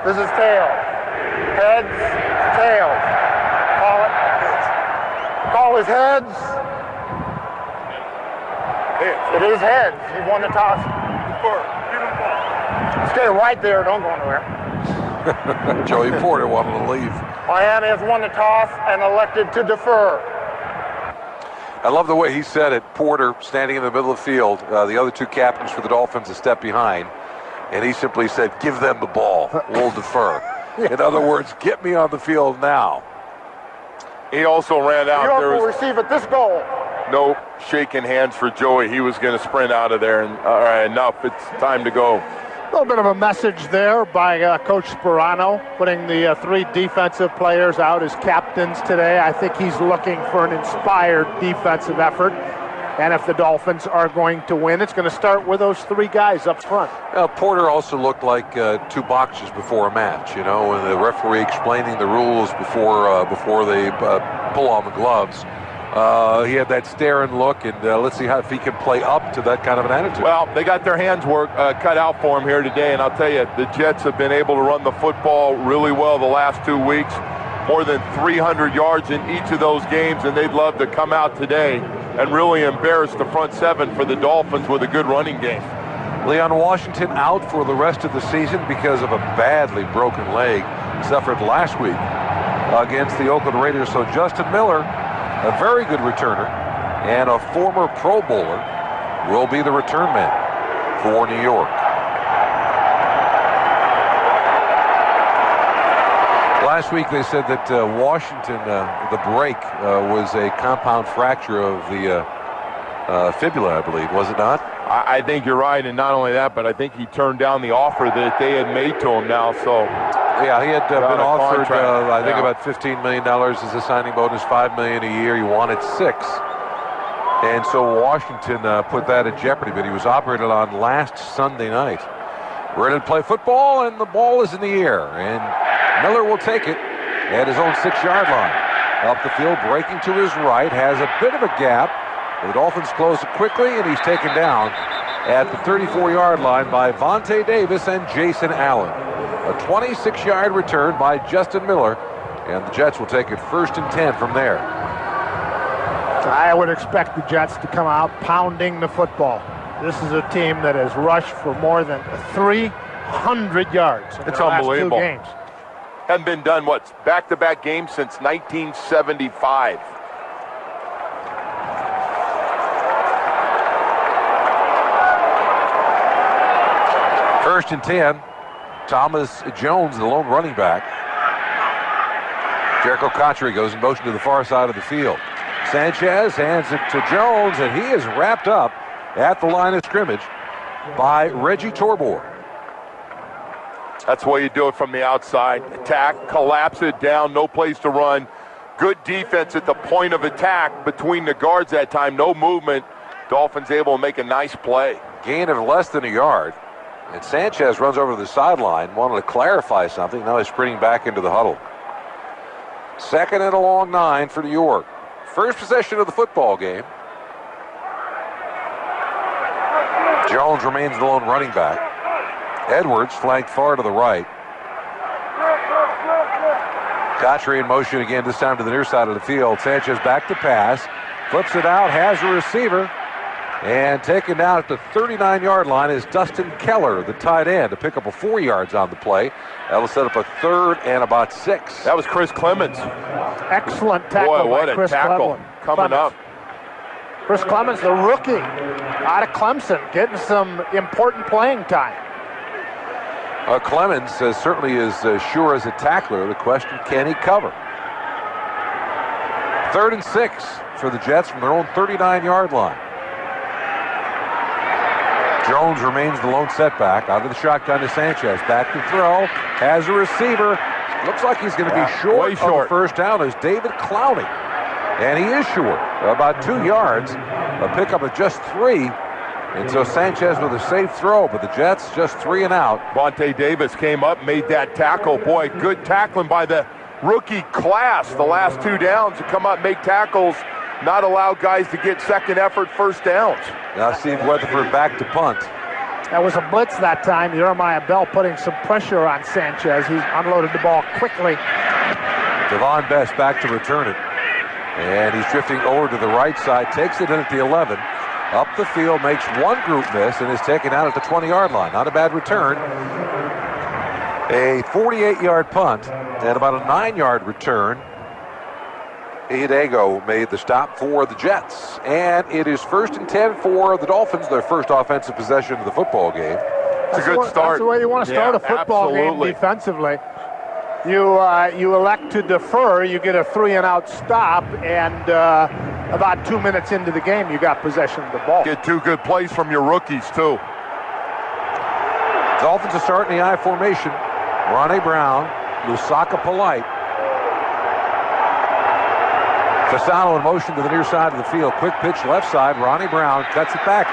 This is tails. Heads, tails. Call it. Call his heads. It is heads. He won the toss. Stay right there. Don't go anywhere. Joey Porter wanted to leave. Miami has won the toss and elected to defer. I love the way he said it. Porter standing in the middle of the field. The other two captains for the Dolphins a step behind. And he simply said, give them the ball. We'll defer. In other words, get me on the field now. He also ran out. New York will receive at this goal. No shaking hands for Joey. He was going to sprint out of there. And all right, enough. It's time to go. A little bit of a message there by Coach Sperano, putting the three defensive players out as captains today. I think he's looking for an inspired defensive effort. And if the Dolphins are going to win, it's going to start with those three guys up front. Porter also looked like two boxers before a match, you know, and the referee explaining the rules before they pull on the gloves. He had that stare and look, and let's see if he can play up to that kind of an attitude. Well, they got their hands cut out for him here today, and I'll tell you, the Jets have been able to run the football really well the last 2 weeks, more than 300 yards in each of those games, and they'd love to come out today and really embarrass the front seven for the Dolphins with a good running game. Leon Washington out for the rest of the season because of a badly broken leg suffered last week against the Oakland Raiders. So Justin Miller, a very good returner and a former Pro Bowler, will be the return man for New York. Last week they said that Washington, the break, was a compound fracture of the fibula, I believe, was it not? I think you're right, and not only that, but I think he turned down the offer that they had made to him now. So yeah, he had been offered, I think, about $15 million as a signing bonus, $5 million a year. He wanted $6 million. And so Washington put that at jeopardy, but he was operated on last Sunday night. Ready to play football, and the ball is in the air. And Miller will take it at his own 6-yard line. Up the field, breaking to his right, has a bit of a gap. The Dolphins close it quickly, and he's taken down at the 34-yard line by Vontae Davis and Jason Allen. A 26-yard return by Justin Miller, and the Jets will take it 1st and 10 from there. I would expect the Jets to come out pounding the football. This is a team that has rushed for more than 300 yards in it's their last unbelievable. 2 games. Hadn't been done, back-to-back games since 1975. First and 10, Thomas Jones, the lone running back. Jericho Cotchery goes in motion to the far side of the field. Sanchez hands it to Jones, and he is wrapped up at the line of scrimmage by Reggie Torbor. That's the way you do it from the outside. Attack, collapse it down, no place to run. Good defense at the point of attack between the guards that time, no movement. Dolphins able to make a nice play. Gain of less than a yard. And Sanchez runs over to the sideline, wanted to clarify something. Now he's sprinting back into the huddle. 2nd and a long 9 for New York. First possession of the football game. Jones remains the lone running back. Edwards flanked far to the right. Cotchery in motion again, this time to the near side of the field. Sanchez back to pass. Flips it out, has a receiver. And taken down at the 39-yard line is Dustin Keller, the tight end, to pick up a 4 yards on the play. That'll set up a 3rd and about 6. That was Chris Clemens. Excellent tackle. Boy, what by a Chris tackle coming up. Chris Clemens, the rookie out of Clemson, getting some important playing time. Clemens certainly is sure as a tackler. The question, can he cover? 3rd and 6 for the Jets from their own 39-yard line. Jones remains the lone setback. Out of the shotgun to Sanchez. Back to throw. Has a receiver. Looks like he's going to be short of the first down as David Clowney. And he is short. About 2 yards. A pickup of just 3. And so Sanchez with a safe throw, but the Jets just 3 and out. Vontae Davis came up, made that tackle. Boy, good tackling by the rookie class. The last 2 downs to come up, make tackles, not allow guys to get second effort first downs. Now Steve Weatherford back to punt. That was a blitz that time. Jeremiah Bell putting some pressure on Sanchez. He unloaded the ball quickly. Devon Best back to return it. And he's drifting over to the right side, takes it in at the 11. Up the field, makes one group miss, and is taken out at the 20-yard line. Not a bad return. A 48-yard punt and about a 9-yard return. Hidego made the stop for the Jets. And it is 1st and 10 for the Dolphins, their first offensive possession of the football game. It's a good start. That's the way you want to start a football game defensively. You elect to defer, you get a 3-and-out stop, and about 2 minutes into the game, you got possession of the ball. Get 2 good plays from your rookies, too. Dolphins are starting the I formation. Ronnie Brown, Lusaka Polite. Fasano in motion to the near side of the field. Quick pitch left side. Ronnie Brown cuts it back.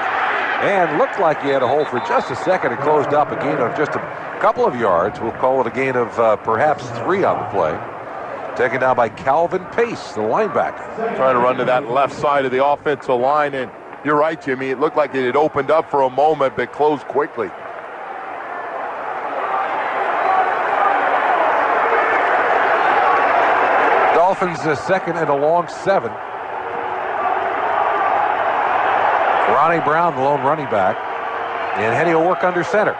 And looked like he had a hole for just a second. It closed up a gain of just a couple of yards. We'll call it a gain of perhaps 3 on the play. Taken down by Calvin Pace, the linebacker. Trying to run to that left side of the offensive line. And you're right, Jimmy. It looked like it had opened up for a moment, but closed quickly. Dolphins second and a long 7. Ronnie Brown, the lone running back. And Henny will work under center.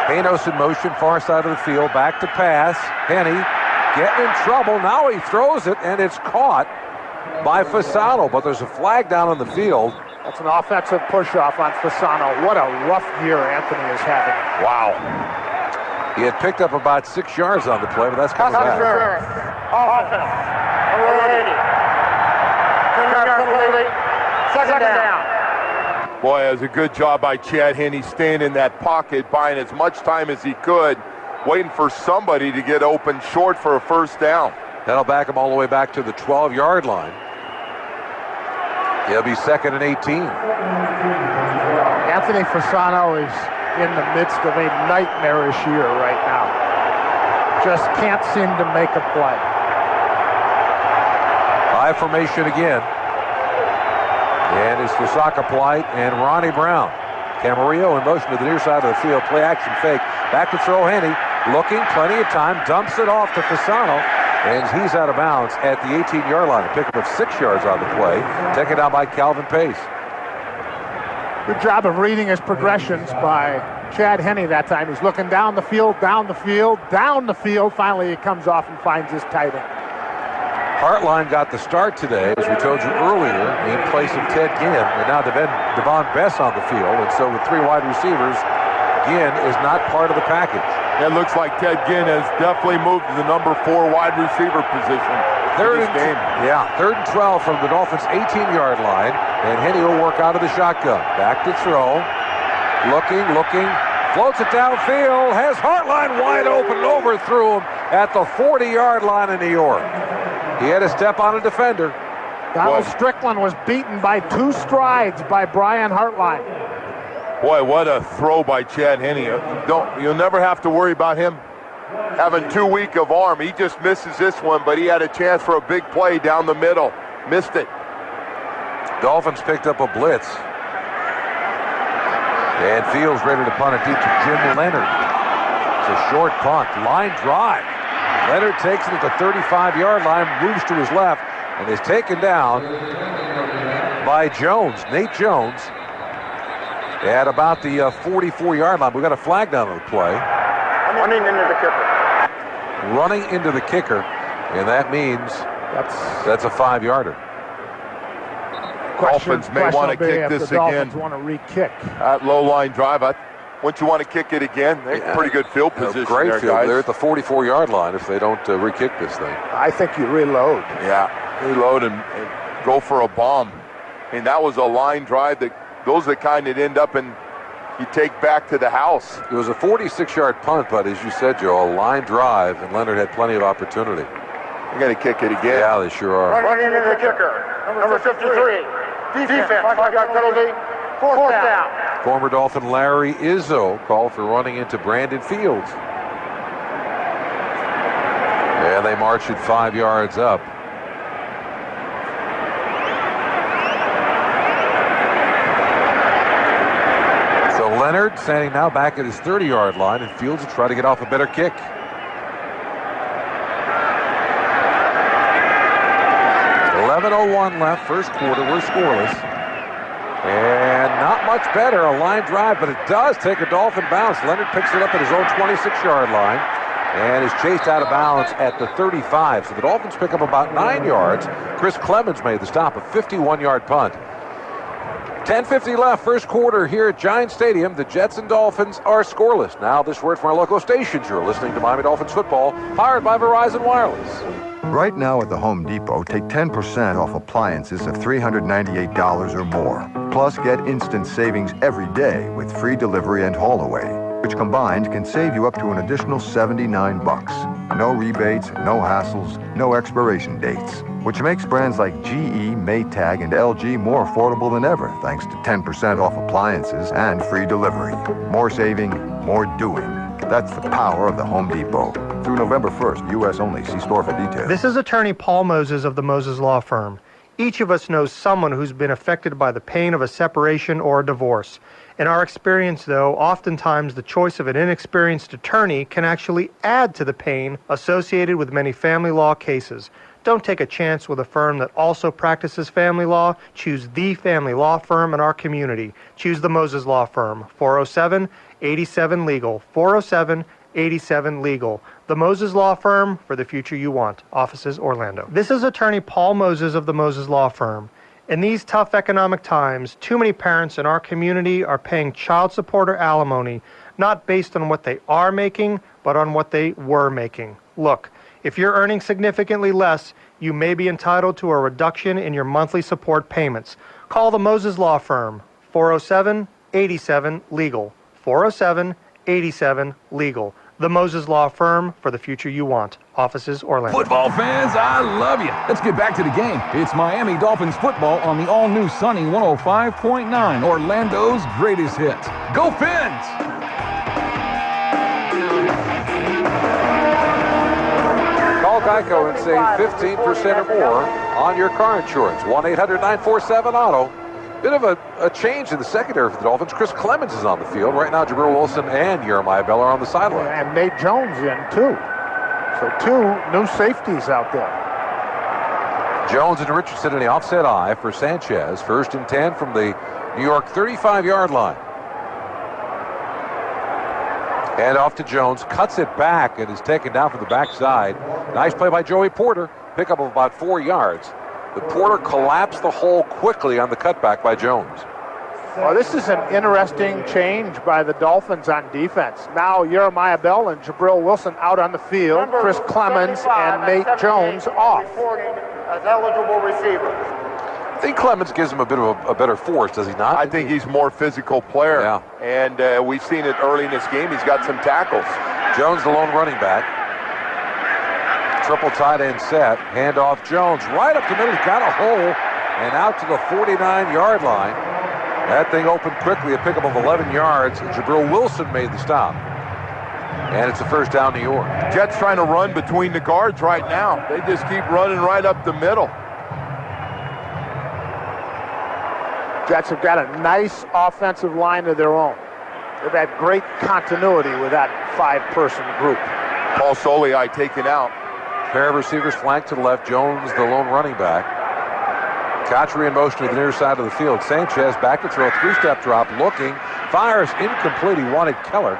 Panos in motion, far side of the field, back to pass. Henny getting in trouble. Now he throws it, and it's caught by Fasano. But there's a flag down on the field. That's an offensive push-off on Fasano. What a rough year Anthony is having. Wow. He had picked up about 6 yards on the play, but that's coming back. Offense. Second down. Boy, that was a good job by Chad Henne staying in that pocket, buying as much time as he could, waiting for somebody to get open short for a first down. That'll back him all the way back to the 12-yard line. He'll be 2nd and 18. Anthony Fasano is in the midst of a nightmarish year right now. Just can't seem to make a play. High formation again. And it's Lusaka Polite and Ronnie Brown. Camarillo in motion to the near side of the field. Play action fake. Back to throw Henny. Looking, plenty of time. Dumps it off to Fasano. And he's out of bounds at the 18-yard line. A pickup of 6 yards on the play. Taken down by Calvin Pace. Good job of reading his progressions by Chad Henne that time. He's looking down the field, down the field, down the field. Finally, he comes off and finds his tight end. Hartline got the start today, as we told you earlier, in place of Ted Ginn. And now Devon Bess on the field. And so with 3 wide receivers, Ginn is not part of the package. It looks like Ted Ginn has definitely moved to the number 4 wide receiver position. Third and 12 from the Dolphins' 18-yard line. And Henny will work out of the shotgun. Back to throw. Looking. Floats it downfield. Has Hartline wide open. Overthrew him at the 40-yard line in New York. He had to step on a defender. Donald Strickland was beaten by 2 strides by Brian Hartline. Boy, what a throw by Chad Henne. You'll never have to worry about him having too weak of arm. He just misses this one, but he had a chance for a big play down the middle. Missed it. Dolphins picked up a blitz. And Fields ready to punt it deep to Jim Leonard. It's a short punt. Line drive. Leonard takes it at the 35-yard line, moves to his left, and is taken down by Jones, Nate Jones, at about the 44-yard line. We got a flag down on the play. Running into the kicker. Running into the kicker, and that means that's a 5-yarder. Dolphins may want to kick this again. Dolphins want to re-kick. That low-line drive, wouldn't you want to kick it again? They're pretty good field position great there, field. guys. They're at the 44-yard line if they don't re-kick this thing. I think you reload. Yeah, reload and go for a bomb. I mean, that was a line drive. Those are the kind that end up in you take back to the house. It was a 46-yard punt, but as you said, Joe, a line drive, and Leonard had plenty of opportunity. They're going to kick it again. Yeah, they sure are. Running into the kicker. Number 53. Defense. 5-yard penalty. 4th down. Former Dolphin Larry Izzo called for running into Brandon Fields. And they march it 5 yards up. Martin standing now back at his 30-yard line, and Fields will try to get off a better kick. 11:01 left, first quarter. We're scoreless. And not much better, a line drive, but it does take a Dolphin bounce. Leonard picks it up at his own 26-yard line and is chased out of bounds at the 35. So the Dolphins pick up about 9 yards. Chris Clemens made the stop, a 51-yard punt. 10:50 left, first quarter here at Giant Stadium. The Jets and Dolphins are scoreless. Now this word from our local stations. You're listening to Miami Dolphins football, powered by Verizon Wireless. Right now at the Home Depot, take 10% off appliances of $398 or more. Plus, get instant savings every day with free delivery and haul away, which combined can save you up to an additional $79. No rebates, no hassles, no expiration dates, which makes brands like GE, Maytag, and LG more affordable than ever thanks to 10% off appliances and free delivery. More saving, more doing. That's the power of the Home Depot. Through November 1st, U.S. only. See store for details. This is attorney Paul Moses of the Moses Law Firm. Each of us knows someone who's been affected by the pain of a separation or a divorce. In our experience, though, oftentimes the choice of an inexperienced attorney can actually add to the pain associated with many family law cases. Don't take a chance with a firm that also practices family law. Choose the family law firm in our community. Choose the Moses Law Firm, 407-87-LEGAL, 407-87-LEGAL. The Moses Law Firm for the future you want. Offices, Orlando. This is attorney Paul Moses of the Moses Law Firm. In these tough economic times, too many parents in our community are paying child support or alimony, not based on what they are making, but on what they were making. Look, if you're earning significantly less, you may be entitled to a reduction in your monthly support payments. Call the Moses Law Firm, 407-87-LEGAL, 407-87-LEGAL. The Moses Law Firm for the future you want. Offices, Orlando. Football fans, I love you. Let's get back to the game. It's Miami Dolphins football on the all-new Sunny 105.9, Orlando's greatest hits. Go Phins! Call Geico and save 15% or more on your car insurance. 1-800-947-AUTO. Bit of a change in the secondary for the Dolphins. Chris Clemens is on the field. Right now, Jabril Wilson and Jeremiah Bell are on the sideline. And Nate Jones in, too. So 2 new safeties out there. Jones and Richardson in the offset eye for Sanchez. 1st and 10 from the New York 35-yard line. And off to Jones. Cuts it back and is taken down from the backside. Nice play by Joey Porter. Pickup of about 4 yards. The Porter collapsed the hole quickly on the cutback by Jones. Well, this is an interesting change by the Dolphins on defense. Now Jeremiah Bell and Jabril Wilson out on the field. Chris Clemens and Nate Jones off. As eligible receivers. I think Clemens gives him a bit of a better force, does he not? I think he's a more physical player. Yeah. And we've seen it early in this game. He's got some tackles. Jones, the lone running back. Triple tight end set. Handoff Jones right up the middle. He's got a hole and out to the 49-yard line. That thing opened quickly. A pickup of 11 yards. Jabril Wilson made the stop. And it's a first down New York. Jets trying to run between the guards right now. They just keep running right up the middle. Jets have got a nice offensive line of their own. They've had great continuity with that 5-person group. Paul Soliai taken out. Pair of receivers flanked to the left. Jones, the lone running back. Cotchery in motion to the near side of the field. Sanchez back to throw. 3-step drop. Looking. Fires incomplete. He wanted Keller.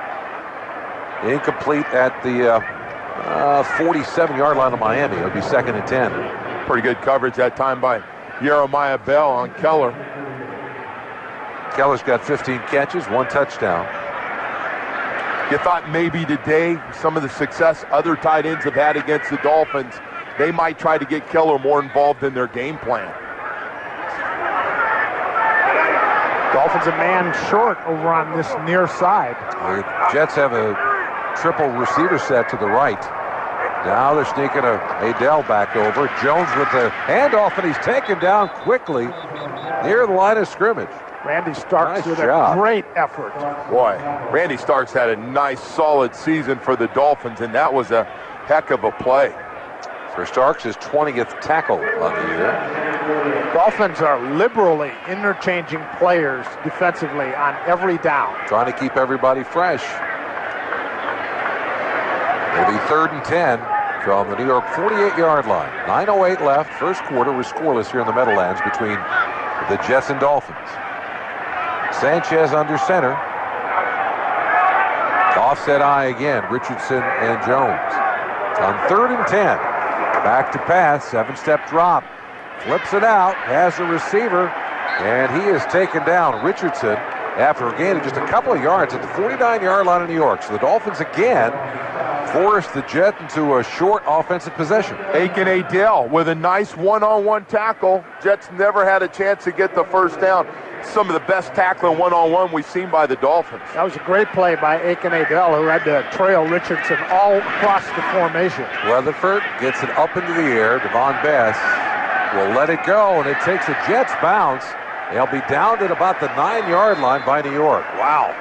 Incomplete at the 47-yard line of Miami. It'll be 2nd and 10. Pretty good coverage that time by Jeremiah Bell on Keller. Keller's got 15 catches, 1 touchdown. You thought maybe today, some of the success other tight ends have had against the Dolphins, they might try to get Keller more involved in their game plan. Dolphins a man short over on this near side. The Jets have a triple receiver set to the right. Now they're sneaking a Adele back over. Jones with the handoff, and he's taken down quickly near the line of scrimmage. Randy Starks Nice with job. a great effort. Boy, Randy Starks had a nice, solid season for the Dolphins, and that was a heck of a play. For Starks, his 20th tackle on the year. Dolphins are liberally interchanging players defensively on every down. Trying to keep everybody fresh. It'll be 3rd and 10 from the New York 48-yard line. 9:08 left. First quarter was scoreless here in the Meadowlands between the Jets and Dolphins. Sanchez under center. Offset eye again. Richardson and Jones. On 3rd and 10. Back to pass. 7-step drop. Flips it out. Has a receiver. And he is taken down. Richardson after a gain of just a couple of yards at the 49-yard line of New York. So the Dolphins again forced the Jets into a short offensive possession. Aiken Adele with a nice one-on-one tackle. Jets never had a chance to get the first down. Some of the best tackling one-on-one we've seen by the Dolphins. That was a great play by Aiken Adele, who had to trail Richardson all across the formation. Weatherford gets it up into the air. Devon Bass will let it go, and it takes a Jets bounce. They'll be down at about the 9-yard line by New York. Wow.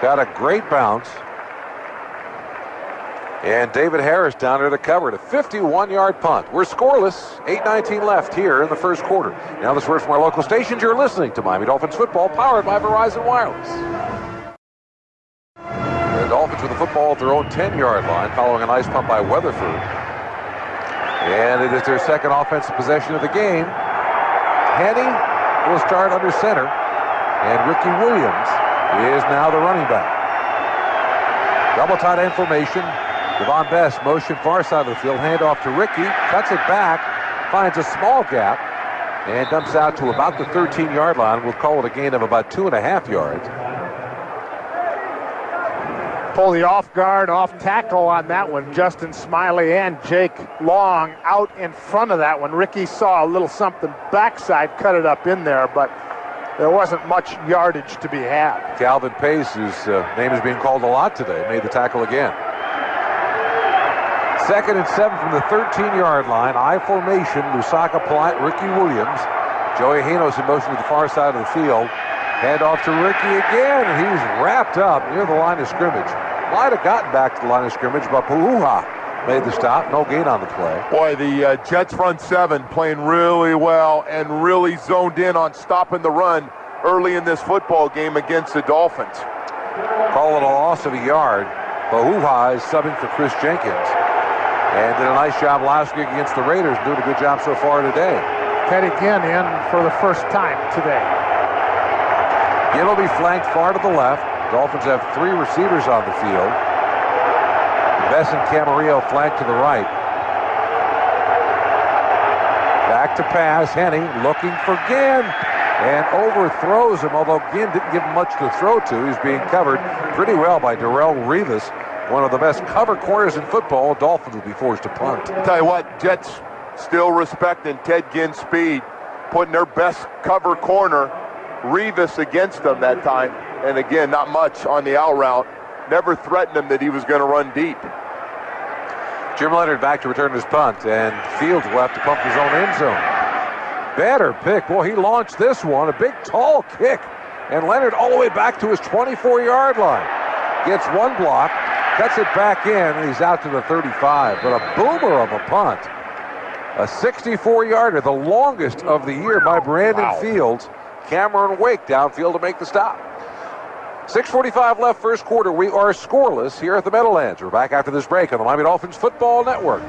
Got a great bounce. And David Harris down there to cover it. A 51-yard punt. We're scoreless. 8:19 left here in the first quarter. Now this word from our local stations. You're listening to Miami Dolphins football, powered by Verizon Wireless. The Dolphins with the football at their own 10-yard line, following a nice punt by Weatherford. And it is their second offensive possession of the game. Henny will start under center, and Ricky Williams is now the running back. Double tight end formation. Devon Best motion far side of the field, handoff to Ricky, cuts it back, finds a small gap, and dumps out to about the 13-yard line. We'll call it a gain of about 2.5 yards. Pull the off guard, off tackle on that one. Justin Smiley and Jake Long out in front of that one. Ricky saw a little something backside, cut it up in there, but there wasn't much yardage to be had. Calvin Pace, whose name is being called a lot today, made the tackle again. 2nd and 7 from the 13-yard line. I formation. Lusaka Platt, Ricky Williams. Joey Hanos in motion to the far side of the field. Hand off to Ricky again. He's wrapped up near the line of scrimmage. Might have gotten back to the line of scrimmage, but Puuha made the stop. No gain on the play. Boy, the Jets front seven playing really well and really zoned in on stopping the run early in this football game against the Dolphins. Call it a loss of a yard. Puuha is subbing for Chris Jenkins. And did a nice job last week against the Raiders, doing a good job so far today. Ted Ginn in for the first time today. Ginn will be flanked far to the left. Dolphins have 3 receivers on the field. Bess and Camarillo flanked to the right. Back to pass. Henny looking for Ginn. And overthrows him, although Ginn didn't give him much to throw to. He's being covered pretty well by Darrell Rivas. One of the best cover corners in football. Dolphins will be forced to punt. Tell you what, Jets still respecting Ted Ginn's speed, putting their best cover corner, Rivas, against them that time. And again, not much on the out route. Never threatened him that he was going to run deep. Jim Leonard back to return his punt, and Fields will have to pump his own end zone. Better pick. Boy, he launched this one. A big, tall kick. And Leonard all the way back to his 24-yard line. Gets one block. Cuts it back in, and he's out to the 35. But a boomer of a punt. A 64-yarder, the longest of the year by Brandon Fields. Cameron Wake downfield to make the stop. 6:45 left first quarter. We are scoreless here at the Meadowlands. We're back after this break on the Miami Dolphins Football Network.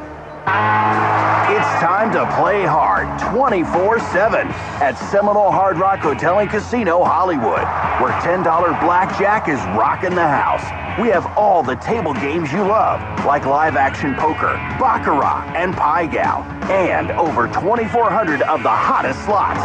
It's time to play hard 24/7 at Seminole Hard Rock Hotel and Casino Hollywood, where $10 blackjack is rocking the house. We have all the table games you love, like live-action poker, baccarat, and pie gow, and over 2,400 of the hottest slots.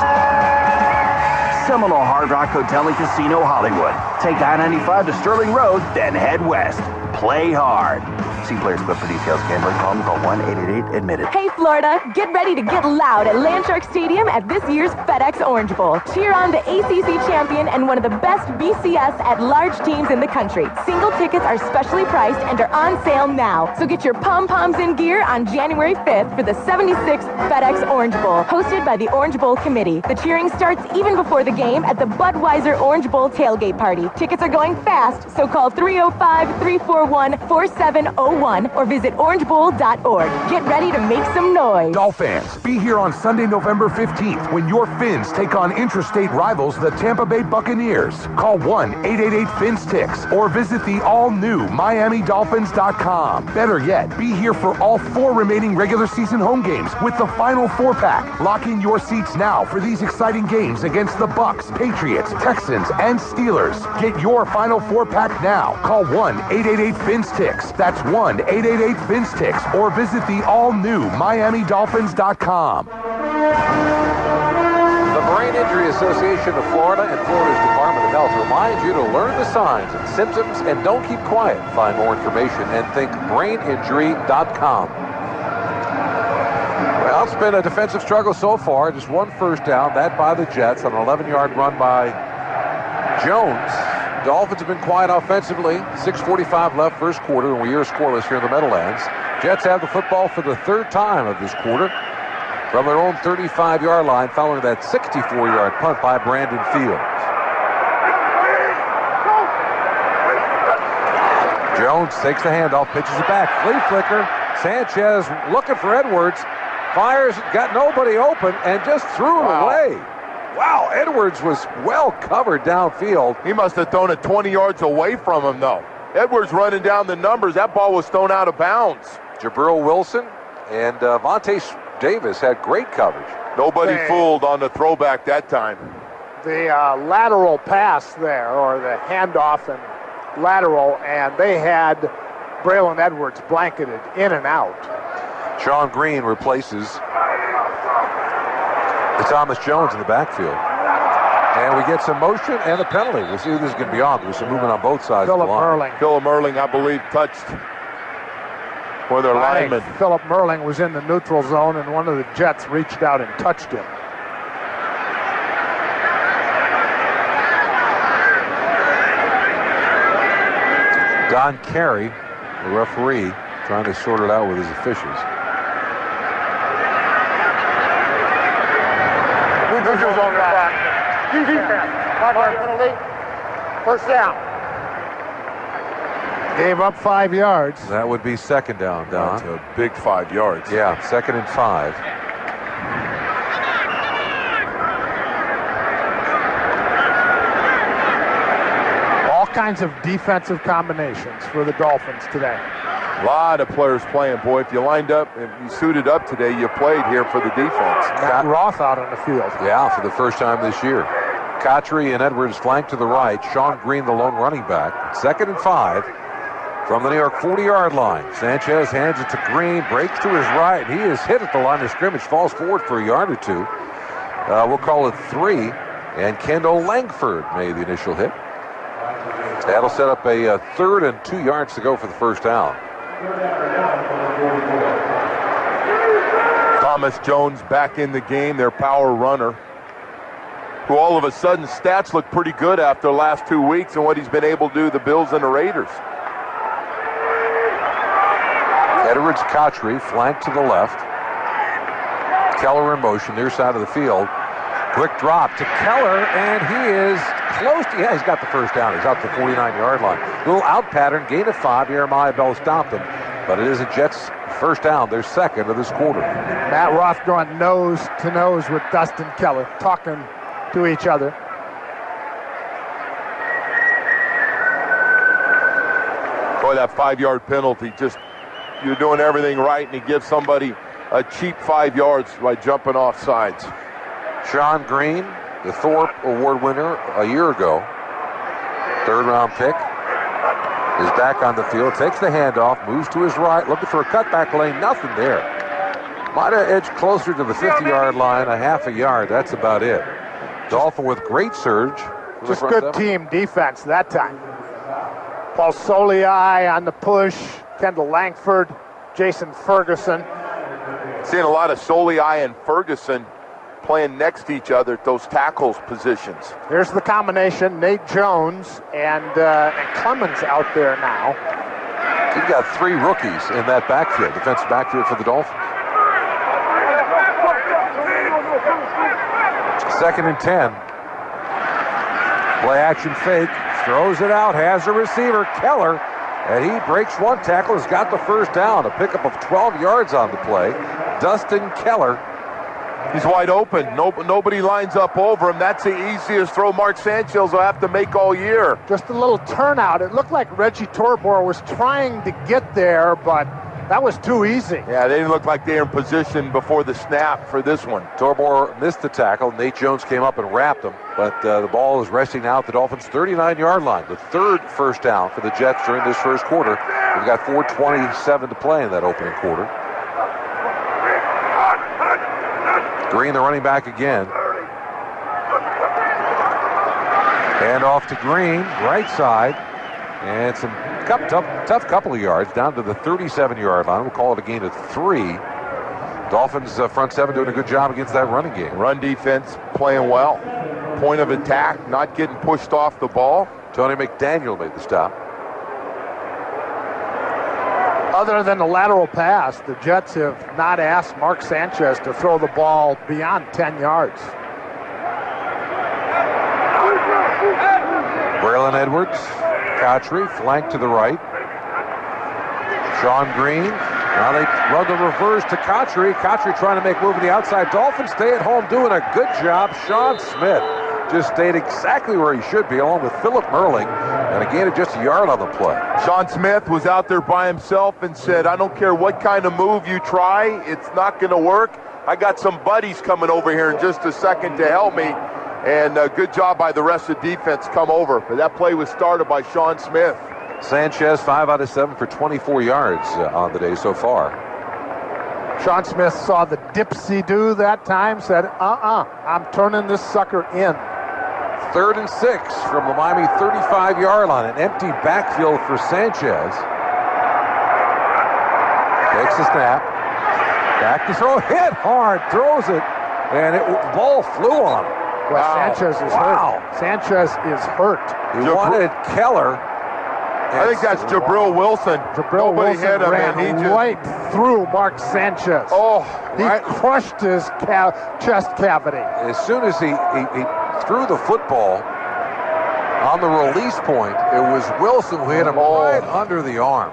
Seminole Hard Rock Hotel and Casino Hollywood. Take I-95 to Sterling Road, then head west. Play hard. See Players Club for details. Gambling problem, call 1-888-ADMITTED. Hey, Florida, get ready to get loud at Landshark Stadium at this year's FedEx Orange Bowl. Cheer on the ACC champion and one of the best BCS at-large teams in the country. Single tickets are specially priced and are on sale now. So get your pom-poms in gear on January 5th for the 76th FedEx Orange Bowl, hosted by the Orange Bowl Committee. The cheering starts even before the game at the Budweiser Orange Bowl tailgate party. Tickets are going fast, so call 305-341 641-4701 or visit orangebowl.org. Get ready to make some noise. Dolphins, be here on Sunday, November 15th when your Phins take on interstate rivals, the Tampa Bay Buccaneers. Call 1-888-FINS-TICKS or visit the all-new MiamiDolphins.com. Better yet, be here for all 4 remaining regular season home games with the final 4-pack. Lock in your seats now for these exciting games against the Bucs, Patriots, Texans, and Steelers. Get your final 4-pack now. Call 1-888-FINS-TICKS. That's 1-888-FINS-TICKS or visit the all-new MiamiDolphins.com. The Brain Injury Association of Florida and Florida's Department of Health reminds you to learn the signs and symptoms and don't keep quiet. Find more information and think braininjury.com. Well, it's been a defensive struggle so far. Just 1 first down, that by the Jets on an 11-yard run by Jones. Dolphins have been quiet offensively. 6:45 left first quarter, and we are scoreless here in the Meadowlands. Jets have the football for the 3rd time of this quarter from their own 35-yard line following that 64-yard punt by Brandon Fields. Jones takes the handoff, pitches it back. Flea flicker. Sanchez looking for Edwards. Fires, got nobody open, and just threw it away. Wow, Edwards was well covered downfield. He must have thrown it 20 yards away from him, though. Edwards running down the numbers. That ball was thrown out of bounds. Jabril Wilson and Vontae Davis had great coverage. Nobody fooled on the throwback that time. The lateral pass there, or the handoff and lateral, and they had Braylon Edwards blanketed in and out. Sean Green replaces the Thomas Jones in the backfield. And we get some motion and a penalty. We'll see who this is going to be on. There's some movement on both sides of the line. Philip Merling, I believe, touched one of their linemen. Philip Merling was in the neutral zone, and one of the Jets reached out and touched him. Don Carey, the referee, trying to sort it out with his officials. Neutral zone back. Defense. 5-yard penalty. First down. Gave up 5 yards. That would be 2nd down, Don. That's a big 5 yards. Yeah, 2nd and 5. All kinds of defensive combinations for the Dolphins today. A lot of players playing. Boy, if you lined up, if you suited up today, you played here for the defense. Matt Roth out on the field. Yeah, for the first time this year. Cotchery and Edwards flank to the right. Sean Green, the lone running back. 2nd and 5 from the New York 40-yard line. Sanchez hands it to Green, breaks to his right. He is hit at the line of scrimmage, falls forward for a yard or two. We'll call it 3. And Kendall Langford made the initial hit. That'll set up a 3rd and 2 yards to go for the first down. Thomas Jones back in the game, their power runner, who all of a sudden stats look pretty good after the last 2 weeks and what he's been able to do, the Bills and the Raiders. Edwards, Cotchery, flank to the left. Keller in motion, near side of the field. Quick drop to Keller, and he is close to, he's got the first down. He's out to the 49-yard line. Little out pattern, gain of 5. Jeremiah Bell stopped him, but it isn't Jets' first down. Their 2nd of this quarter. Matt Roth going nose to nose with Dustin Keller, talking to each other. Boy, that 5-yard penalty, just, you're doing everything right, and he gives somebody a cheap 5 yards by jumping off sides. Sean Green, the Thorpe Award winner a year ago, 3rd-round pick, is back on the field, takes the handoff, moves to his right, looking for a cutback lane, nothing there. Might have edged closer to the 50-yard line, a half a yard, that's about it. Dolphin with great surge. Just good team defense that time. Paul Soliai on the push, Kendall Langford, Jason Ferguson. Seeing a lot of Soliai and Ferguson playing next to each other at those tackles positions. Here's the combination, Nate Jones and Clemens out there now. You've got 3 rookies in that backfield, defensive backfield for the Dolphins. 2nd and 10. Play action fake, throws it out, has a receiver. Keller And he breaks one tackle, has got the first down, a pickup of 12 yards on the play. Dustin Keller. He's wide open. Nobody lines up over him. That's the easiest throw Mark Sanchez will have to make all year. Just a little turnout. It looked like Reggie Torbor was trying to get there, but that was too easy. Yeah, they didn't look like they were in position before the snap for this one. Torbor missed the tackle. Nate Jones came up and wrapped him, but the ball is resting now at the Dolphins' 39-yard line. The third first down for the Jets during this first quarter. We've got 4:27 to play in that opening quarter. Green, the running back again. Hand off to Green, right side. And some tough couple of yards down to the 37-yard line. We'll call it a gain of 3. Dolphins front seven doing a good job against that running game. Run defense playing well. Point of attack, not getting pushed off the ball. Tony McDaniel made the stop. Other than the lateral pass, the Jets have not asked Mark Sanchez to throw the ball beyond 10 yards. Braylon Edwards, Cotchery, flank to the right. Sean Green. Now they run the reverse to Cotchery. Cotchery trying to make move on the outside. Dolphins stay at home doing a good job. Sean Smith just stayed exactly where he should be, along with Philip Merling, and a gain of just a yard on the play. Sean Smith was out there by himself and said, I don't care what kind of move you try, it's not going to work. I got some buddies coming over here in just a second to help me. And good job by the rest of the defense come over. But that play was started by Sean Smith. Sanchez, 5 out of 7 for 24 yards on the day so far. Sean Smith saw the dipsy-do that time, said, I'm turning this sucker in. 3rd and 6 from the Miami 35-yard line. An empty backfield for Sanchez. Takes the snap. Back to throw. Hit hard. Throws it. And ball flew on him. Well, wow. Sanchez is hurt. Sanchez is hurt. He wanted Keller. I think that's Jabril Wilson. Nobody hit him, and he just right through Mark Sanchez. Oh, he crushed his chest cavity. As soon as he threw the football on the release point, it was Wilson who hit him right under the arm.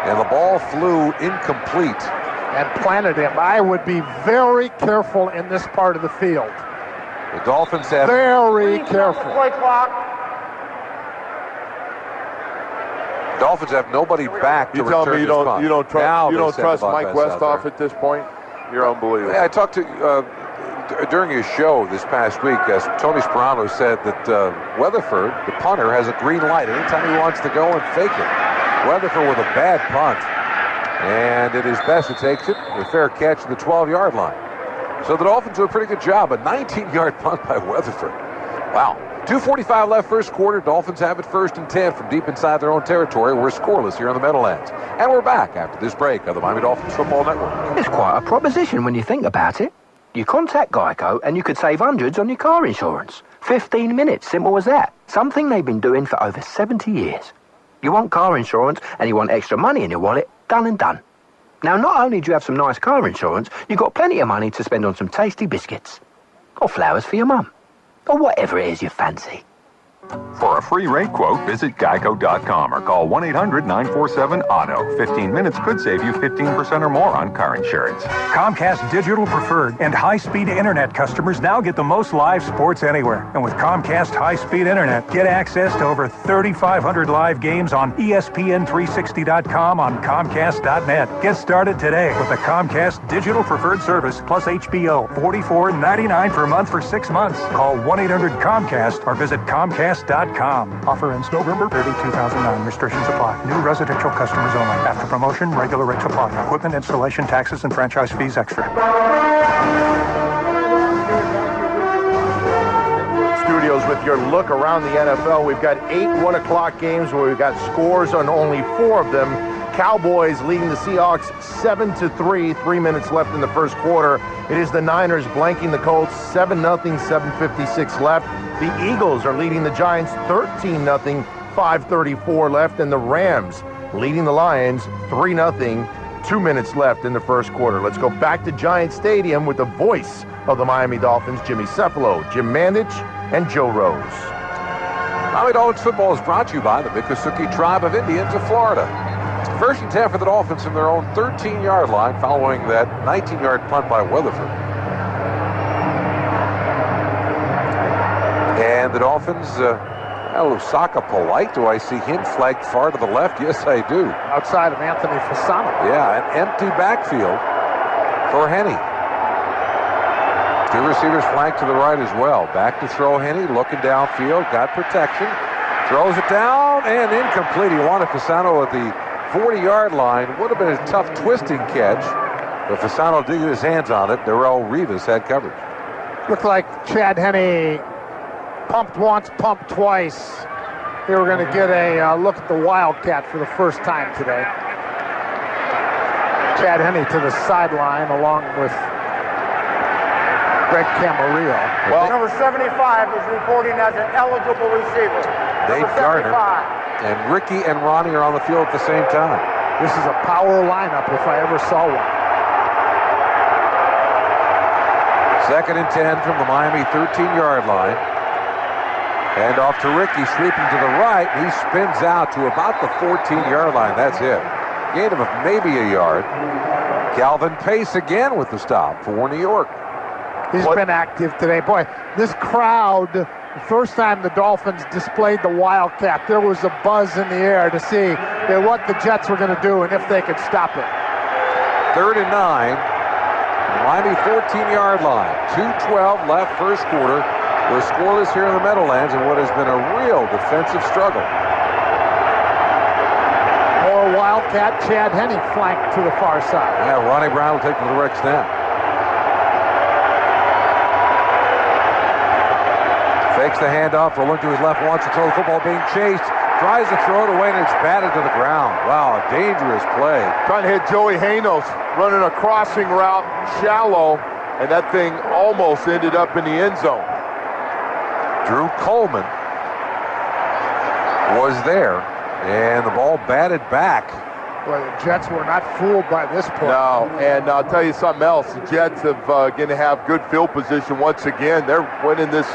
And the ball flew incomplete. And planted him. I would be very careful in this part of the field. The Dolphins have... Very careful. Dolphins have nobody back to return this punt. You don't trust Mike Westhoff at this point? You're unbelievable. Yeah, I talked to... during his show this past week, as Tony Sperano said that Weatherford, the punter, has a green light anytime he wants to go and fake it. Weatherford with a bad punt. And at his best, it takes it. A fair catch at the 12-yard line. So the Dolphins do a pretty good job. A 19-yard punt by Weatherford. Wow. 2:45 left first quarter. Dolphins have it 1st and 10 from deep inside their own territory. We're scoreless here on the Meadowlands. And we're back after this break on the Miami Dolphins Football Network. It's quite a proposition when you think about it. You contact Geico and you could save hundreds on your car insurance. 15 minutes, simple as that. Something they've been doing for over 70 years. You want car insurance and you want extra money in your wallet, done and done. Now, not only do you have some nice car insurance, you've got plenty of money to spend on some tasty biscuits. Or flowers for your mum. Or whatever it is you fancy. For a free rate quote, visit geico.com or call 1-800-947-AUTO. 15 minutes could save you 15% or more on car insurance. Comcast Digital Preferred and high-speed internet customers now get the most live sports anywhere. And with Comcast high-speed internet, get access to over 3,500 live games on ESPN360.com on Comcast.net. Get started today with the Comcast Digital Preferred service plus HBO. $44.99 per month for 6 months. Call 1-800-COMCAST or visit Comcast.com. Offer ends November 30, 2009. Restrictions apply. New residential customers only. After promotion, regular rates apply. Equipment, installation, taxes, and franchise fees extra. Studios with your look around the NFL. We've got 8 1 o'clock games where we've got scores on only 4 of them. Cowboys leading the Seahawks 7-3. 3 minutes left in the first quarter. It is the Niners blanking the Colts 7-0. 7:56 left. The Eagles are leading the Giants 13-0. 5:34 left, and the Rams leading the Lions 3-0. 2 minutes left in the first quarter. Let's go back to Giant Stadium with the voice of the Miami Dolphins, Jimmy Cefalo, Jim Mandich, and Joe Rose. Miami Dolphins football is brought to you by the Miccosukee Tribe of Indians of Florida. 1st and 10 for the Dolphins from their own 13-yard line following that 19-yard punt by Weatherford. And the Dolphins, Lusaka Polite, do I see him flagged far to the left? Yes, I do. Outside of Anthony Fasano. Yeah, an empty backfield for Henne. 2 receivers flanked to the right as well. Back to throw Henne, looking downfield, got protection, throws it down, and incomplete. He wanted Fasano at the 40-yard line. Would have been a tough twisting catch, but Fasano did get his hands on it. Darrelle Rivas had coverage. Looked like Chad Henne pumped once, pumped twice. Here we're going to get a look at the Wildcat for the first time today. Chad Henne to the sideline along with Greg Camarillo. Well, number 75 is reporting as an eligible receiver. Dave Garner and Ricky and Ronnie are on the field at the same time. This is a power lineup if I ever saw one. 2nd and 10 from the Miami 13-yard line. And off to Ricky, sweeping to the right. He spins out to about the 14-yard line. That's it. Gain of maybe a yard. Calvin Pace again with the stop for New York. He's been active today. Boy, this crowd, the first time the Dolphins displayed the Wildcat, there was a buzz in the air to see what the Jets were going to do and if they could stop it. 3rd and 9. Miami 14-yard line. 2:12 left first quarter. We're scoreless here in the Meadowlands in what has been a real defensive struggle. More Wildcat, Chad Henne flanked to the far side. Yeah, Ronnie Brown will take the direct snap. Fakes the handoff, rolling to his left, wants to throw the football, being chased, tries to throw it away, and it's batted to the ground. Wow, a dangerous play. Trying to hit Joey Hanos, running a crossing route, shallow, and that thing almost ended up in the end zone. Drew Coleman was there, and the ball batted back. Well, the Jets were not fooled by this play. No, and I'll tell you something else. The Jets are going to have good field position once again. They're winning this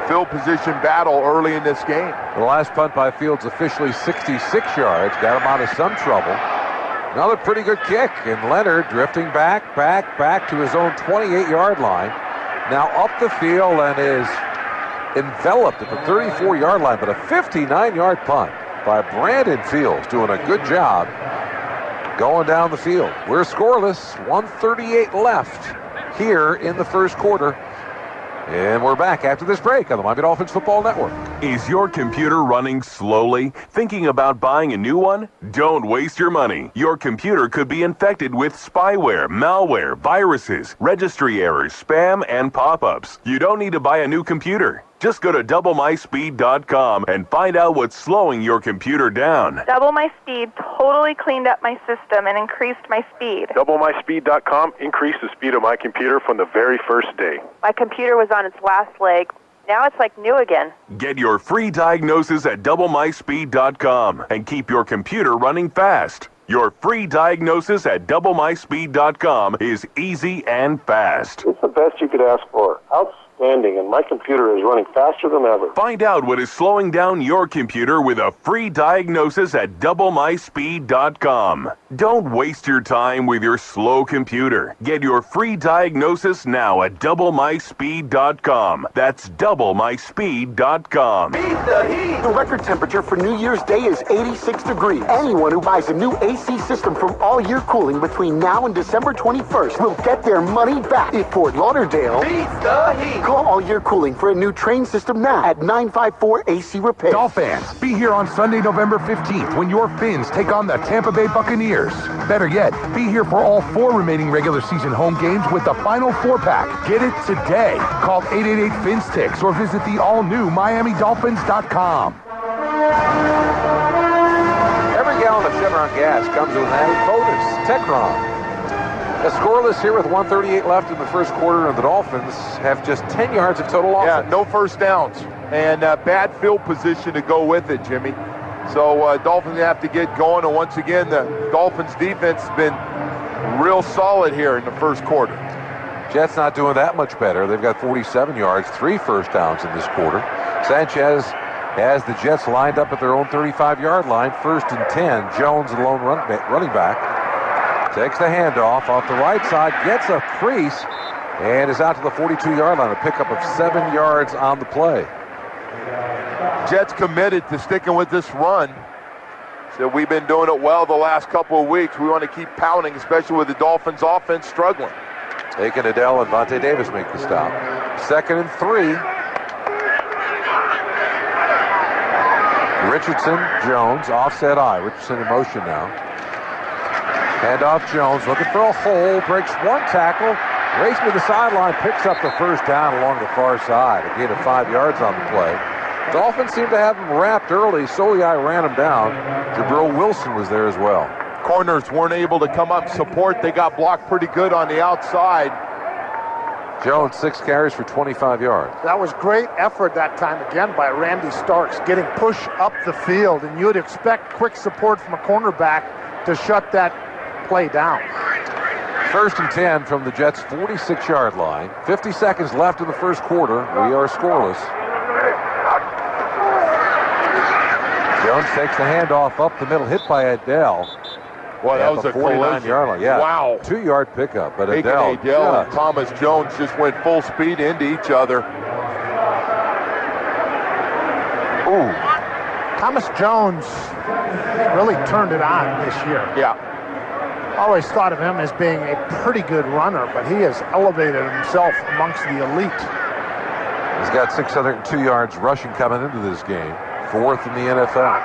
field position battle early in this game. The last punt by Fields officially 66 yards. Got him out of some trouble. Another pretty good kick, and Leonard drifting back to his own 28-yard line. Now up the field and is enveloped at the 34-yard line, but a 59-yard punt by Brandon Fields, doing a good job going down the field. We're scoreless, 1:38 left here in the first quarter. And we're back after this break on the Miami Dolphins Football Network. Is your computer running slowly? Thinking about buying a new one? Don't waste your money. Your computer could be infected with spyware, malware, viruses, registry errors, spam, and pop-ups. You don't need to buy a new computer. Just go to DoubleMySpeed.com and find out what's slowing your computer down. Double My Speed totally cleaned up my system and increased my speed. DoubleMySpeed.com increased the speed of my computer from the very first day. My computer was on its last leg. Now it's like new again. Get your free diagnosis at DoubleMySpeed.com and keep your computer running fast. Your free diagnosis at DoubleMySpeed.com is easy and fast. It's the best you could ask for. Outstanding, and my computer is running faster than ever. Find out what is slowing down your computer with a free diagnosis at DoubleMySpeed.com. Don't waste your time with your slow computer. Get your free diagnosis now at DoubleMySpeed.com. That's DoubleMySpeed.com. Beat the heat! The record temperature for New Year's Day is 86 degrees. Anyone who buys a new AC system from All Year Cooling between now and December 21st will get their money back. If Fort Lauderdale beats the heat, call All Year Cooling for a new train system now at 954 AC Repair. Dolphins, be here on Sunday, November 15th when your Phins take on the Tampa Bay Buccaneers. Better yet, be here for all 4 remaining regular season home games with the final 4-pack. Get it today. Call 888-FINS-TIX or visit the all-new MiamiDolphins.com. Every gallon of Chevron gas comes with an added bonus, Techron. A scoreless here with 1:38 left in the first quarter, and the Dolphins have just 10 yards of total offense. Yeah, no first downs, and bad field position to go with it, Jimmy. So Dolphins have to get going, and once again, the Dolphins defense has been real solid here in the first quarter. Jets not doing that much better. They've got 47 yards, 3 first downs in this quarter. Sanchez as the Jets lined up at their own 35-yard line. 1st and 10. Jones, the lone running back, takes the handoff off the right side, gets a crease, and is out to the 42-yard line. A pickup of 7 yards on the play. Jets committed to sticking with this run. So we've been doing it well the last couple of weeks. We want to keep pounding, especially with the Dolphins offense struggling. Taking Adele and Vontae Davis make the stop. 2nd and 3. Richardson, Jones, offset eye. Richardson in motion now. Handoff Jones, looking for a hole, breaks one tackle, racing to the sideline, picks up the first down along the far side. A gain of 5 yards on the play. Dolphins seem to have him wrapped early. Soliai ran him down. Jabril Wilson was there as well. Corners weren't able to come up and support. They got blocked pretty good on the outside. Jones, 6 carries for 25 yards. That was great effort that time again by Randy Starks, getting push up the field, and you would expect quick support from a cornerback to shut that play down. 1st and 10 from the Jets' 46-yard line. 50 seconds left in the first quarter. We are scoreless. Jones takes the handoff up the middle, hit by Adele. Well, that was a 49-yard line. Yeah. Wow. 2-yard pickup, but Adele and Thomas Jones just went full speed into each other. Ooh. Thomas Jones really turned it on this year. Yeah. Always thought of him as being a pretty good runner, but he has elevated himself amongst the elite. He's got 602 yards rushing coming into this game. 4th in the NFL.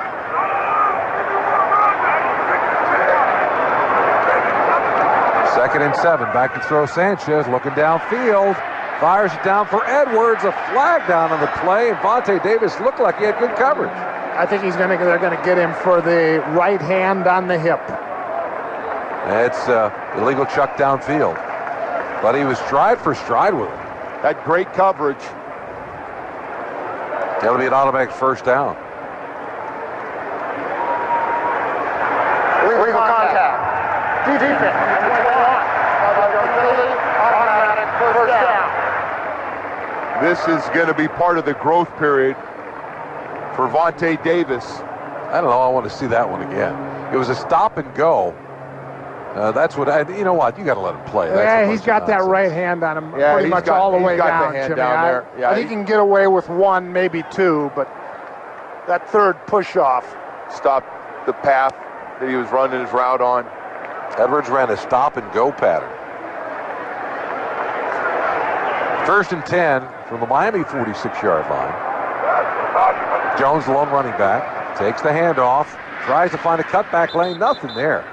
2nd and 7. Back to throw Sanchez. Looking downfield. Fires it down for Edwards. A flag down on the play. And Vontae Davis looked like he had good coverage. I think they're going to get him for the right hand on the hip. It's illegal chuck downfield. But he was stride for stride with it. Had great coverage. That'll be an automatic first down. Legal contact. Defense. Automatic first down. This is going to be part of the growth period for Vontae Davis. I don't know. I want to see that one again. It was a stop and go. That's what you know what? You got to let him play. Yeah, he's got that right hand on him pretty much all the way down, Jimmy. There. Yeah, he can get away with 1, maybe 2, but that third push-off stopped the path that he was running his route on. Edwards ran a stop and go pattern. 1st and 10 from the Miami 46-yard line. Jones, the lone running back, takes the handoff, tries to find a cutback lane. Nothing there.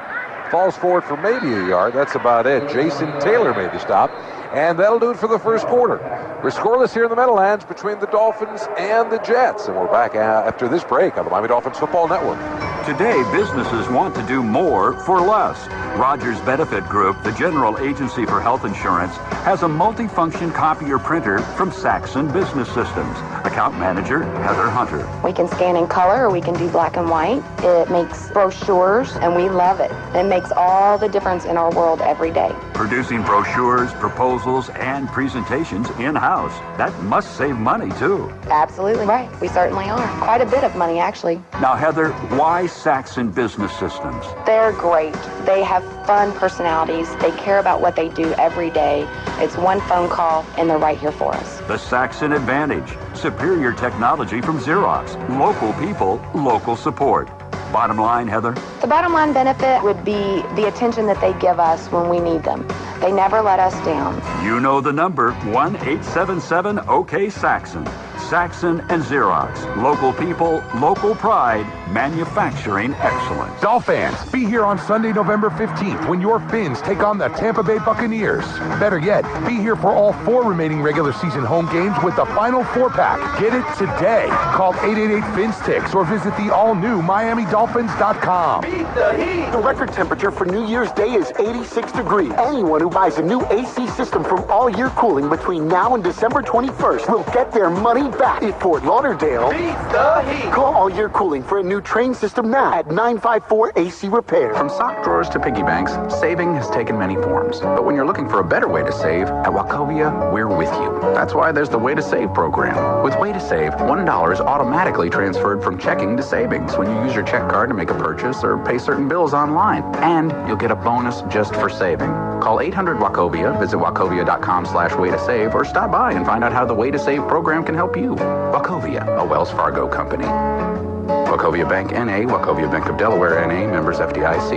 Falls forward for maybe a yard. That's about it. Jason Taylor made the stop. And that'll do it for the first quarter. We're scoreless here in the Meadowlands between the Dolphins and the Jets. And we're back after this break on the Miami Dolphins Football Network. Today, businesses want to do more for less. Rogers Benefit Group, the general agency for health insurance, has a multifunction copier printer from Saxon Business Systems. Account manager, Heather Hunter. We can scan in color or we can do black and white. It makes brochures, and we love it. It makes all the difference in our world every day. Producing brochures, proposals, and presentations in-house. That must save money, too. Absolutely right. We certainly are. Quite a bit of money, actually. Now, Heather, why Saxon Business Systems? They're great. They have fun personalities. They care about what they do every day. It's one phone call, and they're right here for us. The Saxon Advantage. Superior technology from Xerox. Local people, local support. Bottom line, Heather? The bottom line benefit would be the attention that they give us when we need them. They never let us down. You know the number, 1-877-OK-SAXON. Saxon and Xerox. Local people, local pride, manufacturing excellence. Dolphins, be here on Sunday, November 15th when your Phins take on the Tampa Bay Buccaneers. Better yet, be here for all 4 remaining regular season home games with the final 4-pack. Get it today. Call 888-FINS-TIX or visit the all-new MiamiDolphins.com. Beat the heat. The record temperature for New Year's Day is 86 degrees. Anyone who who buys a new AC system from All Year Cooling between now and December 21st will get their money back if Fort Lauderdale beats the heat. Call All Year Cooling for a new train system now at 954 AC Repair. From sock drawers to piggy banks, saving has taken many forms. But when you're looking for a better way to save, at Wachovia, we're with you. That's why there's the Way to Save program. With Way to Save, $1 is automatically transferred from checking to savings when you use your check card to make a purchase or pay certain bills online. And you'll get a bonus just for saving. Call 800-WACHOVIA, visit wachovia.com/way to save, or stop by and find out how the Way to Save program can help you. Wachovia, a Wells Fargo company. Wachovia Bank N.A., Wachovia Bank of Delaware N.A., members FDIC.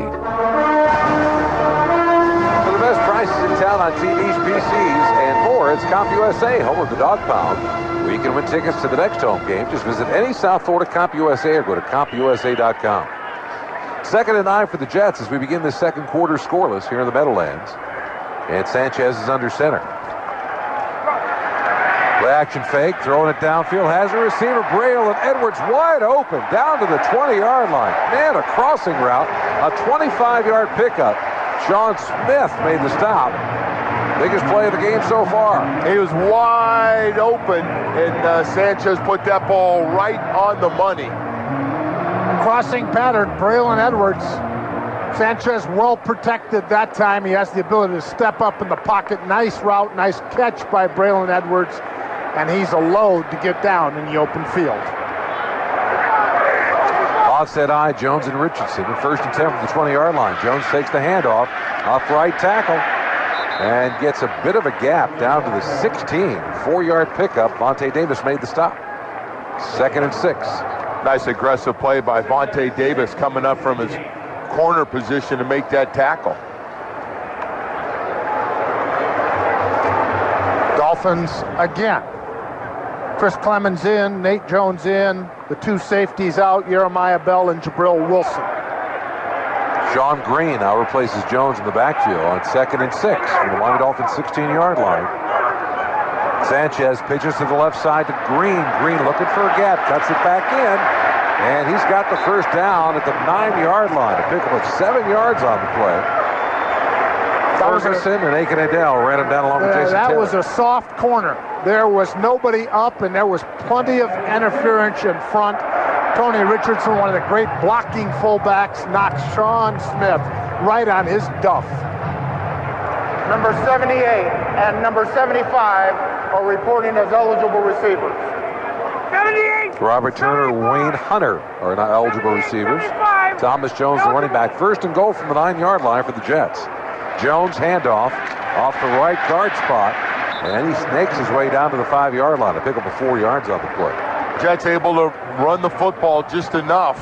For the best prices in town on TVs, PCs, and more, it's CompUSA, home of the Dog Pound, where you can win tickets to the next home game. Just visit any South Florida CompUSA or go to CompUSA.com. 2nd and 9 for the Jets as we begin the second quarter scoreless here in the Meadowlands. And Sanchez is under center. Play action fake, throwing it downfield, has a receiver, Braille, and Edwards wide open, down to the 20-yard line. Man, a crossing route, a 25-yard pickup. Sean Smith made the stop. Biggest play of the game so far. He was wide open, and Sanchez put that ball right on the money. Crossing pattern, Braylon Edwards. Sanchez well protected that time. He has the ability to step up in the pocket. Nice route, nice catch by Braylon Edwards. And he's a load to get down in the open field. Offset eye, Jones and Richardson. And 1st and 10 from the 20-yard line. Jones takes the handoff, off right tackle, and gets a bit of a gap down to the 16. 4-yard pickup. Vontae Davis made the stop. 2nd and 6. Nice aggressive play by Vontae Davis coming up from his corner position to make that tackle. Dolphins again. Chris Clemens in, Nate Jones in, the 2 safeties out, Jeremiah Bell and Jabril Wilson. Sean Green now replaces Jones in the backfield on 2nd and 6 from the Miami Dolphins 16-yard line. Sanchez pitches to the left side to Green. Green looking for a gap, cuts it back in, and he's got the first down at the 9-yard line. A pickup of 7 yards on the play. Ferguson and Aiken Adele ran him down along with Jason That Taylor. was a soft corner. There was nobody up, and there was plenty of interference in front. Tony Richardson, one of the great blocking fullbacks, knocked Sean Smith right on his duff. Number 78 and number 75 are reporting as eligible receivers. 78! Robert Turner, Wayne Hunter are not eligible receivers. Thomas Jones, the running back. 1st and goal from the 9-yard line for the Jets. Jones handoff off the right guard spot, and he snakes his way down to the 5-yard line to pick up 4 yards on the play. Jets able to run the football just enough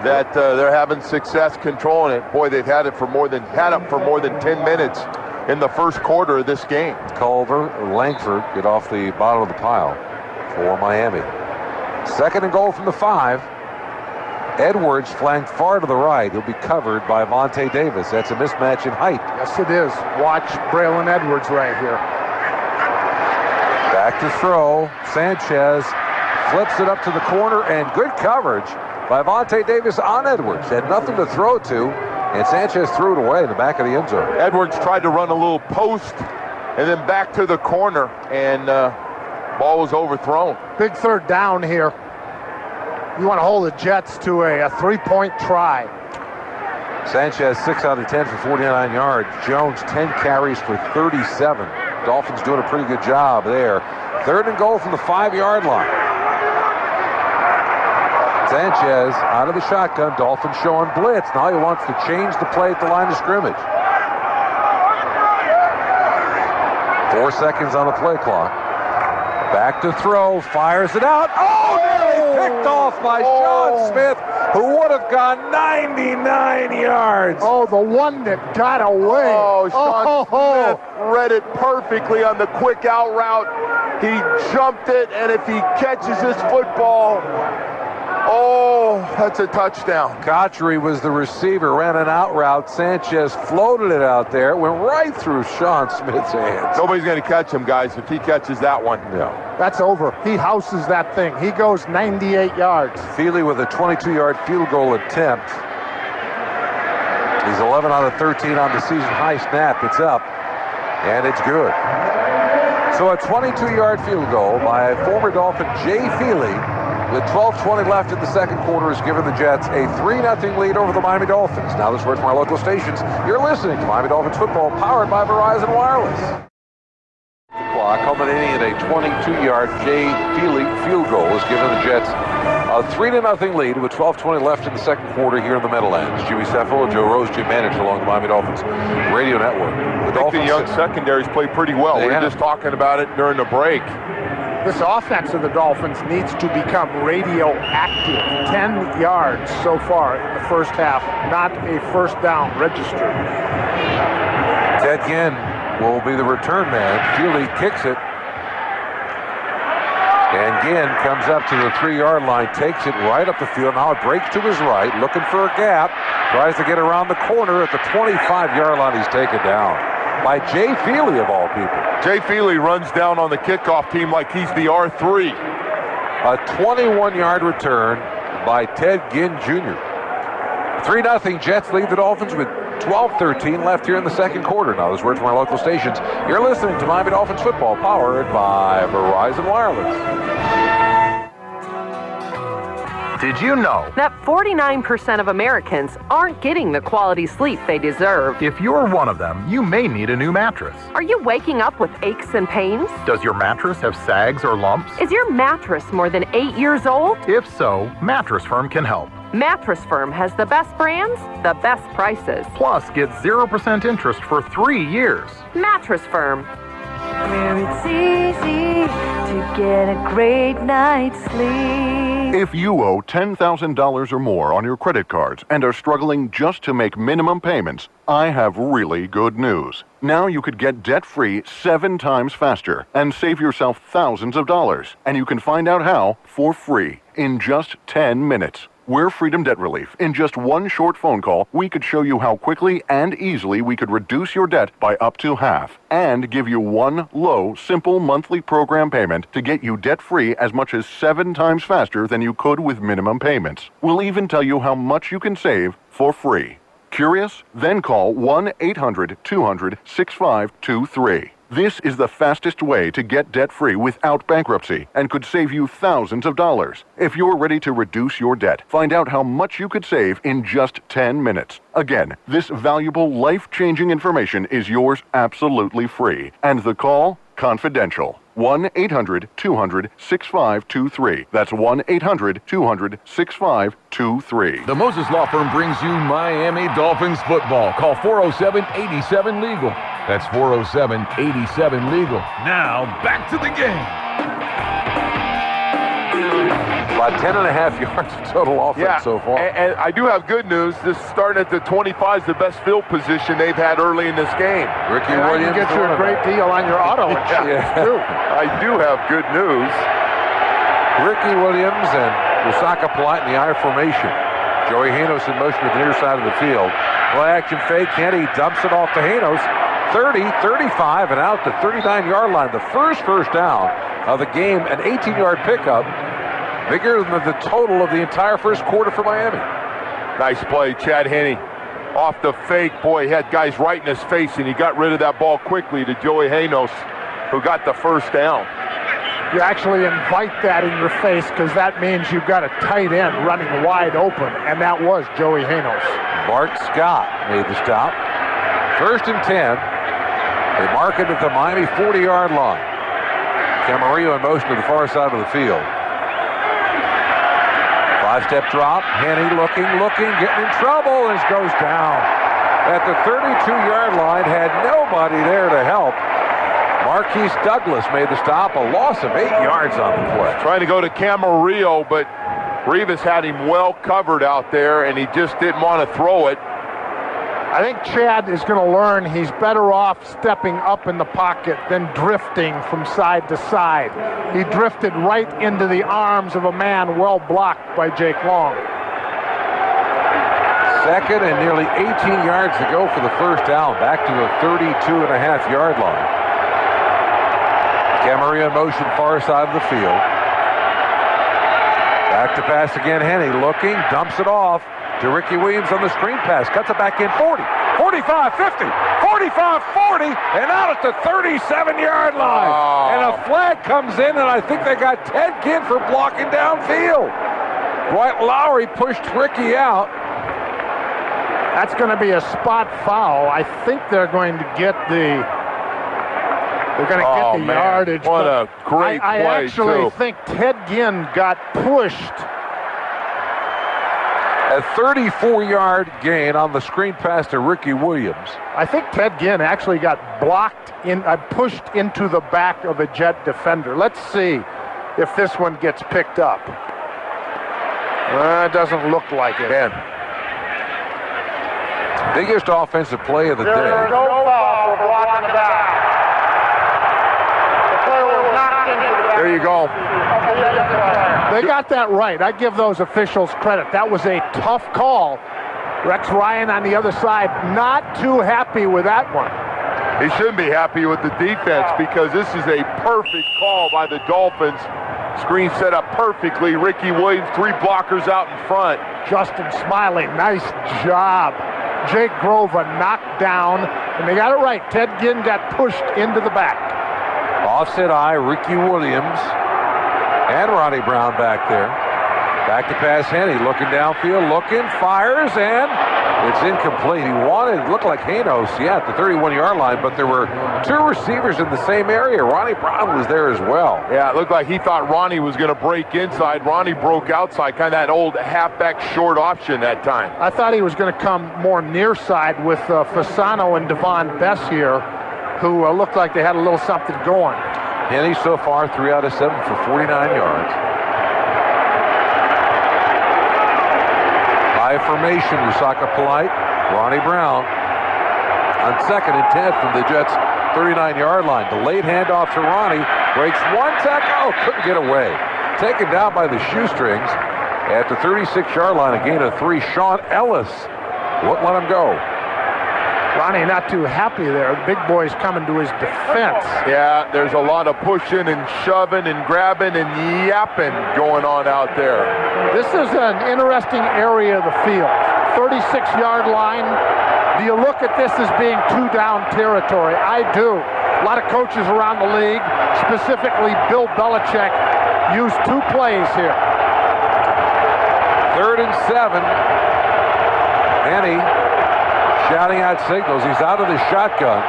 that they're having success controlling it. Boy, they've had it for more than 10 minutes in the first quarter of this game. Culver, Langford get off the bottom of the pile for Miami. 2nd and goal from the 5. Edwards flanked far to the right. He'll be covered by Vontae Davis. That's a mismatch in height. Yes, it is. Watch Braylon Edwards right here. Back to throw. Sanchez flips it up to the corner, and good coverage by Vontae Davis on Edwards. Had nothing to throw to, and Sanchez threw it away in the back of the end zone. Edwards tried to run a little post and then back to the corner, and ball was overthrown. Big 3rd down here. You want to hold the Jets to a 3-point try. Sanchez 6 out of 10 for 49 yards. Jones 10 carries for 37. Dolphins doing a pretty good job there. 3rd and goal from the 5-yard line. Sanchez out of the shotgun. Dolphins showing blitz. Now he wants to change the play at the line of scrimmage. 4 seconds on the play clock. Back to throw. Fires it out. Oh, nearly picked off by Sean Smith, who would have gone 99 yards. Oh, the one that got away. Oh, Sean Smith read it perfectly on the quick out route. He jumped it, and if he catches this football, oh, that's a touchdown. Cotchery was the receiver, ran an out route. Sanchez floated it out there. It went right through Sean Smith's hands. Nobody's going to catch him, guys, if he catches that one. No. That's over. He houses that thing. He goes 98 yards. Feely with a 22-yard field goal attempt He's 11 out of 13 on the season high snap. It's up, and it's good. So a 22-yard field goal by former Dolphin Jay Feely with 12:20 left in the second quarter has given the Jets a 3-0 lead over the Miami Dolphins. Now this word from our local stations. You're listening to Miami Dolphins football powered by Verizon Wireless. Clock culminating in a 22-yard Jay Feely field goal has given the Jets a 3-0 lead with 12:20 left in the second quarter here in the Meadowlands. Jimmy Seffel, Joe Rose, Jim Manage along the Miami Dolphins radio network. The young secondaries play pretty well. We were just talking about it during the break. This offense of the Dolphins needs to become radioactive. 10 yards so far in the first half, not a first down registered. Ted Ginn will be the return man. Feely kicks it. And Ginn comes up to the 3-yard line, takes it right up the field. Now it breaks to his right, looking for a gap. Tries to get around the corner at the 25-yard line. He's taken down by Jay Feely, of all people. Jay Feely runs down on the kickoff team like he's the R3. A 21-yard return by Ted Ginn Jr. 3-0 Jets lead the Dolphins with 12:13 left here in the second quarter. Now this word from our local stations. You're listening to Miami Dolphins football powered by Verizon Wireless. Did you know that 49% of Americans aren't getting the quality sleep they deserve? if you're one of them, you may need a new mattress? Are you waking up with aches and pains? Does your mattress have sags or lumps? Is your mattress more than 8 years old? If so, Mattress Firm can help. Mattress Firm has the best brands, the best prices. Plus, get 0% interest for 3 years. Mattress Firm. Where it's easy to get a great night's sleep. If you owe $10,000 or more on your credit cards and are struggling just to make minimum payments, I have really good news. Now you could get debt-free 7 times faster and save yourself thousands of dollars. And you can find out how for free in just 10 minutes. We're Freedom Debt Relief. In just one short phone call, we could show you how quickly and easily we could reduce your debt by up to half and give you one low, simple monthly program payment to get you debt-free as much as 7 times faster than you could with minimum payments. We'll even tell you how much you can save for free. Curious? Then call 1-800-200-6523. This is the fastest way to get debt-free without bankruptcy and could save you thousands of dollars. If you're ready to reduce your debt, find out how much you could save in just 10 minutes. Again, this valuable, life-changing information is yours absolutely free. And the call, confidential. 1-800-200-6523. That's 1-800-200-6523. The Moses Law Firm brings you Miami Dolphins football. Call 407-87-LEGAL. That's 407-87-LEGAL. Now, back to the game. About 10.5 yards of total offense so far. And I do have good news. This starting at the 25 is the best field position they've had early in this game. Ricky And Williams I can get you a great deal on your auto insurance, too. I do have good news. Ricky Williams and Lusaka Polite in the I formation. Joey Hanos in motion to the near side of the field. Play action fake. Kenny dumps it off to Hanos. 30, 35, and out the 39-yard line. The first down of the game, an 18-yard pickup. Bigger than the total of the entire first quarter for Miami. Nice play, Chad Henne. Off the fake, boy, he had guys right in his face, and he got rid of that ball quickly to Joey Hanos, who got the first down. You actually invite that in your face because that means you've got a tight end running wide open, and that was Joey Hanos. Bart Scott made the stop. 1st and 10. They mark it at the Miami 40-yard line. Camarillo in motion to the far side of the field. 5-step drop. Henne looking, getting in trouble, and goes down. At the 32-yard line, had nobody there to help. Marquise Douglas made the stop, a loss of 8 yards on the play. Trying to go to Camarillo, but Rivas had him well covered out there, and he just didn't want to throw it. I think Chad is going to learn he's better off stepping up in the pocket than drifting from side to side. He drifted right into the arms of a man well blocked by Jake Long. 2nd and nearly 18 yards to go for the first down. Back to the 32.5-yard line. Camarillo in motion far side of the field. Back to pass again. Henne looking, dumps it off to Ricky Williams on the screen pass. Cuts it back in 40, 45, 50, 45, 40, and out at the 37-yard line. Oh. And a flag comes in, and I think they got Ted Ginn for blocking downfield. Dwight Lowry pushed Ricky out. That's going to be a spot foul. I think they're going to get the yardage. What a great I play, actually too. think Ted Ginn got pushed. A 34-yard gain on the screen pass to Ricky Williams. I think Ted Ginn actually got pushed into the back of a Jet defender. Let's see if this one gets picked up. It doesn't look like it. Man. Biggest offensive play of the day. No foul for blocking the back. The player was knocked into the back. There you go. They got that right. I give those officials credit. That was a tough call. Rex Ryan on the other side, not too happy with that one. He shouldn't be happy with the defense because this is a perfect call by the Dolphins. Screen set up perfectly. Ricky Williams, 3 blockers out in front. Justin Smiley, nice job. Jake Grova knocked down, and they got it right. Ted Ginn got pushed into the back. Offset eye, Ricky Williams and Ronnie Brown back there. Back to pass Henny, looking downfield, fires, and it's incomplete. It looked like Hanos, at the 31-yard line, but there were 2 receivers in the same area. Ronnie Brown was there as well. Yeah, it looked like he thought Ronnie was going to break inside. Ronnie broke outside, kind of that old halfback short option that time. I thought he was going to come more near side with Fasano and Devon Bessier, who looked like they had a little something going. Henny so far 3 out of 7 for 49 yards. High formation, Usaka Polite, Ronnie Brown on 2nd and 10 from the Jets' 39-yard line. Delayed handoff to Ronnie, breaks 1 tackle, couldn't get away. Taken down by the shoestrings at the 36-yard line, a gain of 3. Sean Ellis wouldn't let him go. Ronnie not too happy there. The big boy's coming to his defense. Yeah, there's a lot of pushing and shoving and grabbing and yapping going on out there. This is an interesting area of the field. 36-yard line. Do you look at this as being 2-down territory? I do. A lot of coaches around the league, specifically Bill Belichick, used 2 plays here. 3rd and 7. Henny shouting out signals. He's out of the shotgun.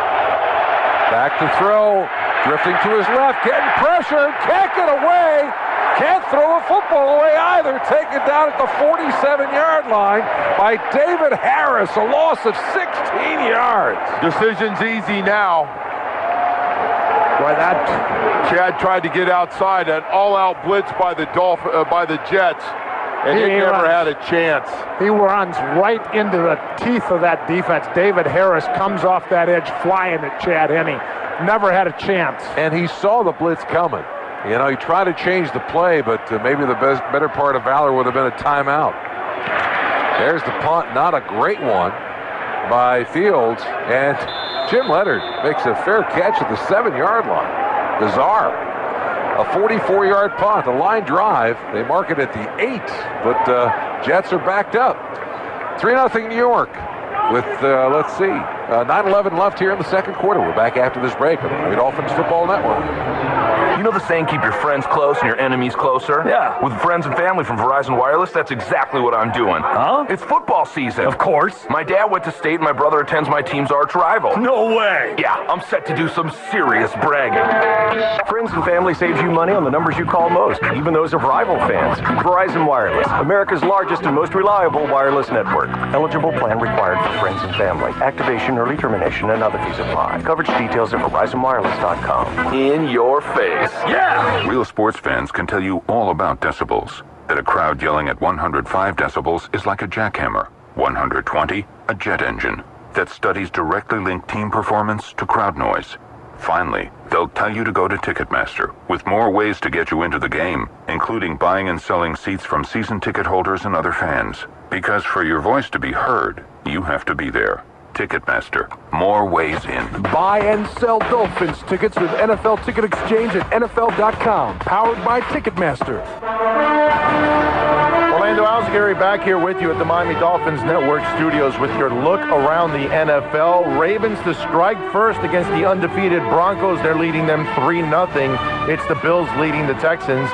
Back to throw. Drifting to his left. Getting pressure. Can't get away. Can't throw a football away either. Taken down at the 47-yard line by David Harris. A loss of 16 yards. Decision's easy now. Boy, that Chad tried to get outside. An all-out blitz by the Jets. And he never had a chance. He runs right into the teeth of that defense. David Harris comes off that edge flying at Chad Henne. Never had a chance. And he saw the blitz coming. You know, he tried to change the play, but maybe the better part of valor would have been a timeout. There's the punt. Not a great one by Fields. And Jim Leonard makes a fair catch at the 7-yard line. Bizarre. A 44-yard punt, a line drive. They mark it at the 8, but Jets are backed up. 3-0 New York with, 9:11 left here in the second quarter. We're back after this break on the Miami Dolphins Football Network. You know the saying, keep your friends close and your enemies closer? Yeah. With friends and family from Verizon Wireless, that's exactly what I'm doing. Huh? It's football season. Of course. My dad went to state and my brother attends my team's arch rival. No way. Yeah, I'm set to do some serious bragging. Friends and family saves you money on the numbers you call most, even those of rival fans. Verizon Wireless, America's largest and most reliable wireless network. Eligible plan required for friends and family. Activation, early termination, and other fees apply. Coverage details at VerizonWireless.com. In your face. Yeah! Real sports fans can tell you all about decibels. That a crowd yelling at 105 decibels is like a jackhammer. 120, a jet engine. That studies directly link team performance to crowd noise. Finally, they'll tell you to go to Ticketmaster, with more ways to get you into the game, including buying and selling seats from season ticket holders and other fans. Because for your voice to be heard, you have to be there. Ticketmaster. More ways in. Buy and sell Dolphins tickets with NFL Ticket Exchange at NFL.com. Powered by Ticketmaster. Orlando. Al Gary back here with you at the Miami Dolphins Network studios with your look around the NFL. Ravens to strike first against the undefeated Broncos. They're leading them 3-0. It's the Bills leading the Texans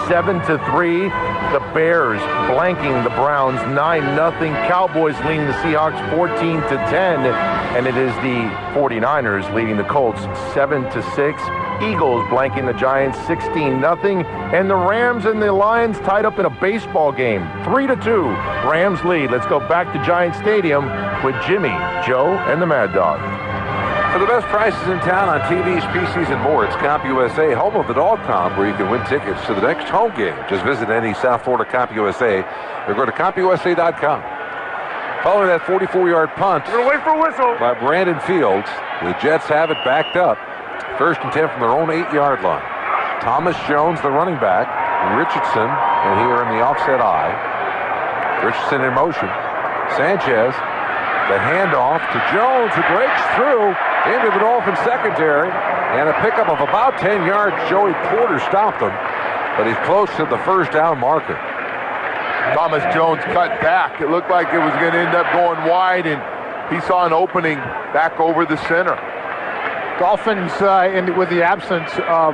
7-3. The Bears blanking the Browns 9-0. Cowboys leading the Seahawks 14-10. And it is the 49ers leading the Colts 7-6. Eagles blanking the Giants 16-0. And the Rams and the Lions tied up in a baseball game 3-2. Rams lead. Let's go back to Giant Stadium with Jimmy, Joe, and the Mad Dog. For the best prices in town on TVs, PCs, and more, it's CompUSA, home of the Dog Comp, where you can win tickets to the next home game. Just visit any South Florida CompUSA or go to CompUSA.com. Following that 44-yard punt Wait for a whistle. by Brandon Fields, the Jets have it backed up. 1st and 10 from their own 8-yard line. Thomas Jones, the running back, Richardson, and here in the offset eye. Richardson in motion. Sanchez, the handoff to Jones, who breaks through into the Dolphins secondary, and a pickup of about 10 yards. Joey Porter stopped him, but he's close to the first down marker. Thomas Jones cut back. It looked like it was going to end up going wide, and he saw an opening back over the center. Dolphins, with the absence of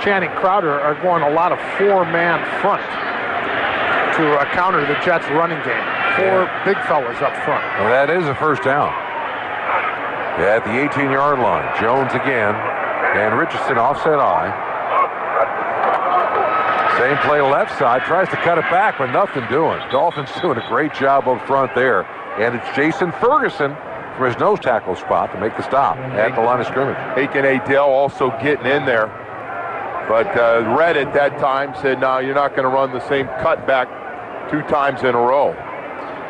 Channing Crowder, are going a lot of four-man front to counter the Jets' running game. Four big fellas up front. Well, that is a first down. At the 18-yard line, Jones again, and Richardson offset eye. Same play left side, tries to cut it back, but nothing doing. Dolphins doing a great job up front there, and it's Jason Ferguson from his nose tackle spot to make the stop at the line of scrimmage. Aiken Adele also getting in there. But Red at that time said, no, you're not going to run the same cutback 2 times in a row.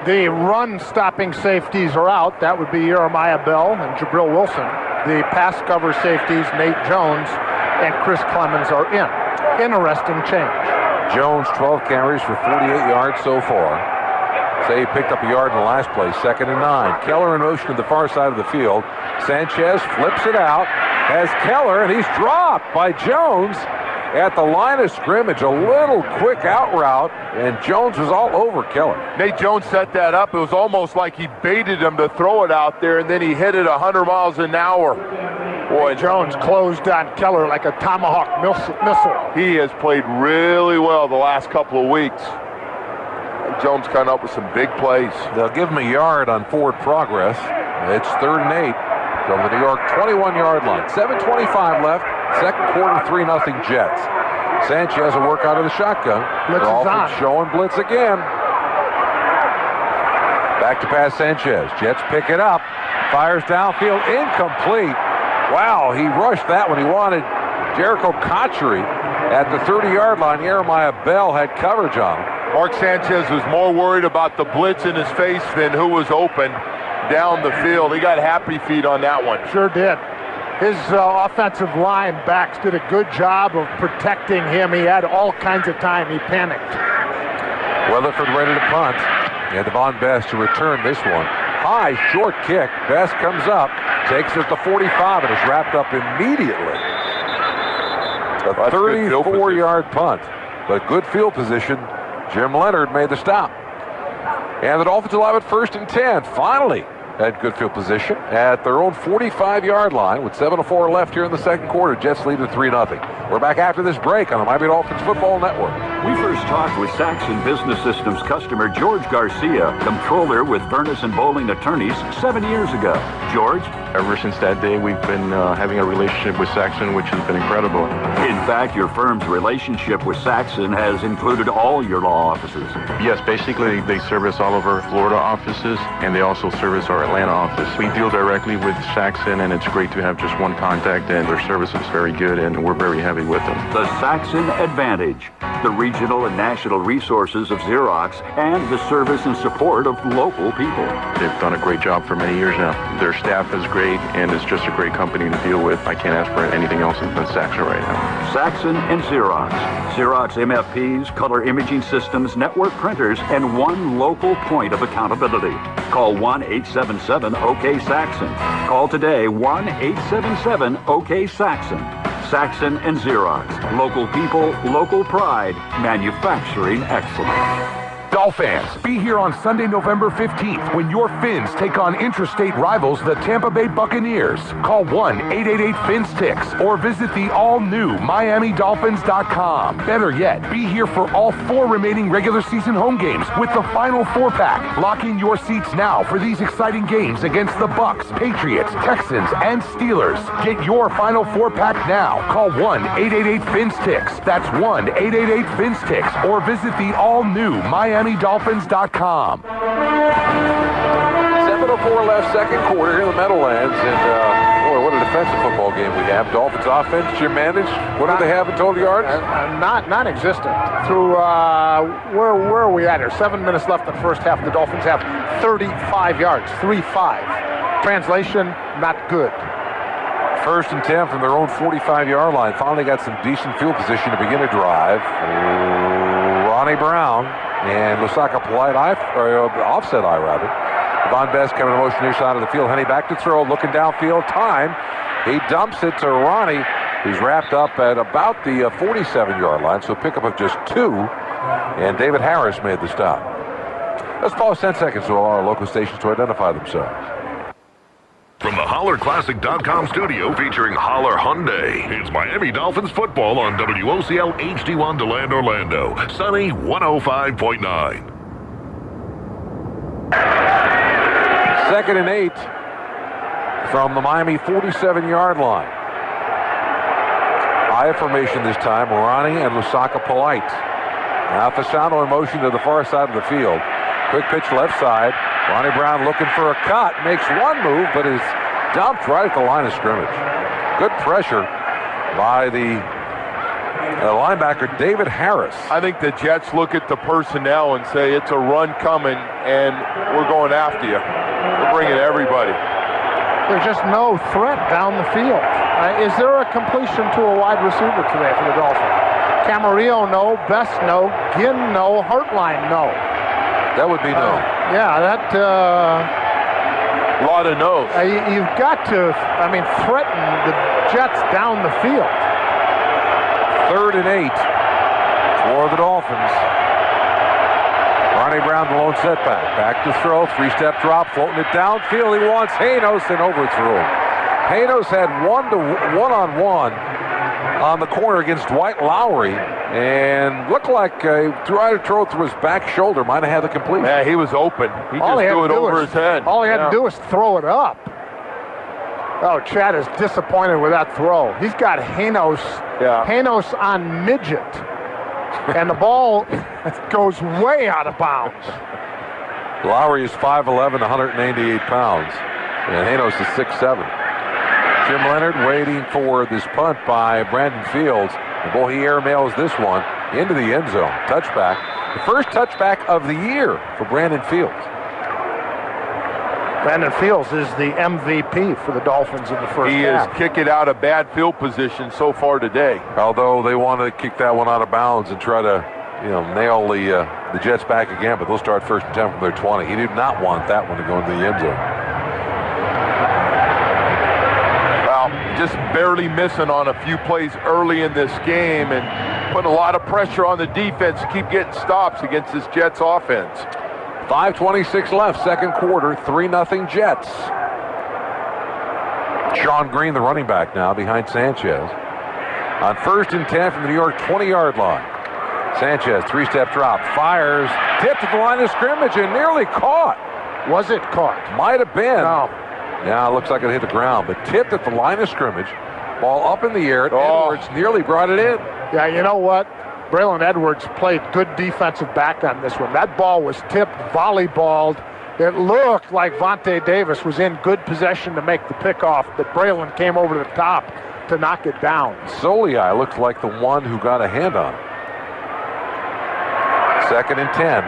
The run-stopping safeties are out. That would be Jeremiah Bell and Jabril Wilson. The pass cover safeties, Nate Jones and Chris Clemens, are in. Interesting change. Jones, 12 carries for 48 yards so far. Say he picked up a yard in the last play, 2nd and 9. Keller in motion to the far side of the field. Sanchez flips it out, has Keller, and he's dropped by Jones at the line of scrimmage. A little quick out route, and Jones was all over Keller. Nate Jones set that up. It was almost like he baited him to throw it out there, and then he hit it 100 miles an hour. Boy, Jones closed on Keller like a Tomahawk missile. He has played really well the last couple of weeks. Jones coming up with some big plays. They'll give him a yard on forward progress. It's 3rd and 8 from the New York 21-yard line. 7:25 left. Second quarter, 3-0 Jets. Sanchez will work out of the shotgun. Dolphins showing blitz again. Back to pass Sanchez. Jets pick it up. Fires downfield. Incomplete. Wow, he rushed that when he wanted Jericho Cotchery at the 30-yard line. Jeremiah Bell had coverage on him. Mark Sanchez was more worried about the blitz in his face than who was open down the field. He got happy feet on that one. Sure did. His offensive line backs did a good job of protecting him. He had all kinds of time. He panicked. Weatherford ready to punt. And Devon Best to return this one. High, short kick. Best comes up, takes it to 45, and is wrapped up immediately. A 34-yard punt, but good field position. Jim Leonard made the stop. And the Dolphins will have it 1st and 10. Finally, at good field position at their own 45-yard line with 7:04 left here in the second quarter. Jets lead at 3-0. We're back after this break on the Miami Dolphins Football Network. We first talked with Saxon Business Systems customer George Garcia, comptroller with Furnace and Bowling Attorneys, 7 years ago. George? Ever since that day, we've been having a relationship with Saxon, which has been incredible. In fact, your firm's relationship with Saxon has included all your law offices. Yes, basically, they service all of our Florida offices, and they also service our Atlanta office. We deal directly with Saxon, and it's great to have just one contact, and their service is very good, and we're very happy with them. The Saxon Advantage, the regional and national resources of Xerox, and the service and support of local people. They've done a great job for many years now. Their staff is great, and it's just a great company to deal with. I can't ask for anything else than Saxon right now. Saxon and Xerox. Xerox MFPs, color imaging systems, network printers, and one local point of accountability. Call 1-877-OK-SAXON. Call today 1-877-OK-SAXON. Saxon and Xerox. Local people, local pride, manufacturing excellence. Dolphins, be here on Sunday, November 15th when your Phins take on interstate rivals, the Tampa Bay Buccaneers. Call 1-888-PHINS-TICKS or visit the all-new MiamiDolphins.com. Better yet, be here for all 4 remaining regular season home games with the final 4-pack. Lock in your seats now for these exciting games against the Bucs, Patriots, Texans, and Steelers. Get your final 4-pack now. Call 1-888-PHINS-TICKS. That's 1-888-PHINS-TICKS or visit the all-new MiamiDolphins.com. 7:04 left, second quarter here in the Meadowlands, and boy, what a defensive football game we have. Dolphins offense, Jim managed. What do they have in total yards? Non-existent. Through where are we at here? 7 minutes left in the first half. The Dolphins have 35 yards, 3-5. Translation: not good. 1st and 10 from their own 45-yard line. Finally got some decent field position to begin a drive. Ronnie Brown and Lusaka Polite offset eye rather. Von Best coming in motion near side of the field. Henny back to throw, looking downfield. Time. He dumps it to Ronnie, who's wrapped up at about the 47-yard line. So pickup of just 2. And David Harris made the stop. Let's pause 10 seconds to allow our local stations to identify themselves. From the HollerClassic.com studio featuring Holler Hyundai, it's Miami Dolphins football on WOCL HD1 DeLand, Orlando. Sunny 105.9. 2nd and 8 from the Miami 47-yard line. Eye formation this time, Ronnie and Lusaka Polite. Now Fasano in motion to the far side of the field. Quick pitch left side. Ronnie Brown looking for a cut. Makes one move, but is dumped right at the line of scrimmage. Good pressure by the linebacker, David Harris. I think the Jets look at the personnel and say, it's a run coming, and we're going after you. We're bringing everybody. There's just no threat down the field. Is there a completion to a wide receiver today for the Dolphins? Camarillo, no. Best, no. Ginn, no. Hartline, no. That would be no. Yeah, that... a lot of no's. You've got to, threaten the Jets down the field. 3rd and 8 for the Dolphins. Ronnie Brown, the lone setback. Back to throw, 3-step drop, floating it downfield. He wants Hanos and overthrew him. Hanos had one-on-one on the corner against Dwight Lowry, and looked like he tried to throw through his back shoulder. Might have had the completion. Yeah, he was open. He just threw it over his head. All he had to do was throw it up. Oh, Chad is disappointed with that throw. He's got Hanos on midget. And the ball goes way out of bounds. Lowry is 5'11", 188 pounds. And Hanos is 6'7". Jim Leonard waiting for this punt by Brandon Fields. And boy, he airmails this one into the end zone. Touchback. The first touchback of the year for Brandon Fields. Brandon Fields is the MVP for the Dolphins in the first half. He is kicking out of bad field position so far today. Although they want to kick that one out of bounds and try to, nail the Jets back again, but they'll start 1st and 10 from their 20. He did not want that one to go into the end zone. Well, just barely missing on a few plays early in this game and putting a lot of pressure on the defense to keep getting stops against this Jets offense. 5:26 left, second quarter, 3-0 Jets. Sean Green, the running back now, behind Sanchez. On 1st and 10 from the New York 20-yard line. Sanchez, 3-step drop, fires, tipped at the line of scrimmage and nearly caught. Was it caught? Might have been. No. Yeah, it looks like it hit the ground, but tipped at the line of scrimmage. Ball up in the air. Edwards nearly brought it in. Yeah, you know what? Braylon Edwards played good defensive back on this one. That ball was tipped, volleyballed. It looked like Vontae Davis was in good possession to make the pickoff, but Braylon came over the top to knock it down. Soliai looks like the one who got a hand on it. 2nd and 10.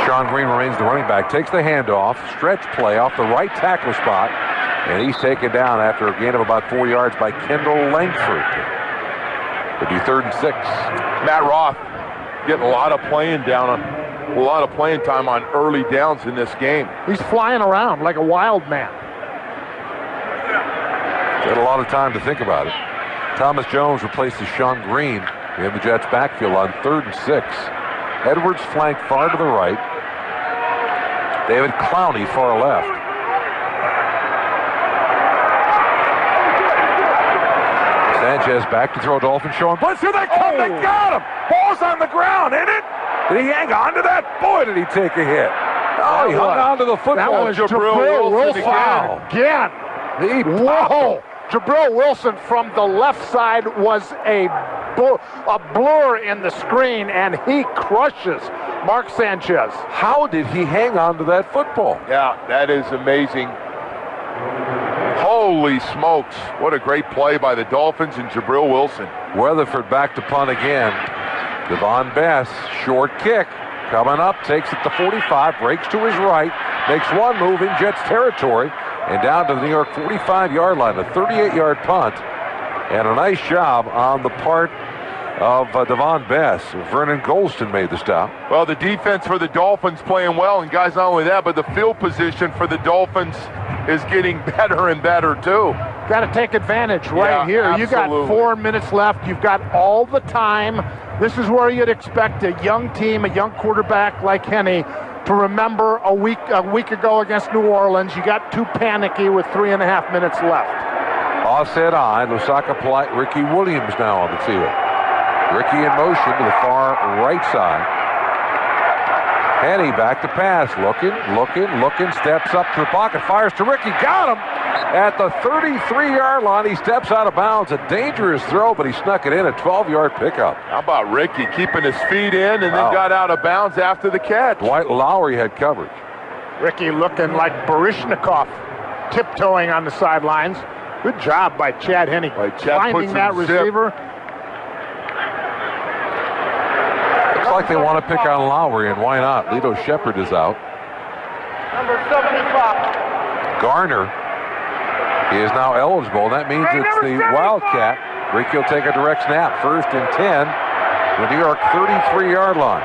Sean Green remains the running back, takes the handoff, stretch play off the right tackle spot, and he's taken down after a gain of about 4 yards by Kendall Langford. It'll be 3rd and 6. Matt Roth getting a lot of playing time on early downs in this game. He's flying around like a wild man. Had a lot of time to think about it. Thomas Jones replaces Sean Green in the Jets backfield on 3rd and 6. Edwards flank far to the right. David Clowney far left. Sanchez back to throw. Dolphins showing blitz. Here they come. They got him. Ball's on the ground, isn't it? Did he hang on to that? Boy, did he take a hit. Oh, he hung on to the football. That was Jabril Wilson again. Whoa. Jabril Wilson from the left side was a blur in the screen, and he crushes Mark Sanchez. How did he hang on to that football? Yeah, that is amazing. Holy smokes. What a great play by the Dolphins and Jabril Wilson. Weatherford back to punt again. Devon Bass, short kick. Coming up, takes it to 45, breaks to his right, makes one move in Jets territory, and down to the New York 45-yard line, a 38-yard punt, and a nice job on the part of Devon Bass. Vernon Golston made the stop. Well, the defense for the Dolphins playing well, and guys, not only that, but the field position for the Dolphins is getting better and better, too. Got to take advantage right here. Absolutely. You got 4 minutes left. You've got all the time. This is where you'd expect a young team, a young quarterback like Henne, to remember a week ago against New Orleans. You got too panicky with 3.5 minutes left. Offset on. Lusaka Polite. Ricky Williams now on the field. Ricky in motion to the far right side. Henne back to pass. Looking. Steps up to the pocket. Fires to Ricky. Got him at the 33-yard line. He steps out of bounds. A dangerous throw, but he snuck it in. A 12-yard pickup. How about Ricky keeping his feet in and then got out of bounds after the catch? Dwight Lowry had coverage. Ricky looking like Barishnikov, tiptoeing on the sidelines. Good job by Chad Henne. Finding that receiver. Looks like they want to pick on Lowry, and why not? Lito Shepherd is out. Number 75. Garner is now eligible. That means it's the Wildcat. Ricky will take a direct snap. 1st and 10. The New York 33-yard line.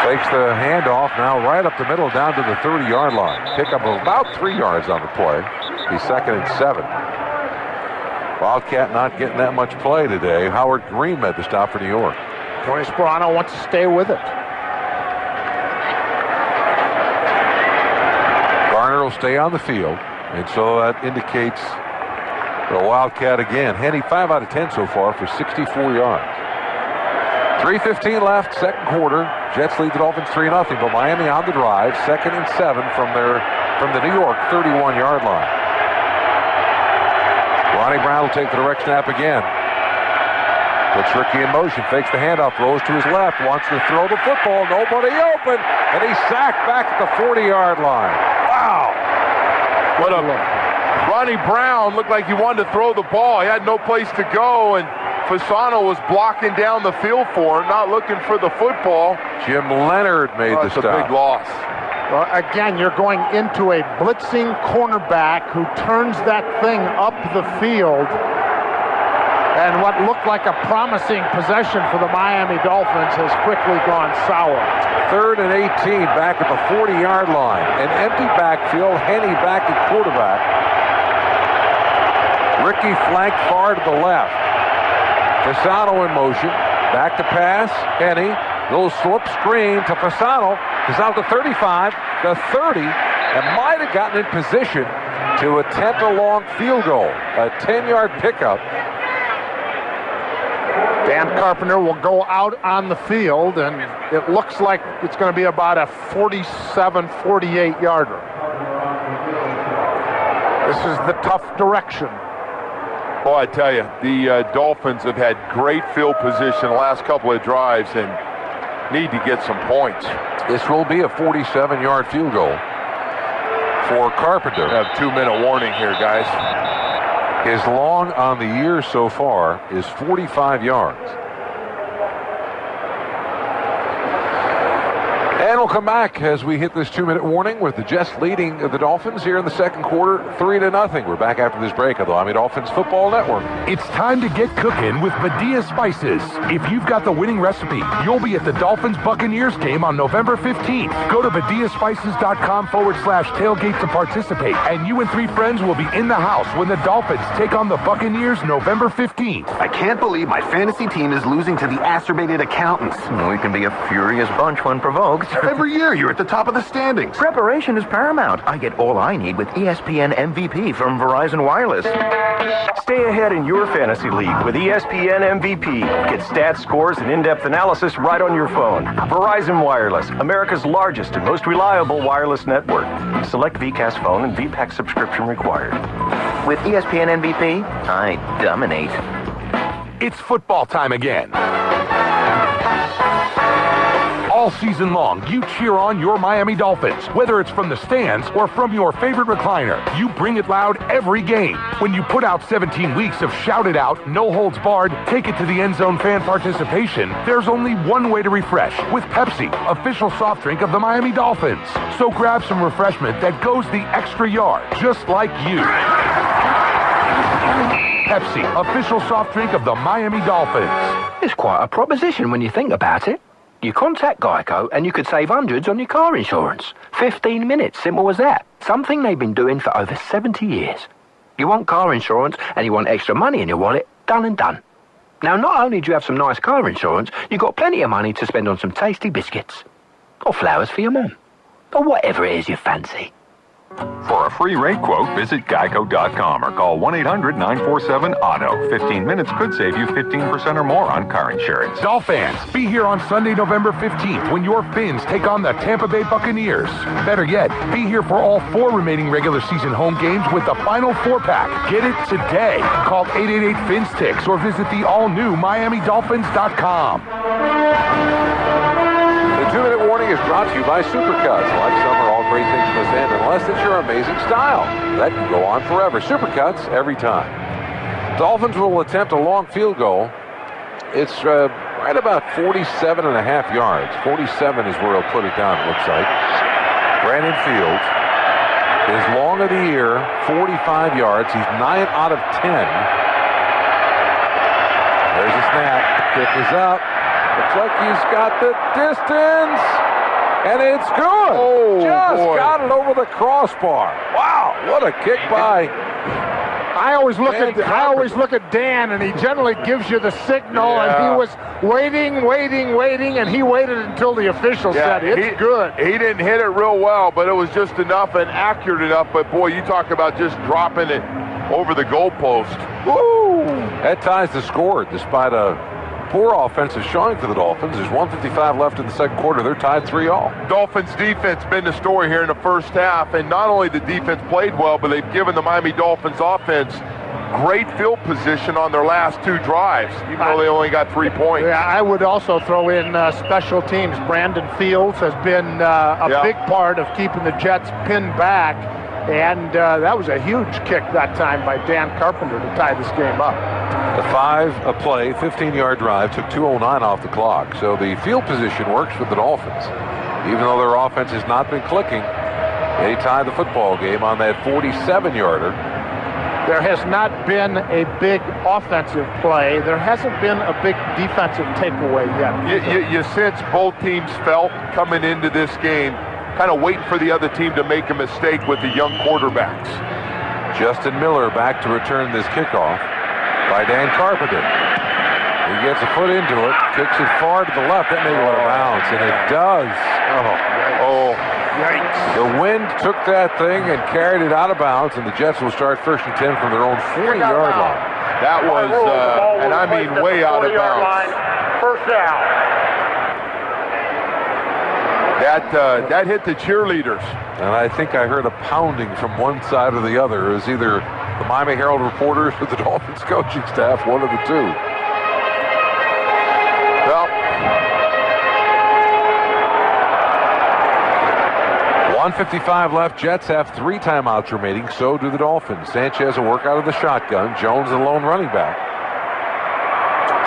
Fakes the handoff now right up the middle down to the 30-yard line. Pick up about 3 yards on the play. He's 2nd and 7. Wildcat not getting that much play today. Howard Green made the stop for New York. Tony Sperano wants to stay with it. Garner will stay on the field, and so that indicates the Wildcat again. Henne 5 out of 10 so far for 64 yards. 3:15 left, second quarter. Jets lead the Dolphins 3-0, but Miami on the drive, 2nd and 7 from the New York 31-yard line. Ronnie Brown will take the direct snap again. Puts Ricky in motion, fakes the handoff, throws to his left, wants to throw the football, nobody open, and he's sacked back at the 40-yard line. Wow. What a look. Ronnie Brown looked like he wanted to throw the ball. He had no place to go, and Fasano was blocking down the field for him, not looking for the football. Jim Leonard made the stop. That's a big loss. Well, again, you're going into a blitzing cornerback who turns that thing up the field. And what looked like a promising possession for the Miami Dolphins has quickly gone sour. 3rd and 18 back at the 40-yard line. An empty backfield. Henne back at quarterback. Ricky flanked far to the left. Fasano in motion. Back to pass. Henne. Little slip screen to Fasano. He's out to 35, the 30, and might have gotten in position to attempt a long field goal. A 10-yard pickup. Dan Carpenter will go out on the field, and it looks like it's going to be about a 47, 48-yarder. This is the tough direction. Boy, I tell you, the Dolphins have had great field position the last couple of drives and need to get some points. This will be a 47-yard field goal for Carpenter. I have 2-minute warning here, guys. His long on the year so far is 45 yards. And we'll come back as we hit this 2-minute warning with the Jets leading the Dolphins here in the second quarter, 3-0. We're back after this break on the Miami Dolphins Football Network. It's time to get cooking with Badia Spices. If you've got the winning recipe, you'll be at the Dolphins-Buccaneers game on November 15th. Go to badiaspices.com/tailgate to participate, and you and 3 friends will be in the house when the Dolphins take on the Buccaneers November 15th. I can't believe my fantasy team is losing to the acerbated accountants. We can be a furious bunch when provoked. Every year, you're at the top of the standings. Preparation is paramount. I get all I need with ESPN MVP from Verizon Wireless. Stay ahead in your fantasy league with ESPN MVP. Get stats, scores, and in-depth analysis right on your phone. Verizon Wireless, America's largest and most reliable wireless network. Select VCAS phone and VPAC subscription required. With ESPN MVP, I dominate. It's football time again. All season long, you cheer on your Miami Dolphins. Whether it's from the stands or from your favorite recliner, you bring it loud every game. When you put out 17 weeks of shout it out, no holds barred, take it to the end zone fan participation, there's only one way to refresh, with Pepsi, official soft drink of the Miami Dolphins. So grab some refreshment that goes the extra yard, just like you. Pepsi, official soft drink of the Miami Dolphins. It's quite a proposition when you think about it. You contact Geico and you could save hundreds on your car insurance. 15 minutes, simple as that. Something they've been doing for over 70 years. You want car insurance and you want extra money in your wallet, done and done. Now, not only do you have some nice car insurance, you've got plenty of money to spend on some tasty biscuits. Or flowers for your mum. Or whatever it is you fancy. For a free rate quote, visit geico.com or call 1-800-947-AUTO. 15 minutes could save you 15% or more on car insurance. Dolphins, be here on Sunday, November 15th when your Phins take on the Tampa Bay Buccaneers. Better yet, be here for all 4 remaining regular season home games with the final 4-pack. Get it today. Call 888-FINS-TIX or visit the all-new MiamiDolphins.com. The 2-minute warning is brought to you by Supercuts. Like summer, all great things must end unless it's your amazing style. That can go on forever. Supercuts every time. Dolphins will attempt a long field goal. It's right about 47 and a half yards. 47 is where he'll put it down, it looks like. Brandon Fields, his long of the year, 45 yards. He's 9 out of 10. There's a snap. Kick is up. Looks like he's got the distance, and it's good. Oh, just boy. got it over the crossbar. Wow, what a kick by. I always look at Dan, and he generally gives you the signal, and he was waiting, and he waited until the official said it's good. He didn't hit it real well, but it was just enough and accurate enough. But boy, you talk about just dropping it over the goalpost. Woo! That ties the score despite a poor offensive showing for the Dolphins. There's 1:55 left in the second quarter. They're tied 3-all. Dolphins defense been the story here in the first half, and not only the defense played well, but they've given the Miami Dolphins offense great field position on their last 2 drives, even though they only got 3 points. Yeah, I would also throw in special teams. Brandon Fields has been a big part of keeping the Jets pinned back, and that was a huge kick that time by Dan Carpenter to tie this game up. The 5-play, 15-yard drive took 2:09 off the clock. So the field position works for the Dolphins. Even though their offense has not been clicking, they tie the football game on that 47-yarder. There has not been a big offensive play. There hasn't been a big defensive takeaway yet. You sense both teams felt coming into this game, kind of waiting for the other team to make a mistake with the young quarterbacks. Justin Miller back to return this kickoff by Dan Carpenter. He gets a foot into it, kicks it far to the left. That may go out of bounds, and it does. Yikes. The wind took that thing and carried it out of bounds, and the Jets will start 1st and 10 from their own 40-yard line. That was, and I mean way out of bounds. First down. That hit the cheerleaders. And I think I heard a pounding from one side or the other. It was either the Miami Herald reporters or the Dolphins coaching staff, one of the two. Well, 1:55 left. Jets have 3 timeouts remaining. So do the Dolphins. Sanchez will work out of the shotgun. Jones the lone running back.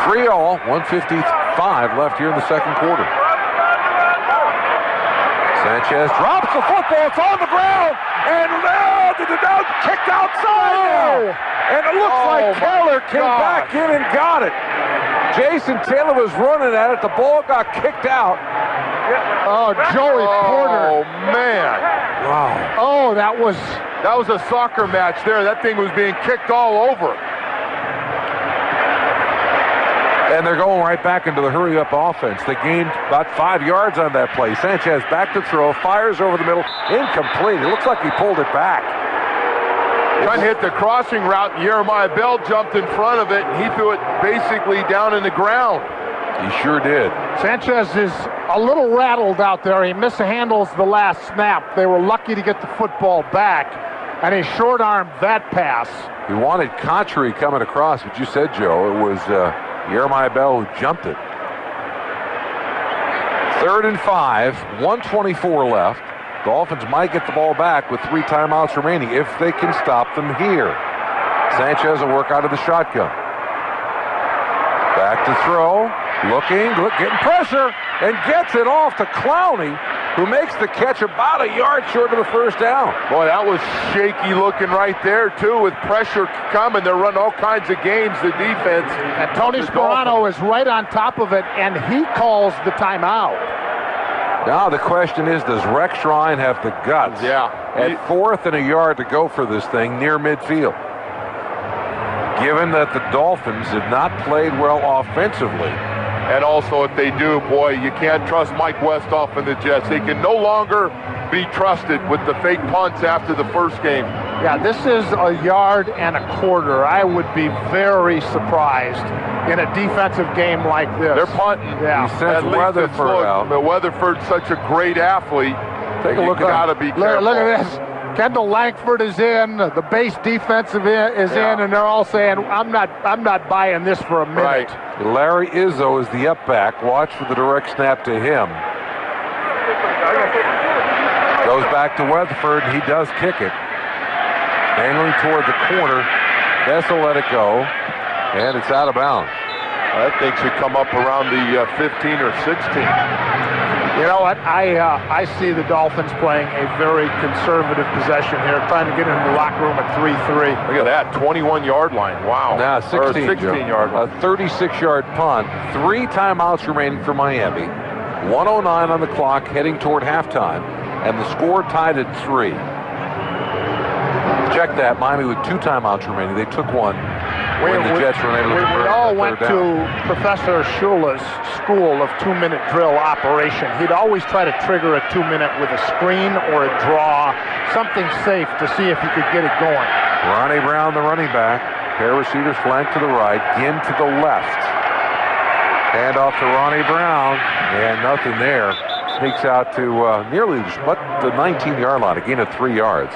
3-all. 1:55 left here in the second quarter. Sanchez drops the football. It's on the ground. And now kicked outside now. And it looks like Taylor came back in and got it. Jason Taylor was running at it. The ball got kicked out. Oh, Joey Porter. Oh, man. Wow. Oh, that was a soccer match there. That thing was being kicked all over. And they're going right back into the hurry-up offense. They gained about 5 yards on that play. Sanchez back to throw, fires over the middle, incomplete. It looks like he pulled it back. Trying to hit the crossing route, and Jeremiah Bell jumped in front of it, and he threw it basically down in the ground. He sure did. Sanchez is a little rattled out there. He mishandles the last snap. They were lucky to get the football back, and he short-armed that pass. He wanted Contry coming across, but you said, Joe, it was Jeremiah Bell who jumped it. 3rd and 5, 1:24 left. Dolphins might get the ball back with 3 timeouts remaining if they can stop them here. Sanchez will work out of the shotgun. Back to throw, getting pressure, and gets it off to Clowney, who makes the catch about a yard short of the first down. Boy, that was shaky looking right there, too, with pressure coming. They're running all kinds of games, the defense. And Tony Sperano is right on top of it, and he calls the timeout. Now the question is, does Rex Ryan have the guts at 4th and a yard to go for this thing near midfield? Given that the Dolphins have not played well offensively. And also, if they do, boy, you can't trust Mike Westhoff and the Jets. They can no longer be trusted with the fake punts after the first game. Yeah, this is a yard and a quarter. I would be very surprised in a defensive game like this. They're punting. Yeah. He sends Weatherford out. Weatherford's such a great athlete. Take a look at gotta be careful. Look at this. Kendall Langford is in. The base defensive is in, and they're all saying, "I'm not buying this for a minute." Right. Larry Izzo is the up back. Watch for the direct snap to him. Goes back to Weatherford, and he does kick it. Angling toward the corner. Vessel let it go, and it's out of bounds. That thing should come up around the 15 or 16. You know what? I see the Dolphins playing a very conservative possession here, trying to get into the locker room at 3-3. Look at that, 21-yard line. Wow. Now 16-yard line. A 36-yard punt. 3 timeouts remaining for Miami. 1:09 on the clock, heading toward halftime, and the score tied at 3. Check that. Miami with 2 timeouts remaining. They took one when the Jets were able to convert. We all went to Professor Shula's school of 2-minute drill operation. He'd always try to trigger a 2-minute with a screen or a draw, something safe to see if he could get it going. Ronnie Brown, the running back. Pair of receivers flank to the right, Ginn to the left. Hand off to Ronnie Brown, and nothing there. Sneaks out to nearly the 19-yard line, a gain of 3 yards.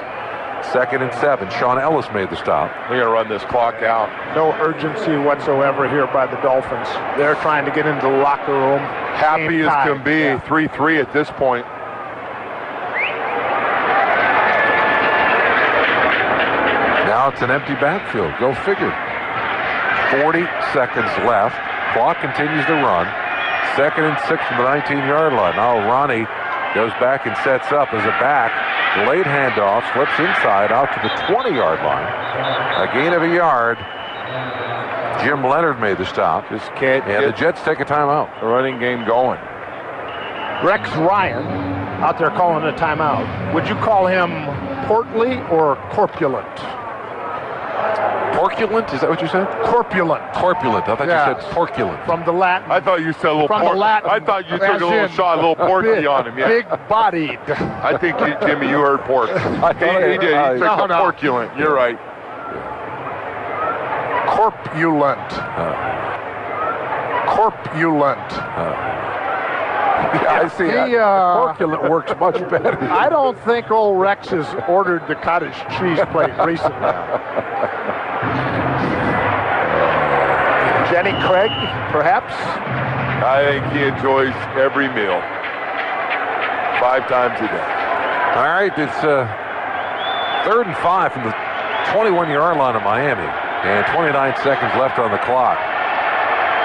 2nd and 7. Sean Ellis made the stop. They're going to run this clock out. No urgency whatsoever here by the Dolphins. They're trying to get into the locker room. Happy as can be. 3-3 at this point. Now it's an empty backfield. Go figure. 40 seconds left. Clock continues to run. 2nd and 6 from the 19-yard line. Now Ronnie goes back and sets up as a back. Delayed handoff, slips inside out to the 20-yard line. A gain of a yard. Jim Leonard made the stop. Just can't and the Jets take a timeout. The running game going. Rex Ryan out there calling a timeout. Would you call him portly or corpulent? Porculent? Is that what you said? Corpulent. Corpulent. I thought you said porculent. From the Latin. I thought you said a little From the Latin. I thought you took a little shot, a little porky on him. Yeah. Big-bodied. I think, Jimmy, you heard pork. He did. He took the porculent. You're right. Corpulent. Corpulent. Yeah, I see. Corpulent works much better. I don't think old Rex has ordered the cottage cheese plate recently. Jenny Craig, perhaps? I think he enjoys every meal. 5 times a day. All right, it's 3rd and 5 from the 21-yard line of Miami. And 29 seconds left on the clock.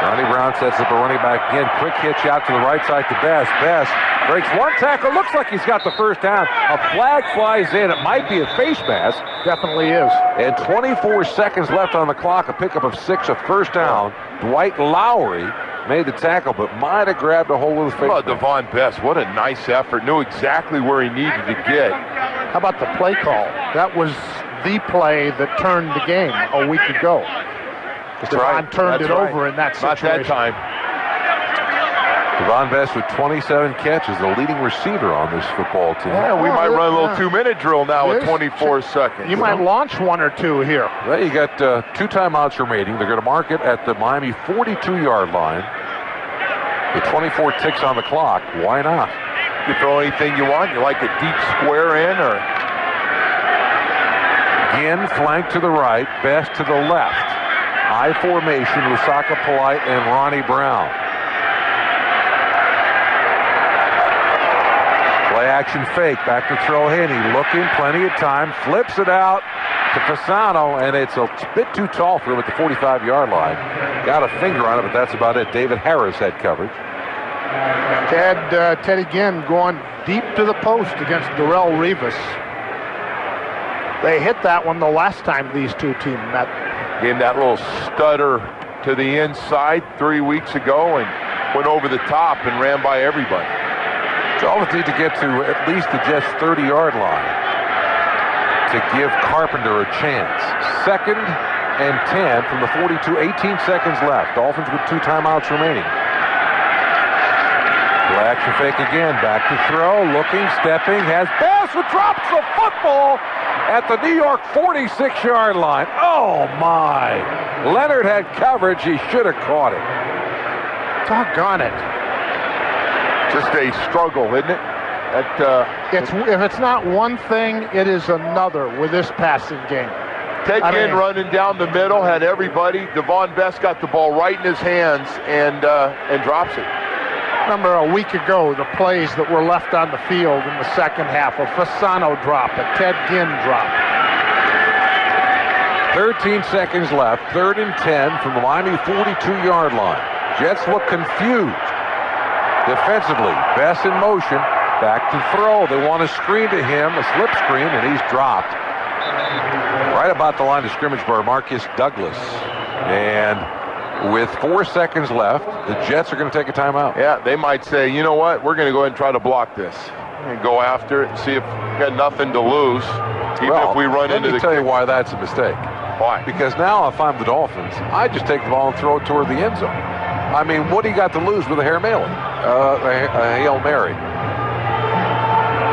Ronnie Brown sets up a running back again. Quick hitch out to the right side to Best. Best breaks one tackle. Looks like he's got the first down. A flag flies in. It might be a face mask. Definitely is. And 24 seconds left on the clock. A pickup of 6, a first down. Dwight Lowry made the tackle, but might have grabbed a hold of the face mask. Devon Best, what a nice effort. Knew exactly where he needed to get. How about the play call? That was the play that turned the game a week ago. Devon turned it over in that situation. Not that time. Devon Best with 27 catches, the leading receiver on this football team. Yeah, we might run a little 2-minute drill now with 24 seconds. You might launch 1 or 2 here. Well, you got 2 timeouts remaining. They're going to mark it at the Miami 42-yard line. The 24 ticks on the clock. Why not? You throw anything you want. You like a deep square in, or? Ginn flank to the right, Best to the left. I formation with Saka Polite and Ronnie Brown. Play action fake, back to throw Henny, looking, plenty of time, flips it out to Fasano, and it's a bit too tall for him at the 45-yard line. Got a finger on it, but that's about it. David Harris had coverage. Teddy Ginn going deep to the post against Darrelle Revis. They hit that one the last time these two teams met. Gave that little stutter to the inside 3 weeks ago and went over the top and ran by everybody. Dolphins need to get to at least the Jets' 30-yard line to give Carpenter a chance. 2nd and 10 from the 42, 18 seconds left. Dolphins with 2 timeouts remaining. Play action fake again, back to throw, looking, stepping, has Best, who drops the football at the New York 46-yard line. Oh, my. Leonard had coverage. He should have caught it. Doggone it. Just a struggle, isn't it? If it's not one thing, it is another with this passing game. Ted Ginn running down the middle, had everybody. Devon Best got the ball right in his hands and drops it. Remember a week ago, the plays that were left on the field in the second half, a Fasano drop, a Ted Ginn drop. 13 seconds left, 3rd and 10 from the Miami 42-yard line. Jets look confused defensively. Best in motion, back to throw. They want to screen to him, a slip screen, and he's dropped. Right about the line of scrimmage by Marcus Douglas. And with 4 seconds left, the Jets are going to take a timeout. Yeah, they might say, you know what, we're going to go ahead and try to block this. And go after it and see if we've got nothing to lose, even if we run into the... Let me tell you why that's a mistake. Why? Because now if I'm the Dolphins, I just take the ball and throw it toward the end zone. I mean, what do you got to lose with a Hail Mary? A Hail Mary.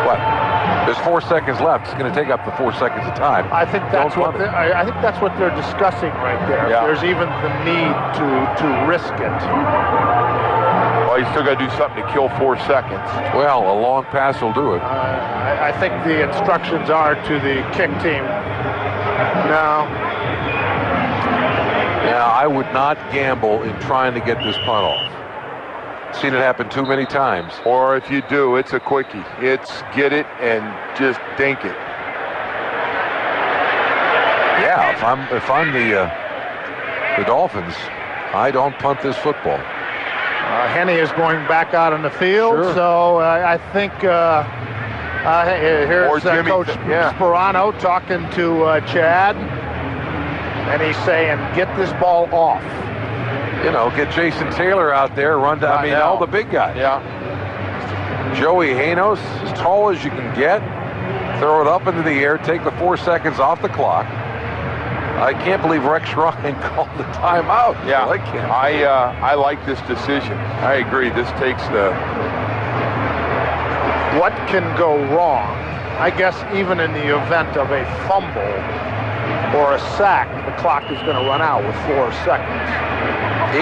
What? There's 4 seconds left. It's going to take up the 4 seconds of time. I think that's what they're discussing right there. Yeah. There's even the need to risk it. Well, you still got to do something to kill 4 seconds. Well, a long pass will do it. I think the instructions are to the kick team. No. Yeah, I would not gamble in trying to get this punt off. Seen it happen too many times. Or if you do, it's a quickie. It's get it and just dink it. Yeah, if I'm the Dolphins, I don't punt this football. Henny is going back out on the field, Sure. so I think here's Coach Sperano talking to Chad, and he's saying, get this ball off. You know, get Jason Taylor out there, run down. I mean, all the big guys. Yeah. Joey Hanos, as tall as you can get, throw it up into the air, take the 4 seconds off the clock. I can't believe Rex Ryan called the timeout. Yeah, I like this decision. I agree. This takes the... What can go wrong? I guess even in the event of a fumble or a sack, the clock is going to run out with 4 seconds.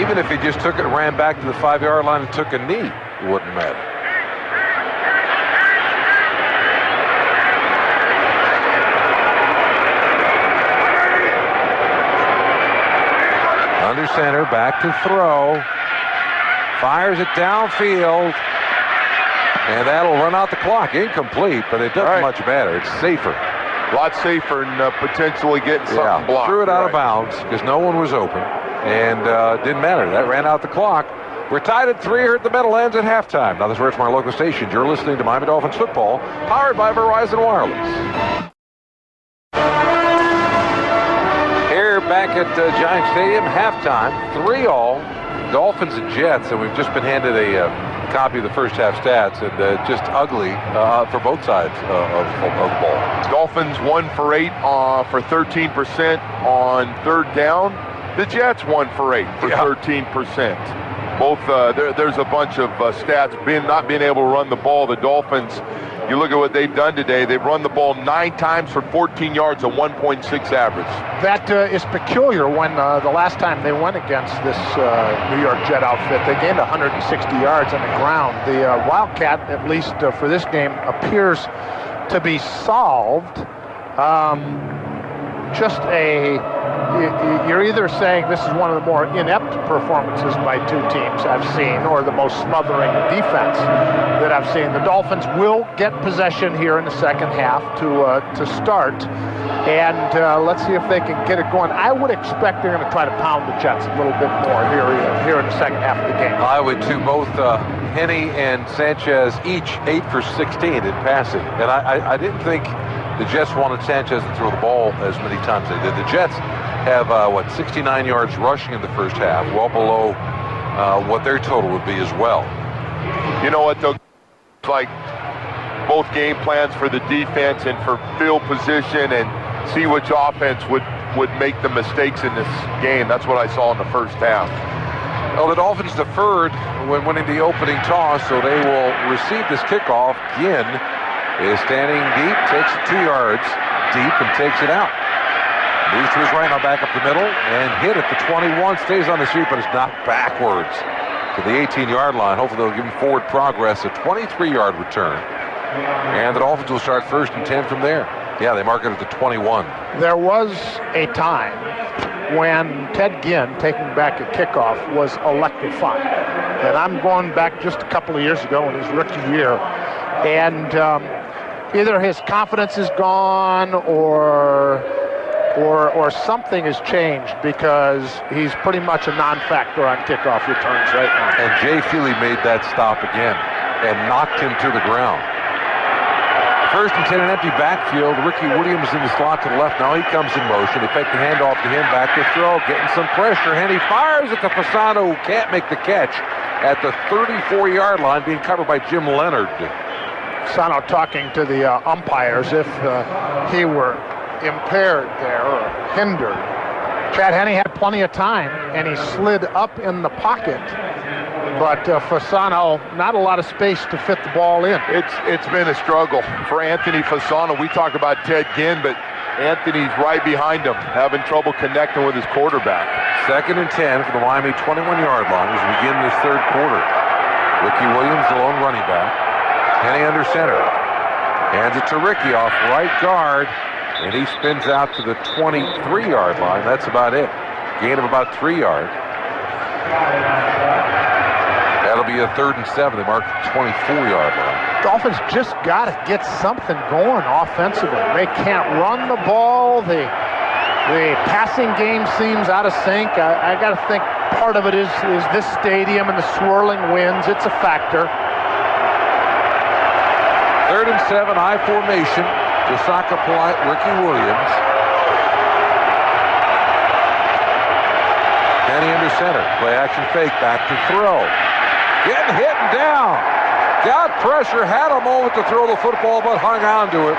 Even if he just took it and ran back to the 5-yard line and took a knee, it wouldn't matter. Under center, back to throw. Fires it downfield. And that'll run out the clock. Incomplete, but it doesn't much matter. It's safer. A lot safer than potentially getting something blocked. Threw it out of bounds because no one was open. and didn't matter. That ran out the clock. We're tied at 3 here at the Meadowlands at halftime. Now this is from our local stations. You're listening to Miami Dolphins football, powered by Verizon Wireless. Here back at Giant Stadium, halftime, 3-all, Dolphins and Jets, and we've just been handed a copy of the first half stats, and just ugly for both sides of the ball. Dolphins 1 for 8 for 13% on third down. The Jets 1 for 8 for 13%. Both there's a bunch of stats not being able to run the ball. The Dolphins, you look at what they've done today. They've run the ball 9 times for 14 yards, a 1.6 average. That is peculiar. When the last time they went against this New York Jet outfit, they gained 160 yards on the ground. The Wildcat, at least for this game, appears to be solved. You're either saying this is one of the more inept performances by two teams I've seen, or the most smothering defense that I've seen. The Dolphins will get possession here in the second half to start, and let's see if they can get it going. I would expect they're going to try to pound the Jets a little bit more here in the second half of the game. I would too. Both Henne and Sanchez each 8 for 16 in passing, and I didn't think the Jets wanted Sanchez to throw the ball as many times as they did. The Jets have, 69 yards rushing in the first half, well below what their total would be as well. You know what, though? It's like both game plans for the defense and for field position, and see which offense would make the mistakes in this game. That's what I saw in the first half. Well, the Dolphins deferred when winning the opening toss, so they will receive this kickoff. Ginn is standing deep, takes it 2 yards deep and takes it out. Moves to his right, now back up the middle, and hit at the 21, stays on the street, but is knocked backwards to the 18-yard line. Hopefully they'll give him forward progress, a 23-yard return. And the Dolphins will start 1st and 10 from there. Yeah, they mark it at the 21. There was a time when Ted Ginn taking back a kickoff was electrifying. And I'm going back just a couple of years ago in his rookie year. And either his confidence is gone or something has changed, because he's pretty much a non-factor on kickoff returns right now. And Jay Feely made that stop again and knocked him to the ground. 1st and 10, an empty backfield. Ricky Williams in the slot to the left. Now he comes in motion. They fake the handoff to him. Back to throw. Getting some pressure. Henne fires at the Fasano, who can't make the catch at the 34-yard line, being covered by Jim Leonard. Fasano talking to the umpires if he were impaired there or hindered. Chad Henne had plenty of time, and he slid up in the pocket. But Fasano, not a lot of space to fit the ball in. It's been a struggle for Anthony Fasano. We talk about Ted Ginn, but Anthony's right behind him, having trouble connecting with his quarterback. 2nd and 10 for the Miami 21-yard line as we begin this third quarter. Ricky Williams, the lone running back. Henne under center. Hands it to Ricky off right guard, and he spins out to the 23-yard line. That's about it. Gain of about 3 yards. That'll be a 3rd and 7. They mark the 24-yard line. Dolphins just got to get something going offensively. They can't run the ball. The passing game seems out of sync. I got to think part of it is this stadium and the swirling winds. It's a factor. 3rd and 7, high formation. Jasaka Polite, Ricky Williams. Henne under center. Play action fake, back to throw. Getting hit and down. Got pressure, had a moment to throw the football, but hung on to it.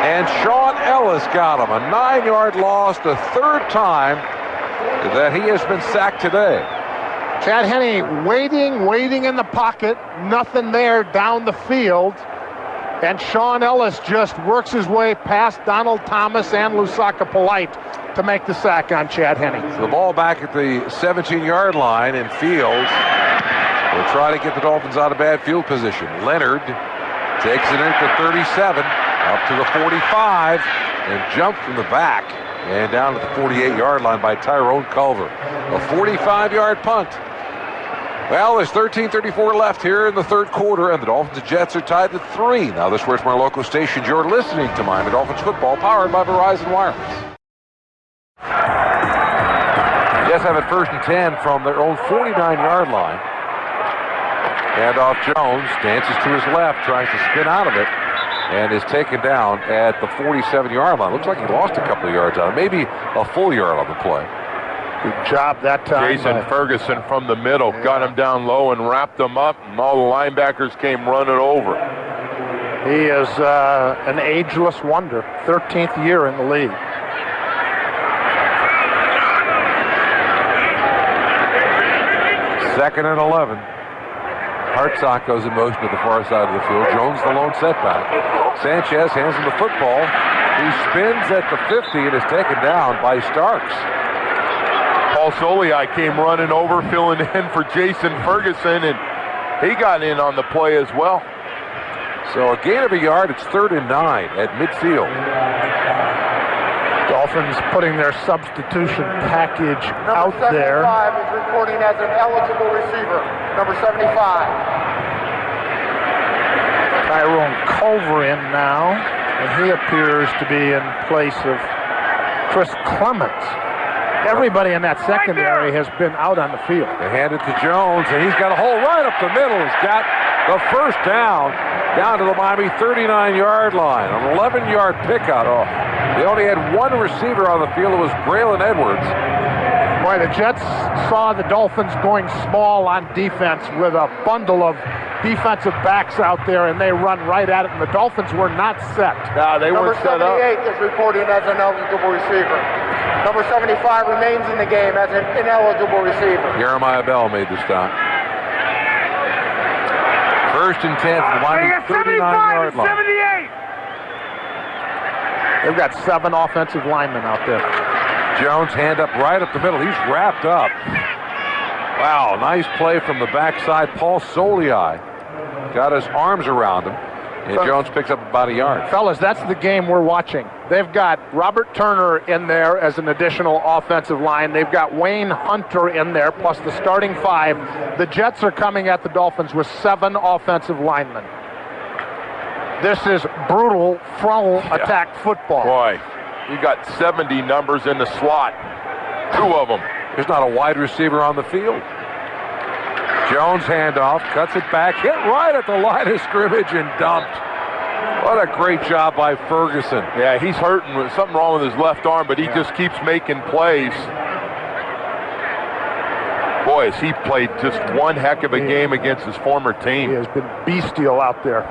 And Sean Ellis got him. A 9-yard loss, the 3rd time that he has been sacked today. Chad Henne waiting in the pocket. Nothing there down the field. And Sean Ellis just works his way past Donald Thomas and Lusaka Polite to make the sack on Chad Henne. So the ball back at the 17-yard line, and Fields will try to get the Dolphins out of bad field position. Leonard takes it in at the 37, up to the 45, and jumped from the back and down to the 48-yard line by Tyrone Culver. A 45-yard punt. Well, there's 13:34 left here in the third quarter, and the Dolphins and Jets are tied at 3. Now, this word's from our local stations. You're listening to Miami Dolphins football, powered by Verizon Wireless. Jets have it 1st and 10 from their own 49-yard line. Handoff Jones, dances to his left, tries to spin out of it, and is taken down at the 47-yard line. Looks like he lost a couple of yards on it, maybe a full yard on the play. Good job that time. Jason Ferguson from the middle got him down low and wrapped him up, and all the linebackers came running over. He is an ageless wonder, 13th year in the league. Second and 11. Hartsock goes in motion to the far side of the field. Jones the lone setback. Sanchez hands him the football. He spins at the 50 and is taken down by Starks. Paul Soliai came running over, filling in for Jason Ferguson, and he got in on the play as well. So a gain of a yard. It's 3rd and 9 at midfield. Dolphins putting their substitution package out there. Number 75 is reporting as an eligible receiver. Number 75. Tyrone Culver in now, and he appears to be in place of Chris Clements. Everybody in that secondary has been out on the field. They hand it to Jones, and he's got a hole right up the middle. He's got the first down to the Miami 39-yard line. An 11-yard pickup. They only had one receiver on the field. It was Braylon Edwards. Boy, the Jets saw the Dolphins going small on defense with a bundle of defensive backs out there, and they run right at it, and the Dolphins were not set. No, they weren't set up. Number 78 is reporting as an eligible receiver. Number 75 remains in the game as an ineligible receiver. Jeremiah Bell made the stop. 1st and 10 from the Miami 39-yard line. 78. They've got 7 offensive linemen out there. Jones hand up right up the middle. He's wrapped up. Wow, nice play from the backside. Paul Soliai got his arms around him, and Jones picks up about a yard. Fellas, that's the game we're watching. They've got Robert Turner in there as an additional offensive line. They've got Wayne Hunter in there, plus the starting 5. The Jets are coming at the Dolphins with 7 offensive linemen. This is brutal frontal attack football. Boy, you got 70 numbers in the slot. 2 of them. There's not a wide receiver on the field. Jones handoff, cuts it back, hit right at the line of scrimmage and dumped. What a great job by Ferguson. Yeah, he's hurting. Something wrong with his left arm, but he just keeps making plays. Boy, has he played just one heck of a game against his former team. He has been bestial out there.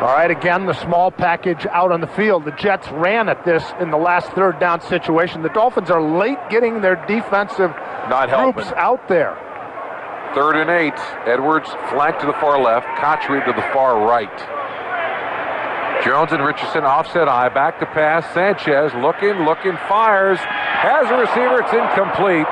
All right, again, the small package out on the field. The Jets ran at this in the last 3rd down situation. The Dolphins are late getting their defensive groups out there. 3rd and 8. Edwards flanked to the far left, Cotchery to the far right. Jones and Richardson offset eye, back to pass. Sanchez looking, fires, has a receiver, it's incomplete.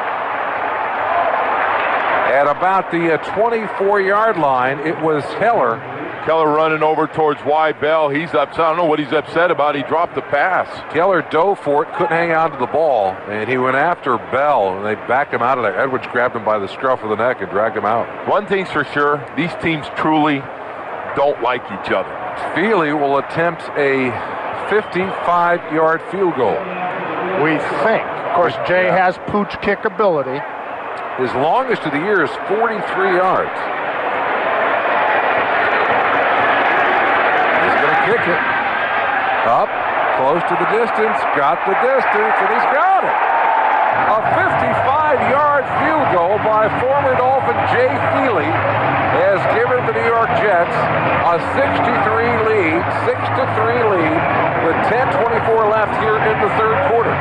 At about the 24-yard line, it was Keller. Keller running over towards Y. Bell. He's upset. I don't know what he's upset about. He dropped the pass. Keller dove for it, couldn't hang on to the ball, and he went after Bell, and they backed him out of there. Edwards grabbed him by the scruff of the neck and dragged him out. One thing's for sure, these teams truly don't like each other. Feely will attempt a 55-yard field goal. We think. Of course, Jay has pooch kick ability. His longest of the year is 43 yards. Kick it up close to the distance, got the distance, and he's got it. A 55-yard field goal by former Dolphin Jay Feely has given the New York Jets a 6-3 lead with 10:24 left here in the 3rd quarter.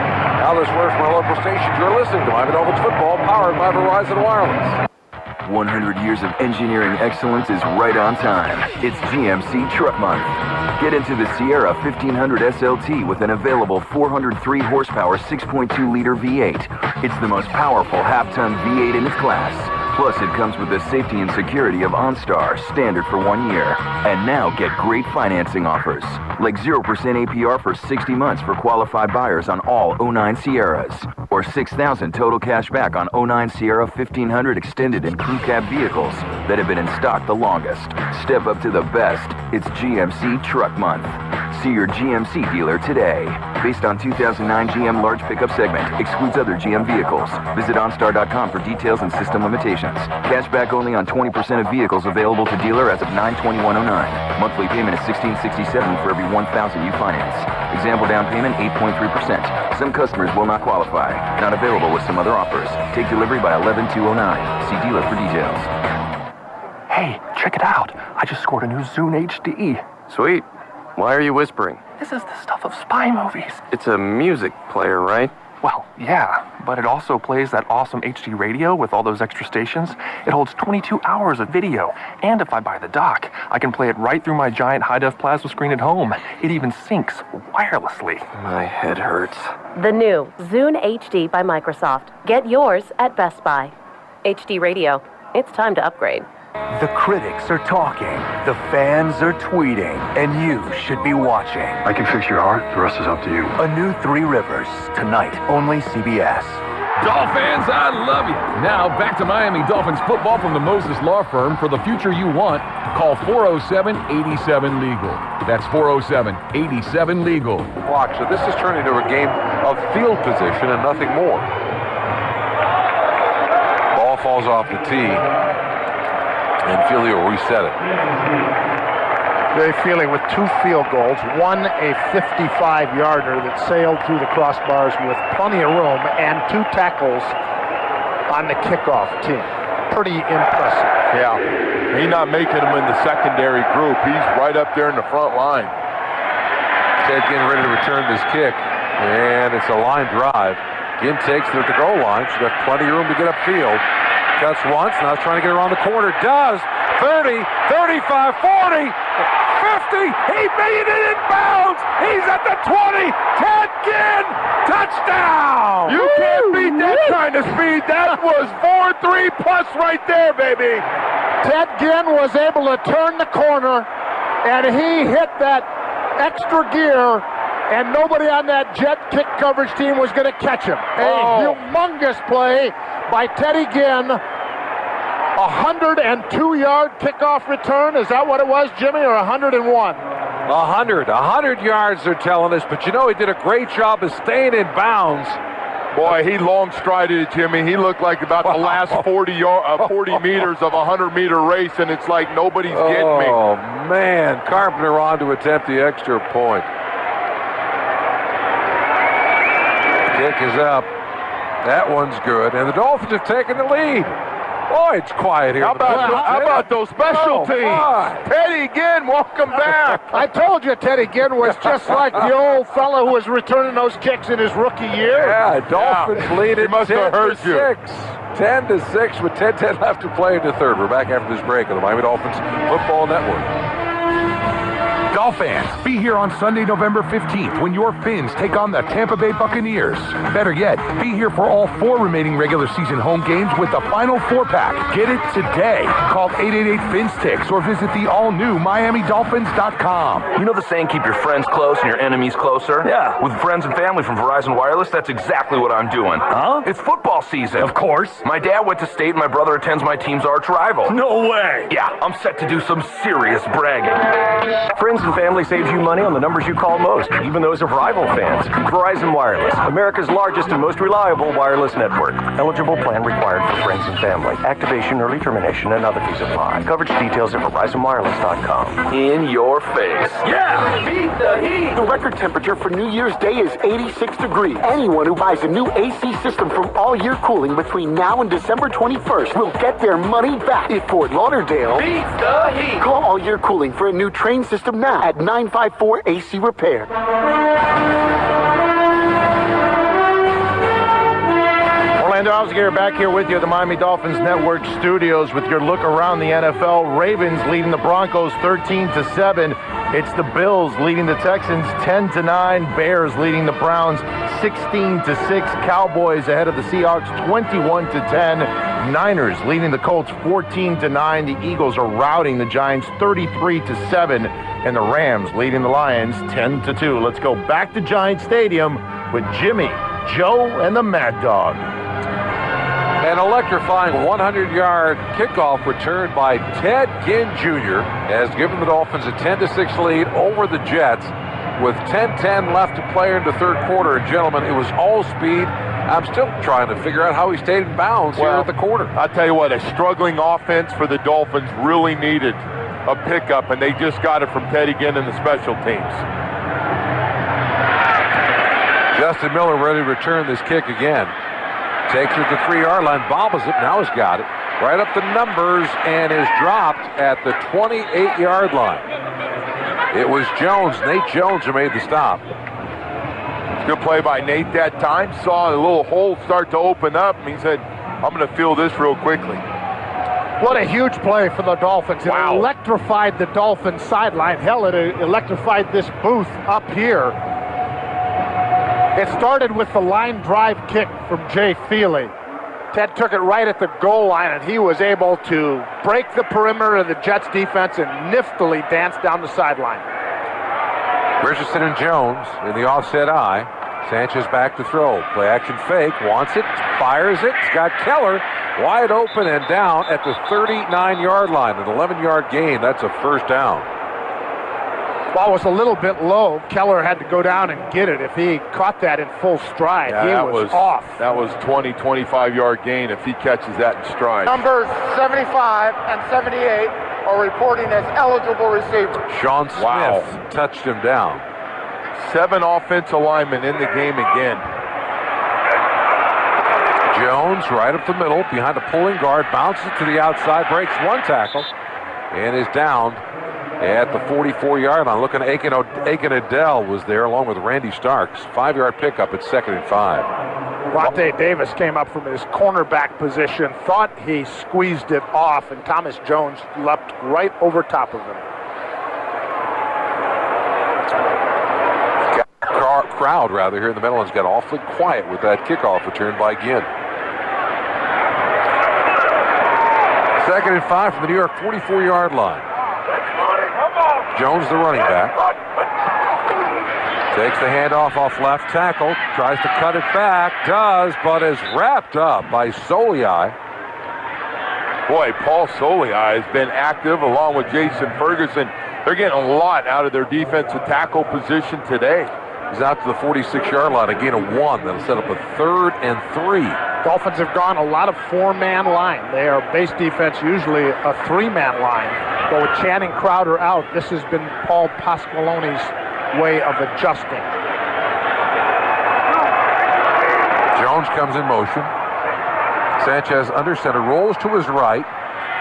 Now this word from our local stations. You're listening to Miami Dolphins football, powered by Verizon Wireless. 100 years of engineering excellence is right on time. It's GMC Truck Month. Get into the Sierra 1500 SLT with an available 403 horsepower 6.2-liter V8. It's the most powerful half-ton V8 in its class. Plus, it comes with the safety and security of OnStar, standard for 1 year. And now get great financing offers, like 0% APR for 60 months for qualified buyers on all 09 Sierras, or $6,000 total cash back on 09 Sierra 1500 extended and crew cab vehicles that have been in stock the longest. Step up to the best. It's GMC Truck Month. See your GMC dealer today. Based on 2009 GM large pickup segment. Excludes other GM vehicles. Visit OnStar.com for details and system limitations. Cashback only on 20% of vehicles available to dealer as of 9/21/09. Monthly payment is $16.67 for every $1,000 you finance. Example down payment 8.3%. Some customers will not qualify. Not available with some other offers. Take delivery by 11/2/09. See dealer for details. Hey, check it out. I just scored a new Zune HD. Sweet. Why are you whispering? This is the stuff of spy movies. It's a music player, right? Well, yeah, but it also plays that awesome HD radio with all those extra stations. It holds 22 hours of video, and if I buy the dock, I can play it right through my giant high-def plasma screen at home. It even syncs wirelessly. My head hurts. The new Zune HD by Microsoft. Get yours at Best Buy. HD radio. It's time to upgrade. The critics are talking, the fans are tweeting, and you should be watching. I can fix your heart, the rest is up to you. A new Three Rivers, tonight, only CBS. Dolphins, I love you. Now back to Miami Dolphins football from the Moses Law Firm. For the future you want, call 407-87-LEGAL. That's 407-87-LEGAL. Watch, so this is turning into a game of field position and nothing more. Ball falls off the tee. And Philly will reset it. Jay Feely with 2 field goals, one a 55-yarder that sailed through the crossbars with plenty of room, and 2 tackles on the kickoff team. Pretty impressive. Yeah, he's not making them in the secondary group. He's right up there in the front line. Ted Ginn ready to return this kick, and it's a line drive. Ginn takes it at the goal line. She's got plenty of room to get upfield. Cuts once, now trying to get around the corner. Does. 30, 35, 40, 50. He made it in bounds. He's at the 20. Ted Ginn, touchdown. You can't beat that kind of speed. That was 4-3 plus right there, baby. Ted Ginn was able to turn the corner, and he hit that extra gear, and nobody on that Jet kick coverage team was going to catch him. A humongous play by Teddy Ginn. 102-yard kickoff return. Is that what it was, Jimmy, or 101? 100 yards, they're telling us. But, you know, he did a great job of staying in bounds. Boy, he long strided it, Jimmy. He looked like about the last 40 meters of a 100-meter race, and it's like nobody's getting me. Oh, man. Carpenter on to attempt the extra point. Kick is up. That one's good. And the Dolphins have taken the lead. Boy, it's quiet here. How about those special teams? Teddy Ginn, welcome back. I told you Teddy Ginn was just like the old fellow who was returning those kicks in his rookie year. Yeah, Dolphins lead it 10-6. 10-6 with 10-10 left to play in the third. We're back after this break on the Miami Dolphins Football Network. Dolphins, be here on Sunday, November 15th when your Phins take on the Tampa Bay Buccaneers. Better yet, be here for all 4 remaining regular season home games with the final 4-pack. Get it today. Call 888-FINS-TICKS or visit the all-new MiamiDolphins.com. You know the saying, keep your friends close and your enemies closer? Yeah. With friends and family from Verizon Wireless, that's exactly what I'm doing. Huh? It's football season. Of course. My dad went to state and my brother attends my team's arch rival. No way. Yeah, I'm set to do some serious bragging. Friends and family saves you money on the numbers you call most, even those of rival fans. Verizon Wireless, America's largest and most reliable wireless network. Eligible plan required for friends and family. Activation, early termination, and other fees apply. Coverage details at VerizonWireless.com. In your face. Yeah! Beat the heat! The record temperature for New Year's Day is 86 degrees. Anyone who buys a new AC system from All Year Cooling between now and December 21st will get their money back. If Fort Lauderdale beats the heat, call All Year Cooling for a new train system now at 954 AC Repair. Orlando Alzgeir back here with you at the Miami Dolphins Network studios with your look around the NFL. Ravens leading the Broncos 13-7. It's the Bills leading the Texans 10-9. Bears leading the Browns 16-6. Cowboys ahead of the Seahawks 21-10. Niners leading the Colts 14-9. The Eagles are routing the Giants 33-7. And the Rams leading the Lions 10-2. Let's go back to Giant Stadium with Jimmy, Joe, and the Mad Dog. An electrifying 100-yard kickoff return by Ted Ginn Jr. has given the Dolphins a 10-6 lead over the Jets. with 10:10 left to play in the third quarter. And gentlemen, it was all speed. I'm still trying to figure out how he stayed in bounds here at the quarter. I'll tell you what, a struggling offense for the Dolphins really needed a pickup, and they just got it from Ted Ginn and the special teams. Justin Miller ready to return this kick again. Takes it to the 3-yard line, bobbles it, now he's got it. Right up the numbers and is dropped at the 28-yard line. It was Jones, Nate Jones, who made the stop. Good play by Nate that time. Saw a little hole start to open up, and he said, I'm going to fill this real quickly. What a huge play for the Dolphins. It electrified the Dolphins sideline. Hell, it electrified this booth up here. It started with the line drive kick from Jay Feely. Ted took it right at the goal line, and he was able to break the perimeter of the Jets defense and niftily dance down the sideline. Richardson and Jones in the offset eye. Sanchez back to throw. Play action fake. Wants it. Fires it. It's got Keller wide open and down at the 39-yard line. An 11-yard gain. That's a first down. Ball was a little bit low. Keller had to go down and get it. If he caught that in full stride, he was off. That was 20, 25-yard gain if he catches that in stride. Numbers 75 and 78 are reporting as eligible receivers. Sean Smith touched him down. 7 offensive linemen in the game again. Jones right up the middle behind a pulling guard, bounces to the outside, breaks one tackle, and is down at the 44-yard line. Looking, Aiken Adell was there along with Randy Starks. 5-yard pickup at 2nd and 5. Ronte Davis came up from his cornerback position, thought he squeezed it off, and Thomas Jones leapt right over top of him. Crowd rather here in the Meadowlands got awfully quiet with that kickoff return by Ginn. 2nd and 5 from the New York 44-yard line. Jones, the running back, takes the handoff off left tackle, tries to cut it back, does, but is wrapped up by Soliai. Boy, Paul Soliai has been active along with Jason Ferguson. They're getting a lot out of their defensive tackle position today. He's out to the 46-yard line, a gain of 1. That'll set up a 3rd and 3. Dolphins have gone a lot of 4-man line. They are base defense, usually a 3-man line. But with Channing Crowder out, this has been Paul Pasqualone's way of adjusting. Jones comes in motion. Sanchez under center, rolls to his right,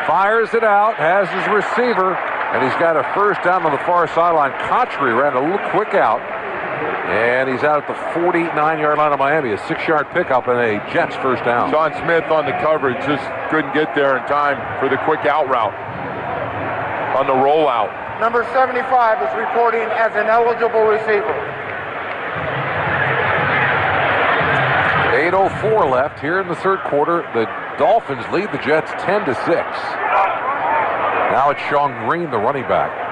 fires it out, has his receiver, and he's got a first down on the far sideline. Cotchery ran a little quick out. And he's out at the 49-yard line of Miami. A 6-yard pickup and a Jets first down. Sean Smith on the coverage just couldn't get there in time for the quick out route on the rollout. Number 75 is reporting as an eligible receiver. 8:04 left here in the third quarter. The Dolphins lead the Jets 10-6. Now it's Sean Green, the running back.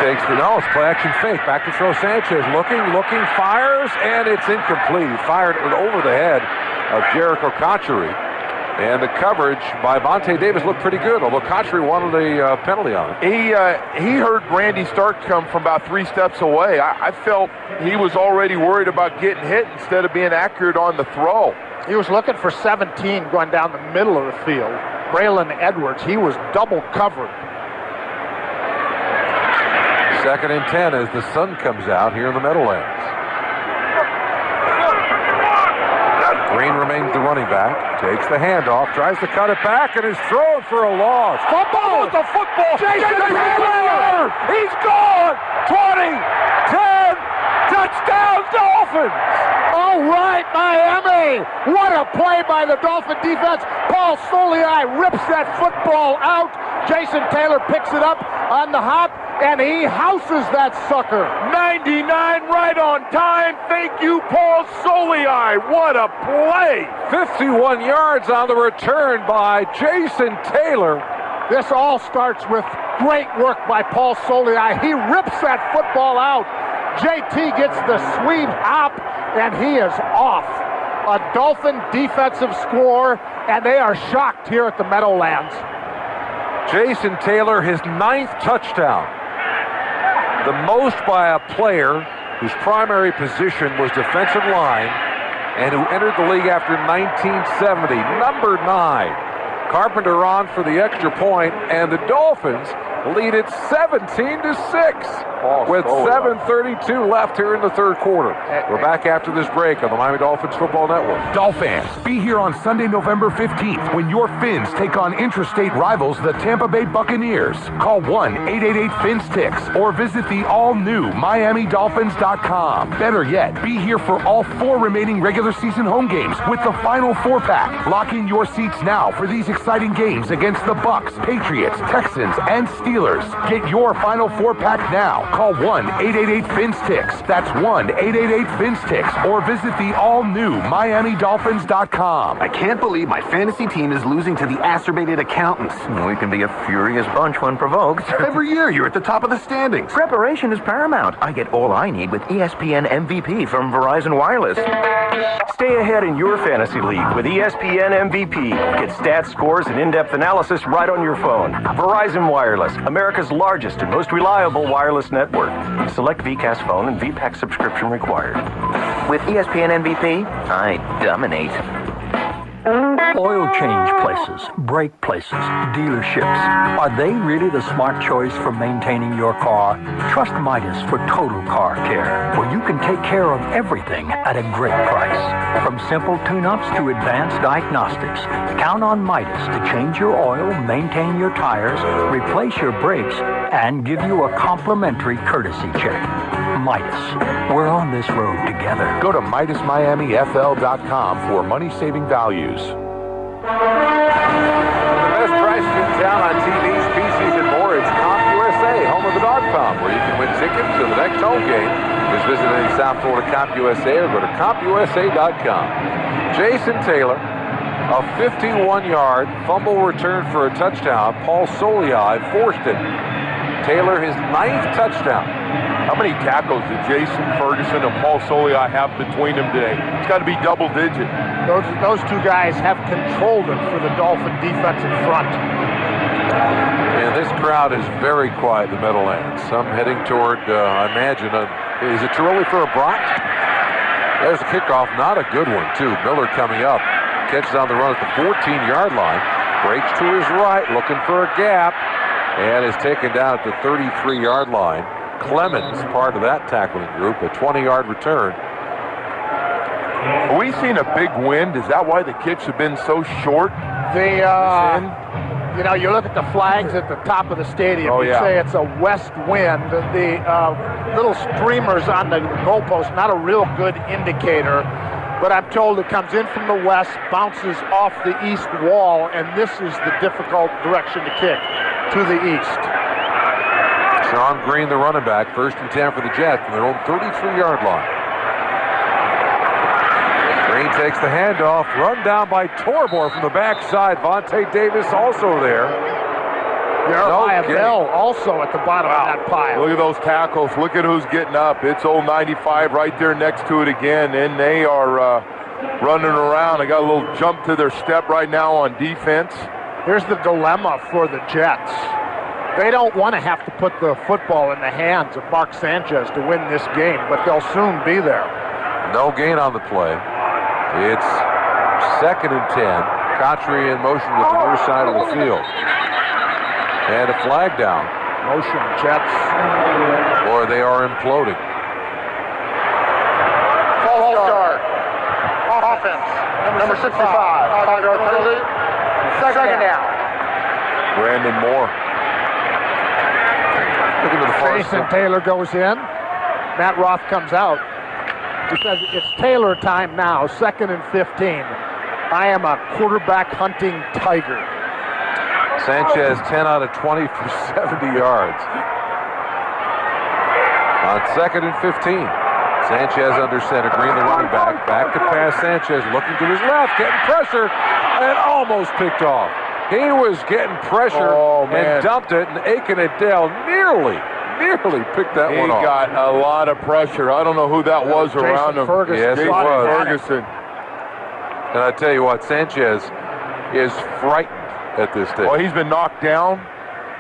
Takes the it's play action fake. Back to throw Sanchez. Looking, fires, and it's incomplete. He fired it over the head of Jericho Cotchery. And the coverage by Vontae Davis looked pretty good, although Cotchery wanted a penalty on it. He heard Randy Stark come from about 3 steps away. I felt he was already worried about getting hit instead of being accurate on the throw. He was looking for 17 going down the middle of the field. Braylon Edwards, he was double covered. 2nd and 10 as the sun comes out here in the Meadowlands. Green remains the running back. Takes the handoff, tries to cut it back, and is thrown for a loss. Football! The football! Jason Taylor! He's gone! 20, 10, touchdown Dolphins! All right, Miami! What a play by the Dolphin defense. Paul Soliai rips that football out. Jason Taylor picks it up on the hop, and he houses that sucker. 99 right on time. Thank you, Paul Soliai. What a play. 51 yards on the return by Jason Taylor. This all starts with great work by Paul Soliai. He rips that football out. JT gets the sweep hop, and he is off. A Dolphin defensive score, and they are shocked here at the Meadowlands. Jason Taylor, his 9th touchdown. The most by a player whose primary position was defensive line and who entered the league after 1970. Number 9. Carpenter on for the extra point, and the Dolphins lead it 17-6 with 7:32 left here in the third quarter. We're back after this break on the Miami Dolphins Football Network. Dolphins, be here on Sunday, November 15th when your Phins take on interstate rivals, the Tampa Bay Buccaneers. Call 1-888-FINS-TICKS or visit the all-new MiamiDolphins.com. Better yet, be here for all 4 remaining regular season home games with the final 4-pack. Lock in your seats now for these exciting games against the Bucs, Patriots, Texans, and Steelers. Get your final 4-pack now. Call 1-888-FINS-TICKS. That's 1-888-FINS-TICKS or visit the all-new MiamiDolphins.com. I can't believe my fantasy team is losing to the acerbated accountants. We can be a furious bunch when provoked. Every year you're at the top of the standings. Preparation is paramount. I get all I need with ESPN MVP from Verizon Wireless. Stay ahead in your fantasy league with ESPN MVP. Get stats, scores, and in-depth analysis right on your phone. Verizon Wireless, America's largest and most reliable wireless network. Select VCAS phone and VPAC subscription required. With ESPN MVP, I dominate. Oil change places, brake places, dealerships. Are they really the smart choice for maintaining your car? Trust Midas for total car care, where you can take care of everything at a great price. From simple tune-ups to advanced diagnostics, count on Midas to change your oil, maintain your tires, replace your brakes, and give you a complimentary courtesy check. Midas. We're on this road together. Go to MidasMiamiFL.com for money-saving values. The best prices in town on TVs, PCs, and more. It's CompUSA, home of the Dog Pound, where you can win tickets to the next home game. Just visit any South Florida CompUSA or go to CompUSA.com. Jason Taylor, a 51-yard fumble return for a touchdown. Paul Soliai forced it. Taylor, his 9th touchdown. How many tackles did Jason Ferguson and Paul Soliai have between them today? It's got to be double-digit. Those 2 guys have controlled it for the Dolphin defensive front. And this crowd is very quiet in the Meadowlands. Some heading toward, I imagine, is it too early for a Bronx? There's a kickoff, not a good one, too. Miller coming up, catches on the run at the 14-yard line, breaks to his right, looking for a gap, and is taken down at the 33-yard line. Clemens, part of that tackling group, a 20-yard return. Are we seeing a big wind? Is that why the kicks have been so short? You look at the flags at the top of the stadium. Oh, yeah. Say it's a west wind. The little streamers on the goalpost, not a real good indicator. But I'm told it comes in from the west, bounces off the east wall, and this is the difficult direction to kick, to the east. Sean Green, the running back, 1st and 10 for the Jets from their own 33-yard line. Green takes the handoff, run down by Torborg from the backside. Vontae Davis also there. Jeremiah Bell also at the bottom of that pile. Look at those tackles. Look at who's getting up. It's old 95 right there next to it again, and they are running around. They got a little jump to their step right now on defense. Here's the dilemma for the Jets. They don't want to have to put the football in the hands of Mark Sanchez to win this game, but they'll soon be there. No gain on the play. It's 2nd and 10. Cotry in motion with the near side of the field. And a flag down. Motion, Jets. Boy, they are imploding. False start. Offense. Number 65. Penalty. Second down. Brandon Moore. Looking to the far Jason side. Taylor goes in. Matt Roth comes out. He says it's Taylor time now, 2nd and 15. I am a quarterback hunting tiger. Sanchez 10 out of 20 for 70 yards. On 2nd and 15. Sanchez under center. Green, the running back. Back to pass. Sanchez looking to his left, getting pressure, and almost picked off. He was getting pressure and dumped it, and Aiken Adele nearly picked that one off. He got a lot of pressure. I don't know who that was around him. Yes, he was. Ferguson. And I tell you what, Sanchez is frightened at this stage. Well, he's been knocked down.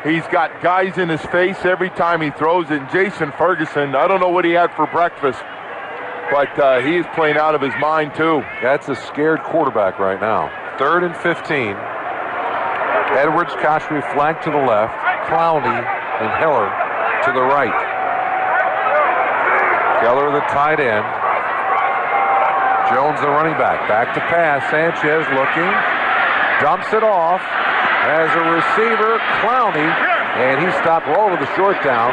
He's got guys in his face every time he throws it. And Jason Ferguson, I don't know what he had for breakfast, but he is playing out of his mind too. That's a scared quarterback right now. 3rd and 15. Edwards, Koshry flank to the left. Clowney and Heller to the right. Keller, the tight end. Jones, the running back. Back to pass. Sanchez looking. Dumps it off. As a receiver, Clowney. And he stopped well over the first down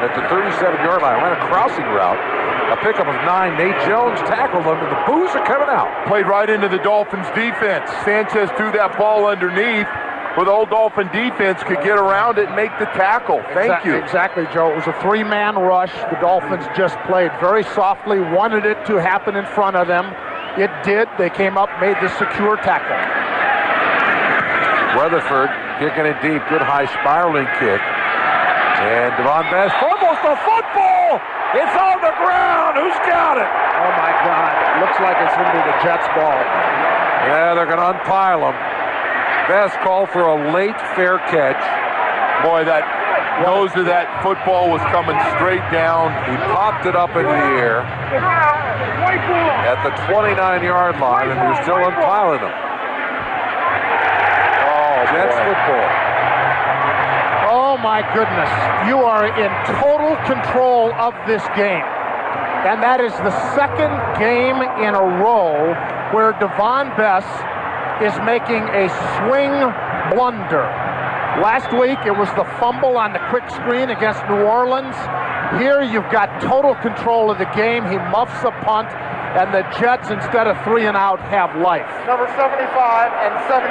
at the 37-yard line. Ran a crossing route. A pickup of 9. Nate Jones tackled him, and the boos are coming out. Played right into the Dolphins' defense. Sanchez threw that ball underneath where the old Dolphin defense could get around it and make the tackle. Thank you. Exactly, Joe. It was a 3-man rush. The Dolphins just played very softly, wanted it to happen in front of them. It did. They came up, made the secure tackle. Weatherford kicking it deep. Good high spiraling kick. And Devon Best fumbles the football. It's on the ground. Who's got it? Oh, my God. It looks like it's going to be the Jets' ball. Yeah, they're going to unpile him. Best called for a late fair catch. Boy, that nose of that football was coming straight down. He popped it up into the air at the 29-yard line, and they're still unpiling him. Oh, Jets football. Oh, my goodness. You are in total control of this game. And that is the second game in a row where Devon Best is making a swing blunder. Last week, it was the fumble on the quick screen against New Orleans. Here, you've got total control of the game. He muffs a punt, and the Jets, instead of 3 and out, have life. Number 75 and 78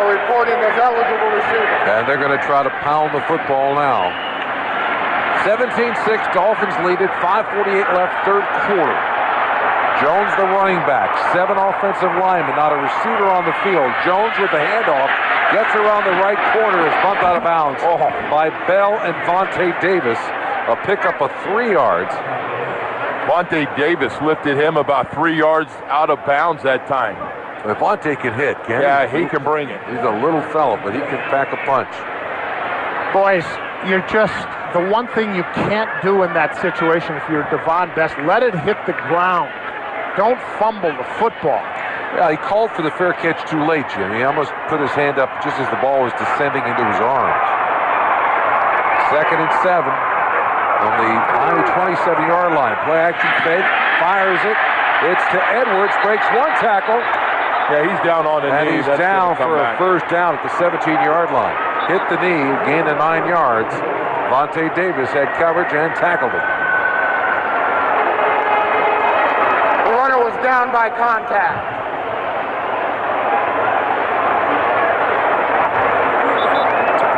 are reporting as eligible receivers. And they're going to try to pound the football now. 17-6, Dolphins lead it, 5:48 left, third quarter. Jones, the running back, 7 offensive linemen, not a receiver on the field. Jones with the handoff, gets around the right corner, is bumped out of bounds by Bell and Vontae Davis. A pickup of 3 yards. Vontae Davis lifted him about 3 yards out of bounds that time. If Vontae can hit, can he? Yeah, he can bring it. He's a little fella, but he can pack a punch. Boys, you're just, the one thing you can't do in that situation if you're Devon Best, let it hit the ground. Don't fumble the football. Yeah, he called for the fair catch too late, Jim. He almost put his hand up just as the ball was descending into his arms. 2nd and 7 on the Miami 27-yard line. Play action fake, fires it. It's to Edwards, breaks 1 tackle. Yeah, he's down on the knee. And he's down for a first down at the 17-yard line. Hit the knee, gained 9 yards. Vontae Davis had coverage and tackled him. The runner was down by contact.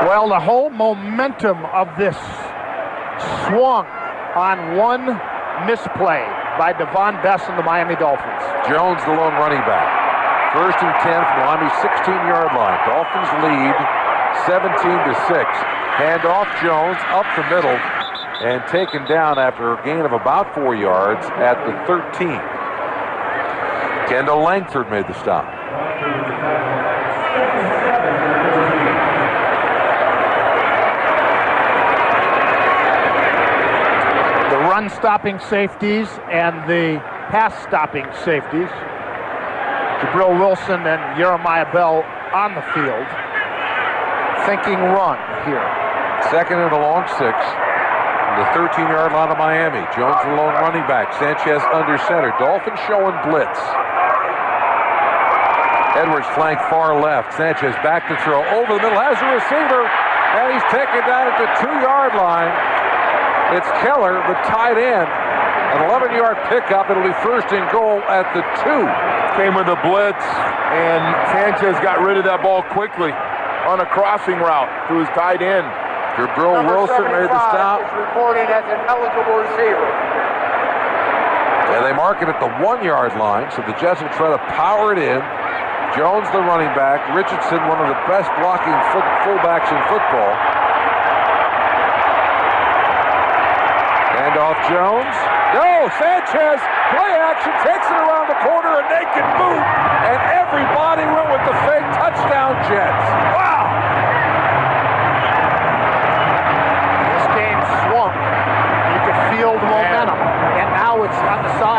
Well, the whole momentum of this swung on one misplay by Devon Best and the Miami Dolphins. Jones, the lone running back. 1st and 10 from Miami's 16-yard line. Dolphins lead 17-6. Hand off Jones, up the middle, and taken down after a gain of about 4 yards at the 13. Kendall Langford made the stop. The run-stopping safeties and the pass-stopping safeties, Jabril Wilson and Jeremiah Bell on the field, thinking run here. 2nd and a long 6. The 13-yard line of Miami. Jones the lone running back. Sanchez under center. Dolphins showing blitz. Edwards flank far left. Sanchez back to throw. Over the middle. Has a receiver. And he's taken down at the 2-yard line. It's Keller, the tight end. An 11-yard pickup. It'll be 1st and goal at the 2. Came with a blitz, and Sanchez got rid of that ball quickly on a crossing route to his tight end. Jabril Wilson made the stop. Is reported as an eligible receiver. And they mark it at the 1-yard line, so the Jets will try to power it in. Jones, the running back. Richardson, one of the best blocking fullbacks in football. Hand off Jones. No, Sanchez, play action, takes it around the corner, a naked boot, and everybody went with the fake touchdown Jets. Wow!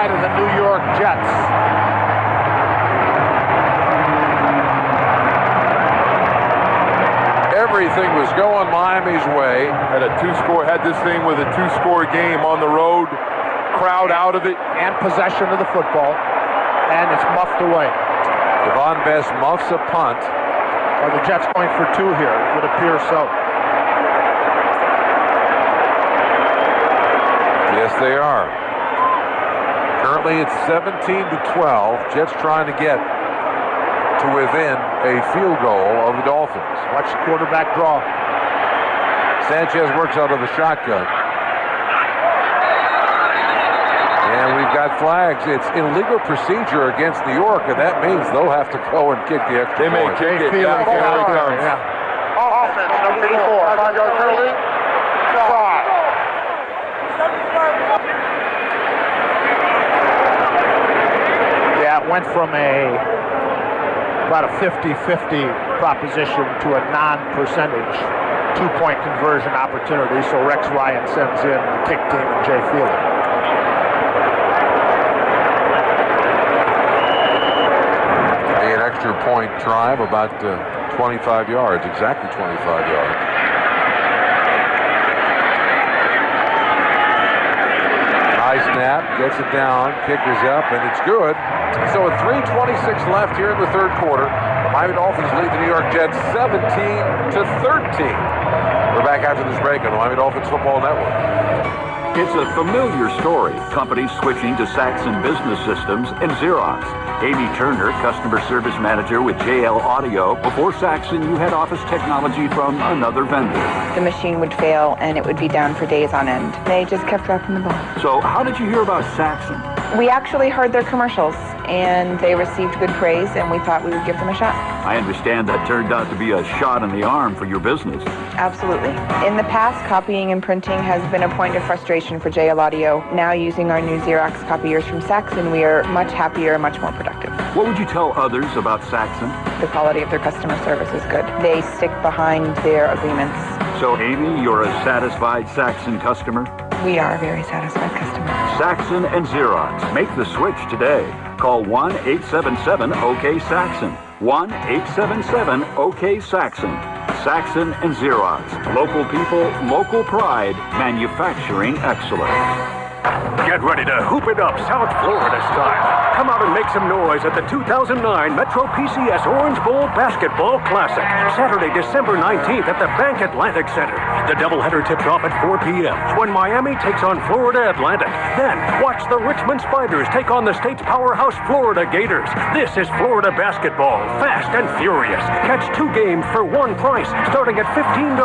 side of the New York Jets. Everything was going Miami's way. Had this thing with a 2-score game on the road. Crowd out of it. And possession of the football. And it's muffed away. Devon Best muffs a punt. Are the Jets going for 2 here? It would appear so. Yes, they are. Currently it's 17-12. Jets trying to get to within a field goal of the Dolphins. Watch the quarterback draw. Sanchez works out of the shotgun. And we've got flags. It's illegal procedure against New York, and that means they'll have to go and kick the extra point. They may kick it. Yeah, here it comes. Offense, number 84. 5-yard penalty. Try. Yeah, it went from about a 50-50 proposition to a non-percentage 2-point conversion opportunity, so Rex Ryan sends in the kick team and Jay Feely. An extra point try of about 25 yards, exactly 25 yards. High snap, gets it down, kick is up, and it's good. So with 3:26 left here in the third quarter, the Miami Dolphins lead the New York Jets 17-13. We're back after this break on the Miami Dolphins Football Network. It's a familiar story. Companies switching to Saxon Business Systems and Xerox. Amy Turner, Customer Service Manager with JL Audio. Before Saxon, you had office technology from another vendor. The machine would fail and it would be down for days on end. They just kept dropping the ball. So how did you hear about Saxon? We actually heard their commercials and they received good praise and we thought we would give them a shot. I understand that turned out to be a shot in the arm for your business. Absolutely. In the past, copying and printing has been a point of frustration for JL Audio. Now using our new Xerox copiers from Saxon, we are much happier and much more productive. What would you tell others about Saxon? The quality of their customer service is good. They stick behind their agreements. So Amy, you're a satisfied Saxon customer? We are a very satisfied customer. Saxon and Xerox. Make the switch today. Call 1-877-OK-SAXON. 1-877-OK-SAXON. Saxon and Xerox. Local people, local pride, manufacturing excellence. Get ready to hoop it up South Florida style. Come out and make some noise at the 2009 Metro PCS Orange Bowl Basketball Classic. Saturday, December 19th at the Bank Atlantic Center. The doubleheader tips off at 4 p.m. when Miami takes on Florida Atlantic. Then, watch the Richmond Spiders take on the state's powerhouse Florida Gators. This is Florida basketball, fast and furious. Catch 2 games for one price, starting at $15.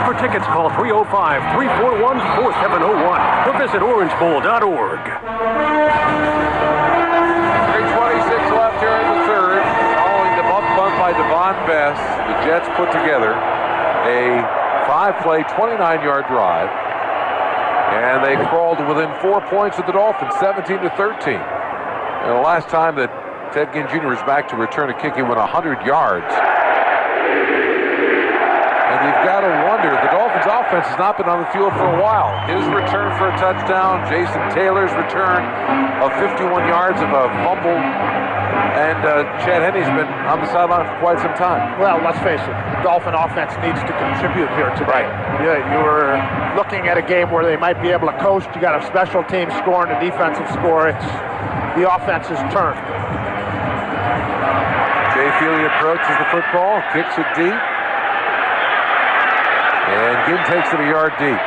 For tickets, call 305-341-4701 or visit orangebowl.org. 3:26 left here in the third. Following the muff punt by Devon Best, the Jets put together a 5-play, 29-yard drive, and they crawled within 4 points of the Dolphins, 17-13. And the last time that Ted Ginn Jr. was back to return a kick, he went 100 yards. And you've got to wonder, the Dolphins offense has not been on the field for a while. His return for a touchdown, Jason Taylor's return of 51 yards of a fumble, and Chad Henne's been on the sideline for quite some time. Well, let's face it, the Dolphin offense needs to contribute here today. Yeah, you were looking at a game where they might be able to coast. You got a special team score and a defensive score. It's the offense's turn. Jay Feely approaches the football, kicks it deep. And Ginn takes it a yard deep.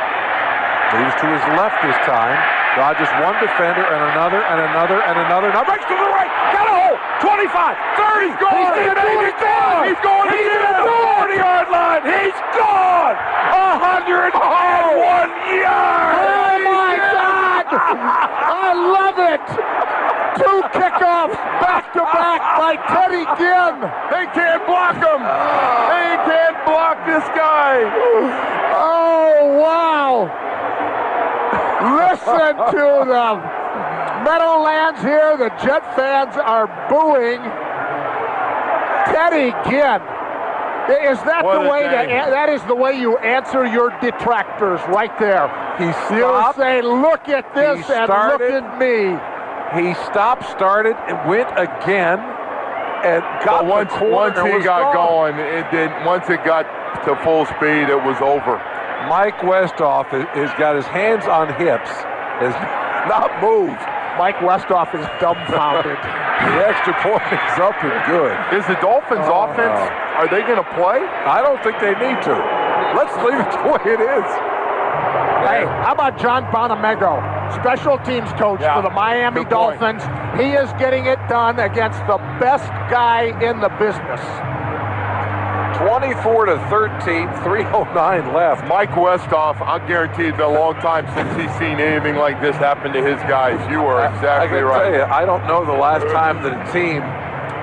Moves to his left this time. Dodges one defender and another and another and another. Now breaks to the right. Got a hole. 25, 30. He's gone. He's gone. He's going. He's in the 40-yard line. He's gone. 101 yards. Oh, my God. I love it. 2 kickoffs back-to-back by Teddy Ginn. They can't block him. They can't block this guy. Oh, wow. Listen to the Meadowlands here. The Jet fans are booing Teddy Ginn. Is that What the a way day. that is the way you answer your detractors right there? He You stopped. say, look at this and look at me. He stopped, started, and went again, and got once he got going, once it got to full speed, it was over. Mike Westhoff has got his hands on hips, has not moved. Mike Westhoff is dumbfounded. The extra point is up and good. Is the Dolphins offense, are they going to play? I don't think they need to. Let's leave it the way it is. Hey, how about John Bonamego, special teams coach for the Miami Dolphins? He is getting it done against the best guy in the business. 24-13, 3:09 left. Mike Westhoff, I guarantee it's been a long time since he's seen anything like this happen to his guys. You are exactly I right. Tell you, I don't know the last time that a team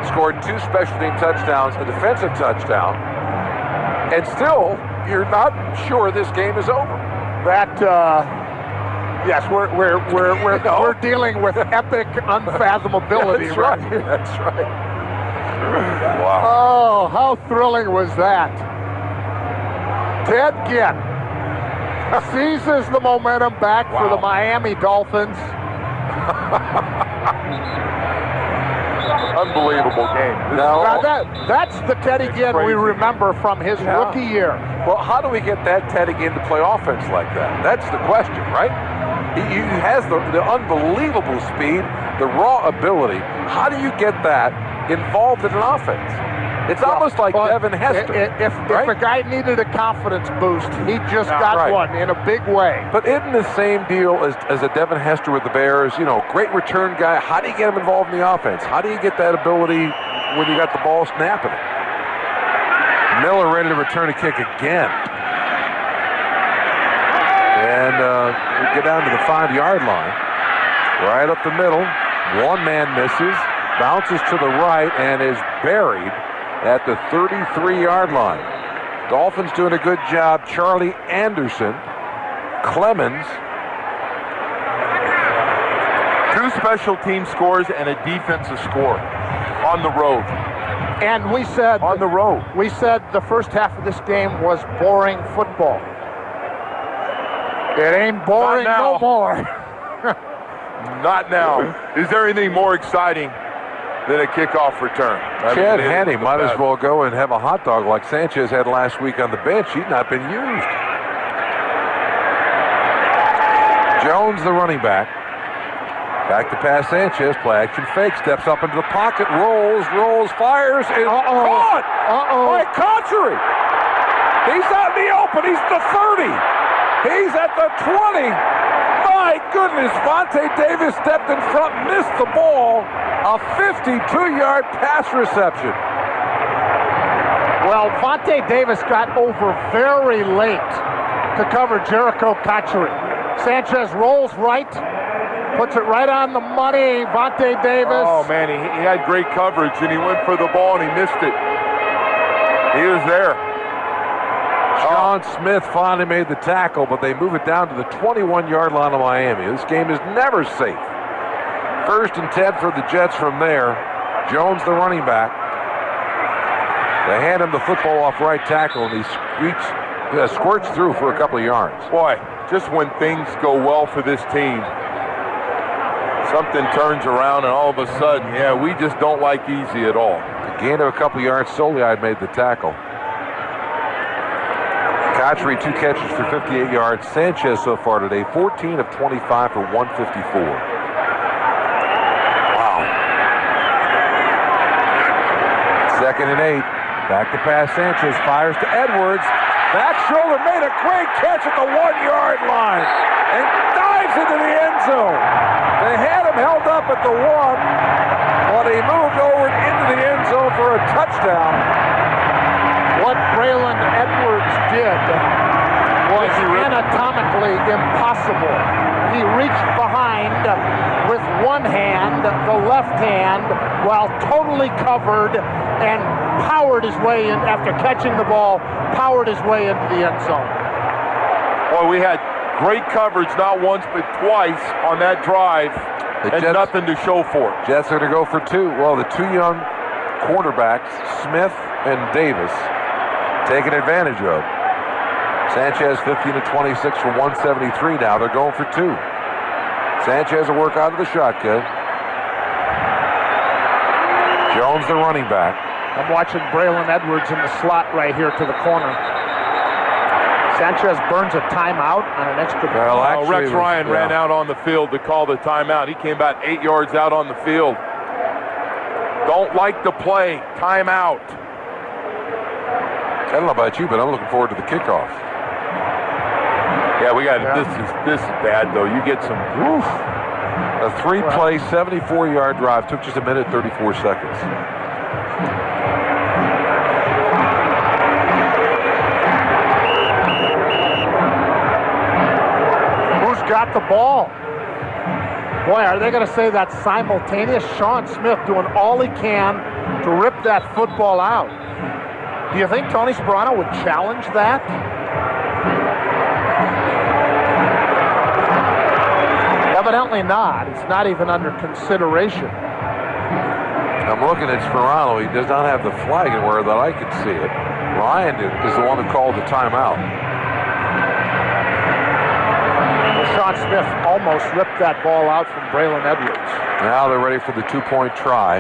scored 2 special team touchdowns, a defensive touchdown, and still you're not sure this game is over. That yes, we're dealing with epic unfathomability. That's right. That's right. Wow. Oh, how thrilling was that? Ted Ginn seizes the momentum back for the Miami Dolphins. Unbelievable game. Now that's the Teddy Ginn we remember from his rookie year. Well, how do we get that Teddy Ginn to play offense like that? That's the question, right? He has the unbelievable speed, the raw ability. How do you get that involved in an offense? It's almost like Devin Hester. If a guy needed a confidence boost, he just got one in a big way. But isn't the same deal as a Devin Hester with the Bears? You know, great return guy. How do you get him involved in the offense? How do you get that ability when you got the ball snapping it? Miller ready to return a kick again. And we get down to the 5-yard line. Right up the middle. One man misses. Bounces to the right and is buried at the 33-yard line. Dolphins doing a good job. Charlie Anderson, Clemens. 2 special team scores and a defensive score on the road. And we said on the road. We said the first half of this game was boring football. It ain't boring no more. Not now. Is there anything more exciting than a kickoff return? Chad Henne might as well go and have a hot dog like Sanchez had last week on the bench. He'd not been used. Jones, the running back. Back to pass Sanchez. Play action fake. Steps up into the pocket. Rolls, fires. And caught by Conchery. He's out in the open. He's at the 30. He's at the 20. My goodness, Vontae Davis stepped in front, missed the ball. A 52-yard pass reception. Well, Vontae Davis got over very late to cover Jericho Conchery. Sanchez rolls right, puts it right on the money. Vontae Davis. Oh, man, he had great coverage, and he went for the ball, and he missed it. He was there. Sean Smith finally made the tackle, but they move it down to the 21-yard line of Miami. This game is never safe. 1st and 10 for the Jets from there. Jones, the running back. They hand him the football off right tackle, and he squirts through for a couple of yards. Boy, just when things go well for this team, something turns around, and all of a sudden, we just don't like easy at all. The gain of a couple of yards, solely I made the tackle. Conchery, 2 catches for 58 yards. Sanchez so far today, 14 of 25 for 154. Wow. 2nd and 8. Back to pass Sanchez. Fires to Edwards. Back shoulder made a great catch at the 1-yard line. And dives into the end zone. They had him held up at the 1. But he moved over into the end zone for a touchdown. What Braylon Edwards did was anatomically impossible. He reached behind with one hand, the left hand, while totally covered, and powered his way in after catching the ball, powered his way into the end zone. Boy, we had great coverage, not once but twice on that drive, and Jets, nothing to show for it. Jets are going to go for 2. Well, the 2 young quarterbacks, Smith and Davis, taken advantage of. Sanchez 15 of 26 for 173 now. They're going for 2. Sanchez will work out of the shotgun. Jones, the running back. I'm watching Braylon Edwards in the slot right here to the corner. Sanchez burns a timeout on an extra. Rex Ryan ran out on the field to call the timeout. He came about 8 yards out on the field. Don't like the play. Timeout. I don't know about you, but I'm looking forward to the kickoff. Yeah, we got this is bad though. You get some. Oof. A 3-play, 74-yard drive took just a minute 34 seconds. Who's got the ball? Boy, are they going to say that simultaneous? Sean Smith doing all he can to rip that football out. Do you think Tony Sperano would challenge that? Evidently not. It's not even under consideration. I'm looking at Sperano. He does not have the flag anywhere that I can see it. Ryan is the one who called the timeout. Sean Smith almost ripped that ball out from Braylon Edwards. Now they're ready for the two-point try.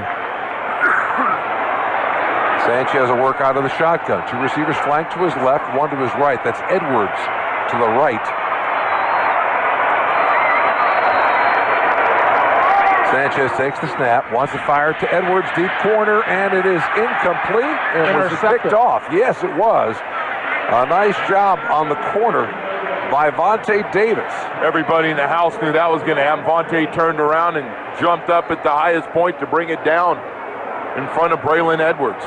Sanchez will work out of the shotgun. Two receivers flank to his left, one to his right. That's Edwards to the right. Sanchez takes the snap, wants to fire to Edwards, deep corner, and it is incomplete. And was picked off. Yes, it was. A nice job on the corner by Vontae Davis. Everybody in the house knew that was going to happen. Vontae turned around and jumped up at the highest point to bring it down in front of Braylon Edwards.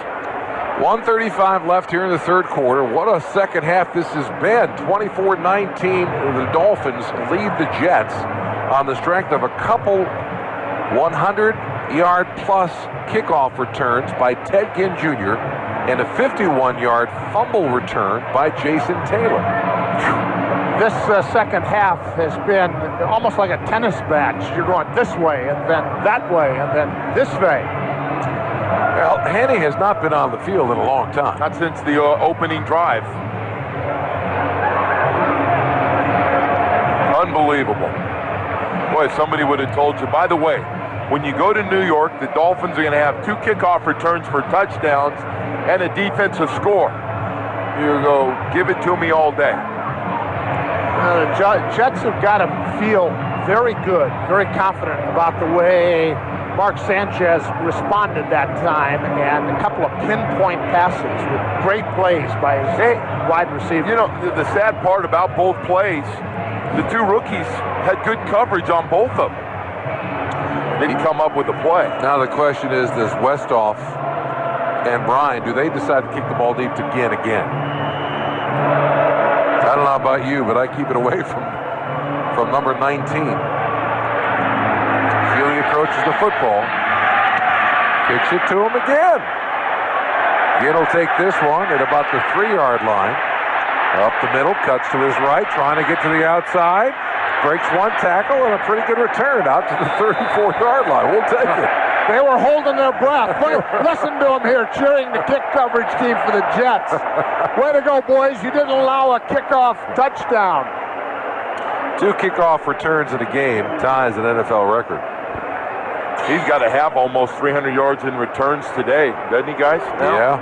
1:35 left here in the third quarter. What a second half this has been. 24-19, the Dolphins lead the Jets on the strength of a couple 100-yard plus kickoff returns by Ted Ginn Jr. and a 51-yard fumble return by Jason Taylor. This second half has been almost like a tennis match. You're going this way and then that way and then this way. Well, Henne has not been on the field in a long time. Not since the opening drive. Unbelievable. Boy, if somebody would have told you. By the way, when you go to New York, the Dolphins are going to have 2 kickoff returns for touchdowns and a defensive score. You go, give it to me all day. The Jets have got to feel very good, very confident about the way Mark Sanchez responded that time, and a couple of pinpoint passes with great plays by his wide receiver. You know, the sad part about both plays, the 2 rookies had good coverage on both of them. Didn't come up with a play. Now the question is, does Westhoff and Bryan, do they decide to kick the ball deep to Ginn again? I don't know about you, but I keep it away from number 19. Feely approaches the football. Kicks it to him again. Ginn will take this one at about the 3-yard line. Up the middle, cuts to his right, trying to get to the outside. Breaks one tackle and a pretty good return out to the 34-yard line. We'll take it. They were holding their breath. Listen to them here cheering the kick coverage team for the Jets. Way to go, boys. You didn't allow a kickoff touchdown. 2 kickoff returns in a game ties an NFL record. He's got to have almost 300 yards in returns today, doesn't he, guys? Yeah.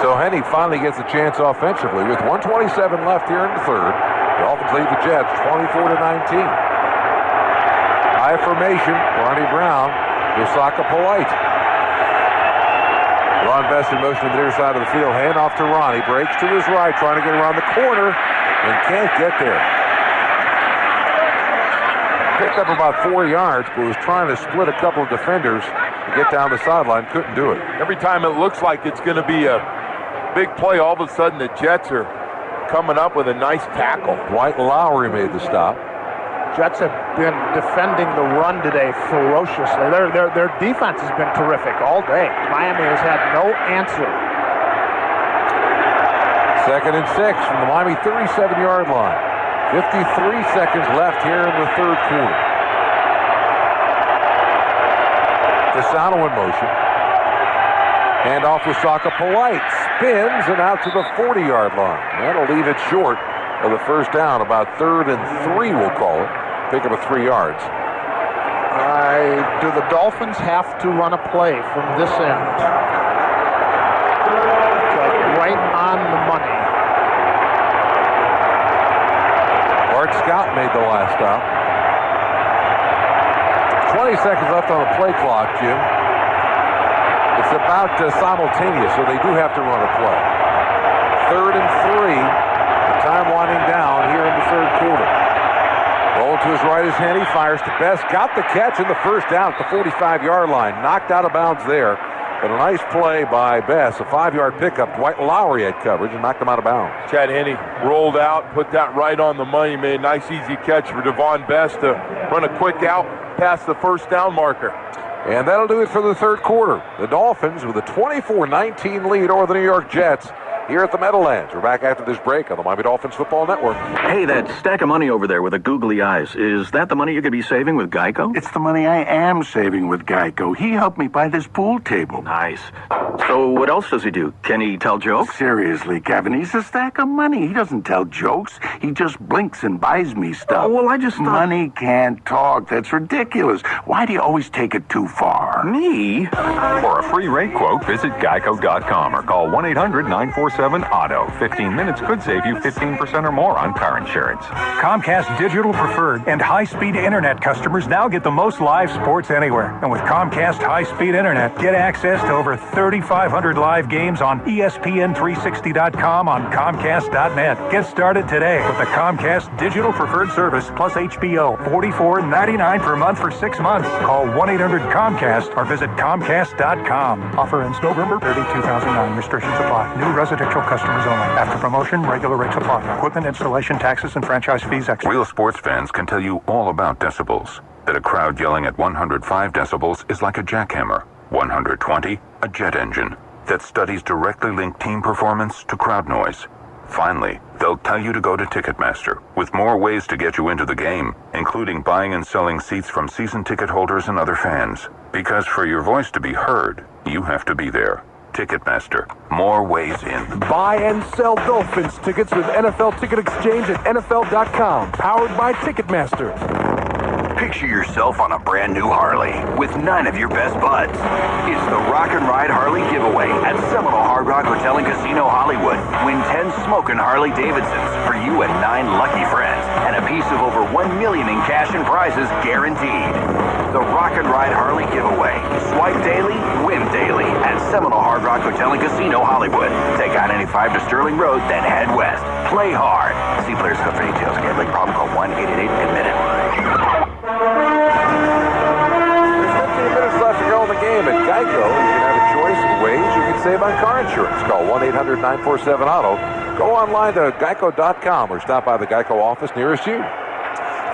So Henne finally gets a chance offensively with 1:27 left here in the third. Dolphins lead the Jets 24-19. High formation, Ronnie Brown, Yosaka Polite. Ron Best in motion to the near side of the field. Hand off to Ronnie, breaks to his right, trying to get around the corner, and can't get there. Picked up about 4 yards, but was trying to split a couple of defenders to get down the sideline. Couldn't do it. Every time it looks like it's going to be a big play, all of a sudden the Jets are coming up with a nice tackle. White Lowry made the stop. Jets have been defending the run today ferociously. Their defense has been terrific all day. Miami has had no answer. 2nd and 6 from the Miami 37-yard line. 53 seconds left here in the third quarter. Fasano in motion. Hand off with Saka Polite. Spins and out to the 40-yard line. That'll leave it short of the first down. About 3rd and 3, we'll call it. Pick up a 3 yards. Do the Dolphins have to run a play from this end? Like right on the money. Bart Scott made the last stop. 20 seconds left on the play clock, Jim. It's about simultaneous, so they do have to run a play. 3rd and 3. The time winding down here in the third quarter. Roll to his right is Henny, fires to Best. Got the catch in the first down at the 45-yard line. Knocked out of bounds there. But a nice play by Best. A 5-yard pickup. Dwight Lowry had coverage and knocked him out of bounds. Chad Henne rolled out, put that right on the money, made a nice easy catch for Devon Best to run a quick out past the first down marker. And that'll do it for the third quarter. The Dolphins with a 24-19 lead over the New York Jets here at the Meadowlands. We're back after this break on the Miami Dolphins Football Network. Hey, that stack of money over there with the googly eyes, is that the money you're going to be saving with Geico? It's the money I am saving with Geico. He helped me buy this pool table. Nice. So what else does he do? Can he tell jokes? Seriously, Kevin, he's a stack of money. He doesn't tell jokes. He just blinks and buys me stuff. Well, I just thought... Money can't talk. That's ridiculous. Why do you always take it too far? Me? For a free rate quote, visit geico.com or call 1-800-947-AUTO. 15 minutes could save you 15% or more on car insurance. Comcast Digital Preferred and high-speed internet customers now get the most live sports anywhere. And with Comcast high-speed internet, get access to over 3,500 live games on ESPN360.com on Comcast.net. Get started today with the Comcast Digital Preferred service plus HBO. $44.99 per month for 6 months. Call 1-800-COMCAST or visit Comcast.com. Offer ends November 30, 2009. Restrictions apply. New residential customers only. After promotion, regular rates apply. Equipment, installation, taxes, and franchise fees extra. Real sports fans can tell you all about decibels. That a crowd yelling at 105 decibels is like a jackhammer. 120, a jet engine. That studies directly link team performance to crowd noise. Finally, they'll tell you to go to Ticketmaster, with more ways to get you into the game, including buying and selling seats from season ticket holders and other fans. Because for your voice to be heard, you have to be there. Ticketmaster. More ways in. Buy and sell Dolphins tickets with NFL Ticket Exchange at NFL.com. Powered by Ticketmaster. Picture yourself on a brand new Harley with 9 of your best buds. It's the Rock and Ride Harley giveaway at Seminole Hard Rock Hotel and Casino Hollywood. Win 10 smoking Harley Davidsons for you and 9 lucky friends, and a piece of over $1 million in cash and prizes guaranteed. The Rock and Ride Harley giveaway. Swipe daily, win daily at Seminole Hard Rock Hotel and Casino Hollywood. Take I-95 to Sterling Road, then head west. Play hard. See Players Club for details. Gambling problem, call 1-888-ADMIT-IT. There's 15 minutes left to go in the game at Geico. You can have a choice of ways you can save on car insurance. Call 1-800-947-AUTO. Go online to geico.com or stop by the Geico office nearest you.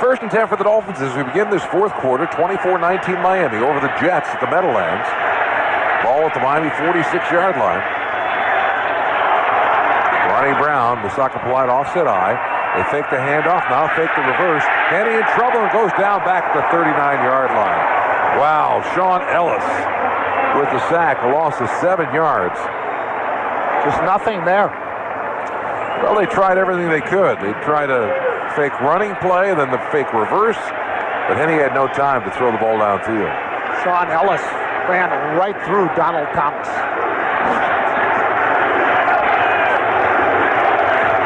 1st and 10 for the Dolphins as we begin this fourth quarter. 24-19 Miami over the Jets at the Meadowlands. Ball at the Miami 46-yard line. Ronnie Brown, Misaka Polite offset eye. They fake the handoff, now fake the reverse. Henne in trouble and goes down back at the 39-yard line. Wow, Sean Ellis with the sack, a loss of 7 yards. Just nothing there. Well, they tried everything they could. They tried a fake running play, then the fake reverse, but Henne had no time to throw the ball downfield. Sean Ellis ran right through Donald Thomas.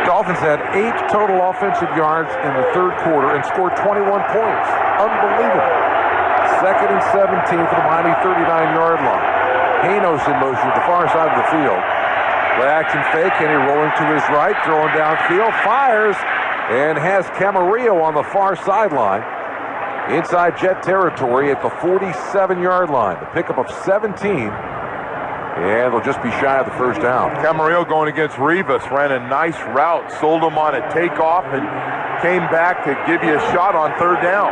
Dolphins had 8 total offensive yards in the third quarter and scored 21 points. Unbelievable. 2nd and 17 for the Miami 39-yard line. Hanos in motion at the far side of the field. Play action fake, Henne rolling to his right, throwing downfield, fires, and has Camarillo on the far sideline. Inside Jet territory at the 47-yard line. The pickup of 17. And they'll just be shy of the first down. Camarillo going against Rivas, ran a nice route, sold him on a takeoff, and came back to give you a shot on 3rd down.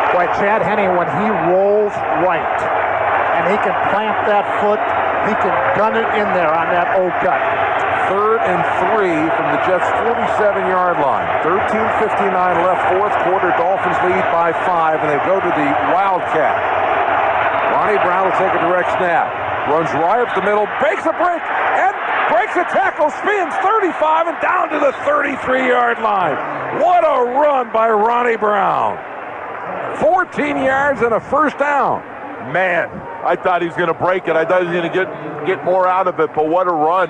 Boy, Chad Henne, when he rolls right, and he can plant that foot, he can gun it in there on that O-cut. 3rd and 3 from the Jets' 47-yard line. 13:59 left, fourth quarter. Dolphins lead by 5, and they go to the Wildcat. Ronnie Brown will take a direct snap. Runs right up the middle, breaks a break, and breaks a tackle, spins 35 and down to the 33-yard line. What a run by Ronnie Brown. 14 yards and a first down. Man, I thought he was going to break it. I thought he was going to get more out of it, but what a run.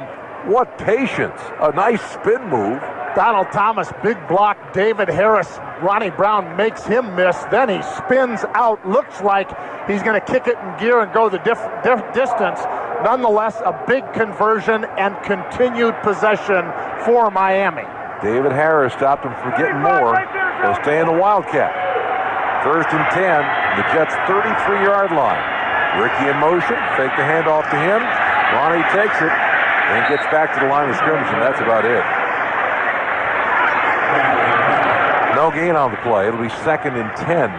What patience. A nice spin move. Donald Thomas, big block. David Harris, Ronnie Brown makes him miss. Then he spins out. Looks like he's going to kick it in gear and go the distance. Nonetheless, a big conversion and continued possession for Miami. David Harris stopped him from getting more. They'll stay in the Wildcat. 1st and 10, the Jets' 33-yard line. Ricky in motion, fake the handoff to him. Ronnie takes it and gets back to the line of scrimmage, and that's about it. No gain on the play. It'll be 2nd and 10.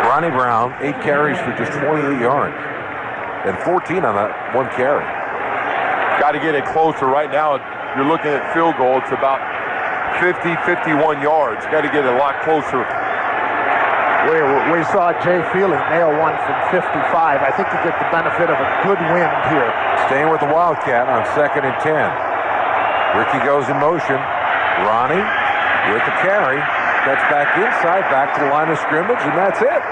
Ronnie Brown, 8 carries for just 28 yards. And 14 on that one carry. Got to get it closer. Right now, you're looking at field goal. It's about 50, 51 yards. Got to get it a lot closer. We saw Jay Feely nail one from 55. I think you get the benefit of a good wind here. Staying with the Wildcat on 2nd and 10. Ricky goes in motion. Ronnie with the carry. Cuts back inside, back to the line of scrimmage, and that's it.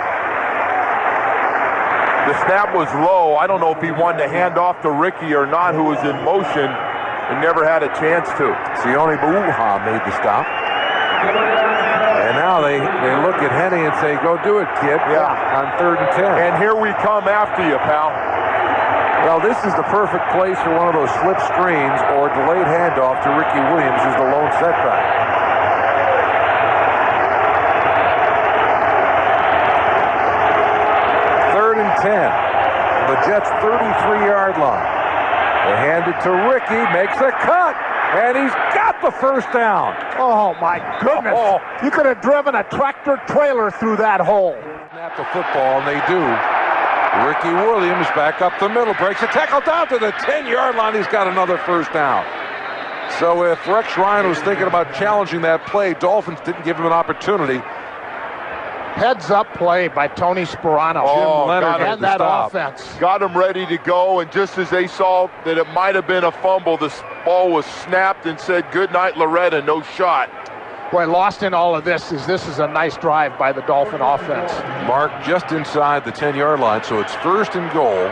The snap was low. I don't know if he wanted to hand off to Ricky or not, who was in motion and never had a chance to. Sione Bauha made the stop. And now they look at Henny and say, go do it, kid. Yeah. On 3rd and 10. And here we come after you, pal. Well, this is the perfect place for one of those slip screens or delayed handoff to Ricky Williams as the lone setback. Third and 10. The Jets' 33-yard line. They hand it to Ricky, makes a cut, and he's got the first down. Oh, my goodness. You could have driven a tractor trailer through that hole. Snap the football, and they do. Ricky Williams back up the middle, breaks a tackle down to the 10-yard line. He's got another first down. So if Rex Ryan was thinking about challenging that play, Dolphins didn't give him an opportunity. Heads-up play by Tony Sperano. Jim Leonard and that offense. Got him ready to go, and just as they saw that it might have been a fumble, the ball was snapped and said, good night, Loretta, no shot. Boy, lost in all of this is a nice drive by the Dolphin offense. Mark just inside the 10-yard line, so it's 1st and goal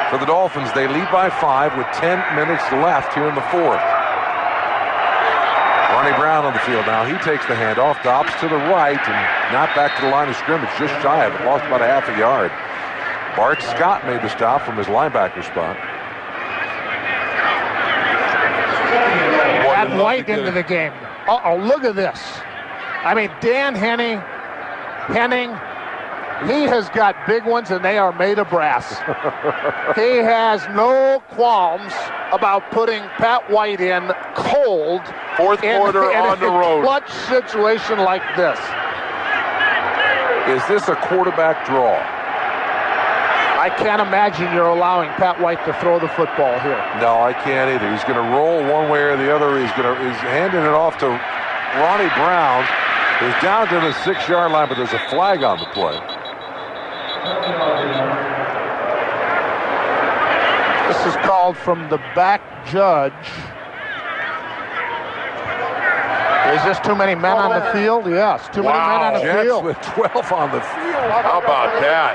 for the Dolphins. They lead by 5 with 10 minutes left here in the 4th. Ronnie Brown on the field now. He takes the handoff, drops to the right, and not back to the line of scrimmage, just shy of it. Lost about a half a yard. Bart Scott made the stop from his linebacker spot. Add White into the game. Uh-oh, look at this. I mean, Dan Henning, he has got big ones, and they are made of brass. He has no qualms about putting Pat White in cold. Fourth quarter on the road. In a clutch situation like this. Is this a quarterback draw? I can't imagine you're allowing Pat White to throw the football here. No, I can't either. He's going to roll one way or the other. He's handing it off to Ronnie Brown. He's down to the 6-yard line, but there's a flag on the play. This is called from the back judge. Is this too many men on the field? Yes, too many men on the Jets field. with 12 on the field. How about that?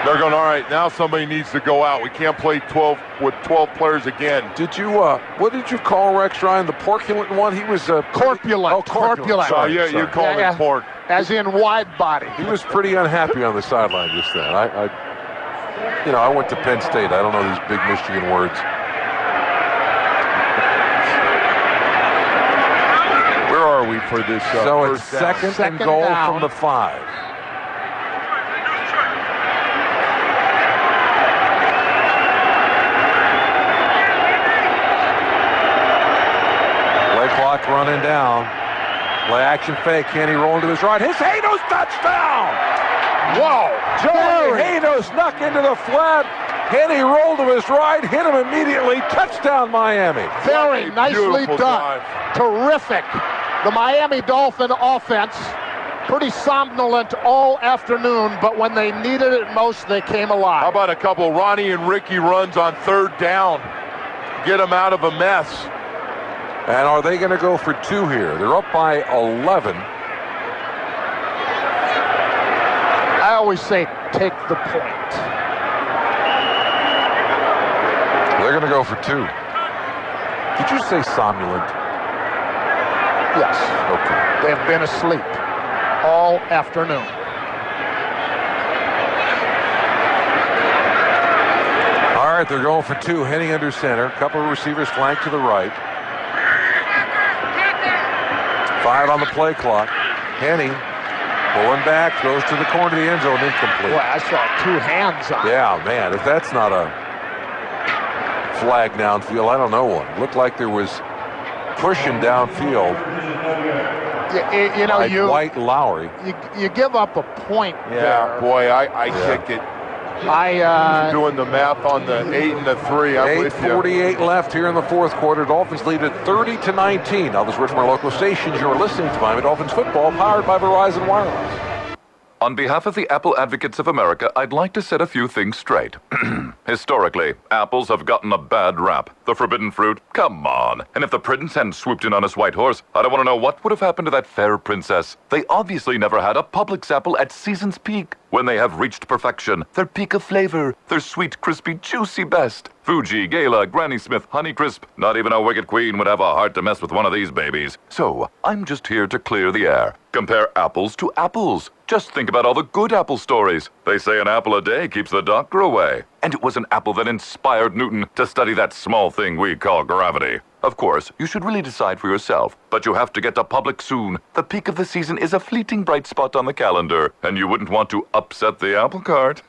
They're going, all right, now somebody needs to go out. We can't play 12 with 12 players again. Did you, what did you call Rex Ryan? The porculent one? He was corpulent. Oh, corpulent. Sorry, you called him pork. As in wide body. He was pretty unhappy on the sideline just then. I went to Penn State. I don't know these big Michigan words. Where are we for this? So it's second and goal from the 5. Clock running down. Play action fake. Kenny rolling to his right. His Hados touchdown! Whoa! Joey Hados snuck into the flat. Kenny rolled to his right, hit him immediately. Touchdown, Miami. Very nicely done. Terrific. The Miami Dolphin offense pretty somnolent all afternoon, but when they needed it most, they came alive. How about a couple Ronnie and Ricky runs on third down? Get them out of a mess. And are they going to go for 2 here? They're up by 11. I always say take the point. They're going to go for 2. Did you say somnolent? Yes. Okay. They've been asleep all afternoon. All right, they're going for 2, heading under center. A couple of receivers flanked to the right. 5 on the play clock. Henny pulling back, throws to the corner of the end zone, incomplete. Boy, I saw 2 hands on. Yeah, man, if that's not a flag downfield, I don't know one. Looked like there was pushing downfield. You know, like White Lowry. You give up a point there. Boy, I kick it. Doing the math on the 8 and the 3. I'm with you. 8:48 left here in the fourth quarter. Dolphins lead at 30-19. Now this is Richmond local stations. You're listening to Miami Dolphins football, powered by Verizon Wireless. On behalf of the Apple Advocates of America, I'd like to set a few things straight. Historically, apples have gotten a bad rap. The forbidden fruit? Come on. And if the prince hadn't swooped in on his white horse, I don't want to know what would have happened to that fair princess. They obviously never had a Publix apple at season's peak. When they have reached perfection, their peak of flavor, their sweet, crispy, juicy best. Fuji, Gala, Granny Smith, Honeycrisp. Not even a wicked queen would have a heart to mess with one of these babies. So, I'm just here to clear the air. Compare apples to apples. Just think about all the good apple stories. They say an apple a day keeps the doctor away. And it was an apple that inspired Newton to study that small thing we call gravity. Of course, you should really decide for yourself, but you have to get to Publix soon. The peak of the season is a fleeting bright spot on the calendar, and you wouldn't want to upset the apple cart.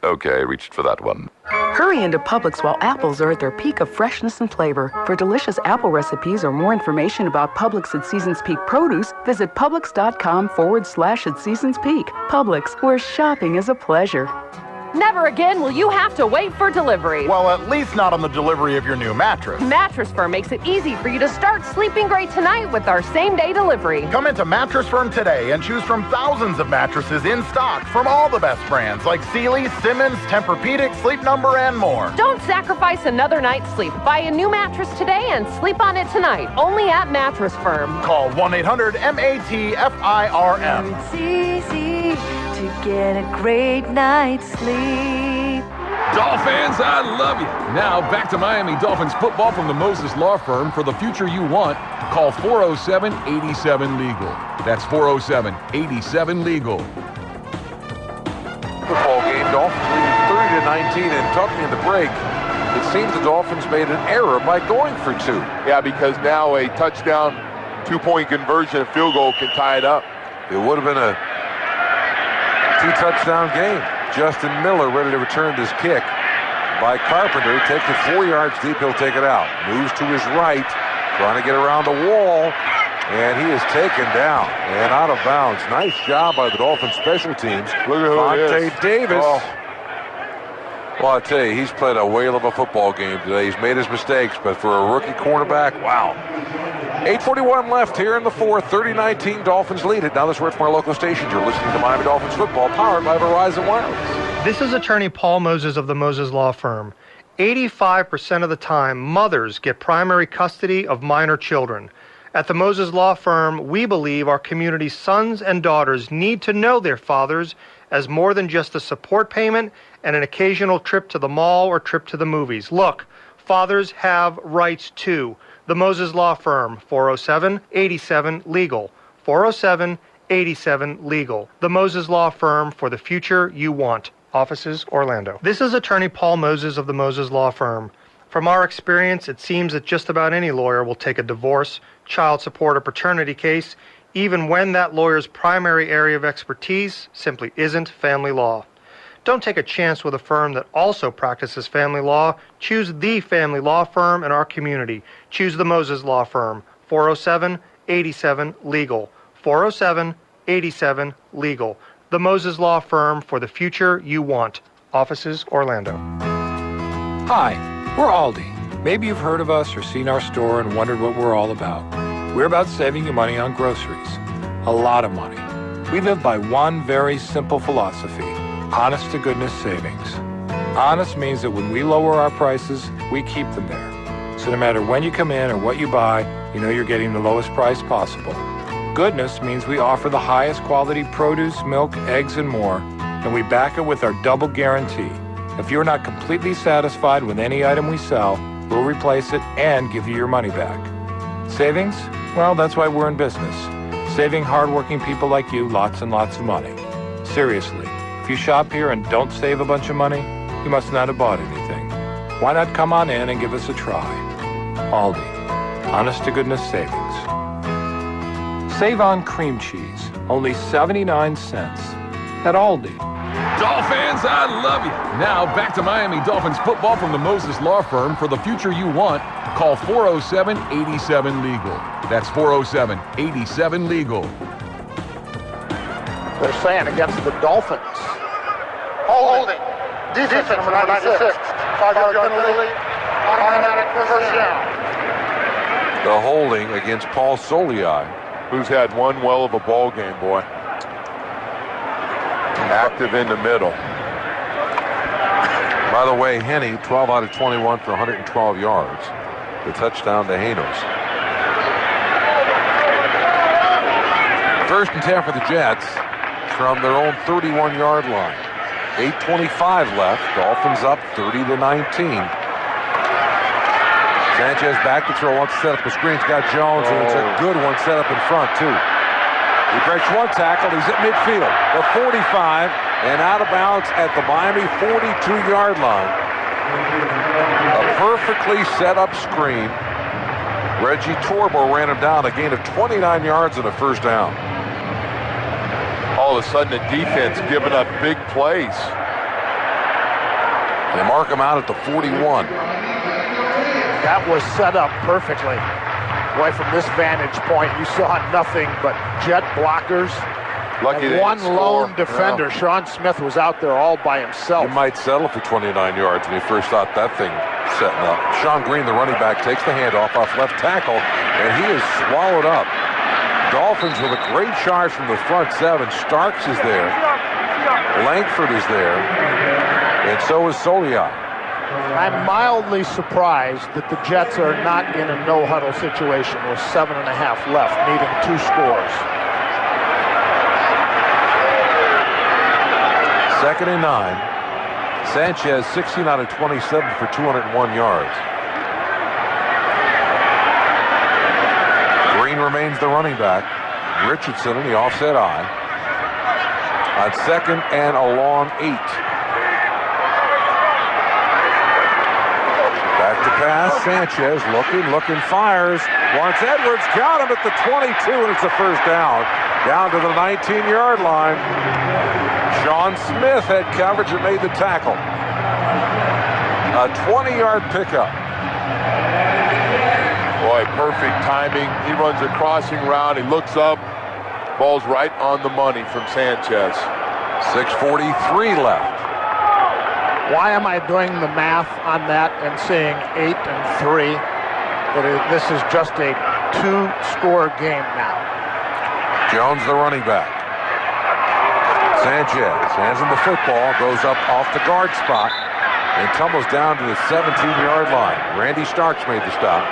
Okay, reached for that one. Hurry into Publix while apples are at their peak of freshness and flavor. For delicious apple recipes or more information about Publix at Season's Peak produce, visit Publix.com/at Season's Peak. Publix, where shopping is a pleasure. Never again will you have to wait for delivery. Well, at least not on the delivery of your new mattress. Mattress Firm makes it easy for you to start sleeping great tonight with our same-day delivery. Come into Mattress Firm today and choose from thousands of mattresses in stock from all the best brands like Sealy, Simmons, Tempur-Pedic, Sleep Number, and more. Don't sacrifice another night's sleep. Buy a new mattress today and sleep on it tonight. Only at Mattress Firm. Call 1-800-MATFIRM. It's easy to get a great night's sleep. Dolphins, I love you. Now back to Miami Dolphins football from the Moses Law Firm. For the future you want, call 407-87-LEGAL. That's 407-87-LEGAL. Football game, Dolphins leading 30-19 and talking in the break. It seems the Dolphins made an error by going for 2. Yeah, because now a touchdown, 2-point conversion, a field goal can tie it up. It would have been a 2-touchdown game. Justin Miller ready to return this kick by Carpenter. Takes it 4 yards deep. He'll take it out. Moves to his right, trying to get around the wall, and he is taken down and out of bounds. Nice job by the Dolphins special teams. Look at who it is. Davis. Oh. Well, I tell you, he's played a whale of a football game today. He's made his mistakes, but for a rookie cornerback, wow. 8:41 left here in the fourth. 30-19 Dolphins lead it. Now this is from our local stations. You're listening to Miami Dolphins football, powered by Verizon Wireless. This is attorney Paul Moses of the Moses Law Firm. 85% of the time, mothers get primary custody of minor children. At the Moses Law Firm, we believe our community's sons and daughters need to know their fathers as more than just a support payment and an occasional trip to the mall or trip to the movies. Look, fathers have rights too. The Moses Law Firm, 407-87-LEGAL. 407-87-LEGAL. The Moses Law Firm for the future you want. Offices, Orlando. This is attorney Paul Moses of the Moses Law Firm. From our experience, it seems that just about any lawyer will take a divorce, child support, or paternity case, even when that lawyer's primary area of expertise simply isn't family law. Don't take a chance with a firm that also practices family law. Choose the family law firm in our community. Choose the Moses Law Firm, 407-87-LEGAL. 407-87-LEGAL. The Moses Law Firm for the future you want. Offices, Orlando. Hi, we're Aldi. Maybe you've heard of us or seen our store and wondered what we're all about. We're about saving you money on groceries. A lot of money. We live by one very simple philosophy: honest-to-goodness savings. Honest means that when we lower our prices, we keep them there. So no matter when you come in or what you buy, you know you're getting the lowest price possible. Goodness means we offer the highest quality produce, milk, eggs, and more, and we back it with our double guarantee. If you're not completely satisfied with any item we sell, we'll replace it and give you your money back. Savings? Well, that's why we're in business. Saving hardworking people like you lots and lots of money. Seriously, if you shop here and don't save a bunch of money, you must not have bought anything. Why not come on in and give us a try? Aldi. Honest-to-goodness savings. Save on cream cheese. Only 79 cents. At Aldi. Dolphins, I love you. Now back to Miami Dolphins football from the Moses Law Firm. For the future you want, call 407-87-LEGAL. That's 407-87-LEGAL. They're saying against the Dolphins. Holding. Defense number 96. 5-yard penalty. Automatic first down. The holding against Paul Soliai, who's had one well of a ball game, boy. Active in the middle. By the way, Henne, 12 out of 21 for 112 yards. The touchdown to Hanos. First and 10 for the Jets from their own 31-yard line. 8:25 left. Dolphins up 30-19. Sanchez back to throw. Wants to set up the screen. He's got Jones, and it's a good one set up in front, too. He breaks one tackle. He's at midfield. The 45 and out of bounds at the Miami 42-yard line. A perfectly set up screen. Reggie Torbo ran him down. A gain of 29 yards and a first down. All of a sudden, the defense giving up big plays. They mark him out at the 41. That was set up perfectly. Boy, from this vantage point, you saw nothing but Jet blockers. Lucky and one lone defender. Yeah. Sean Smith was out there all by himself. You might settle for 29 yards when you first thought that thing setting up. Sean Green, the running back, takes the handoff off left tackle, and he is swallowed up. Dolphins with a great charge from the front seven. Starks is there. Langford is there. And so is Soliai. I'm mildly surprised that the Jets are not in a no-huddle situation with 7.5 left, needing 2 scores. Second and 9. Sanchez, 16 out of 27 for 201 yards. Green remains the running back. Richardson in the offset eye. On second and a long 8. Back to pass. Sanchez looking, fires. Wants Edwards. Got him at the 22, and it's a first down. Down to the 19-yard line. Sean Smith had coverage and made the tackle. A 20-yard pickup. Boy, perfect timing. He runs a crossing route. He looks up. Ball's right on the money from Sanchez. 6:43 left. Why am I doing the math on that and saying 8 and 3? This is just a 2-score game now. Jones, the running back. Sanchez hands him the football, goes up off the guard spot, and tumbles down to the 17-yard line. Randy Starks made the stop.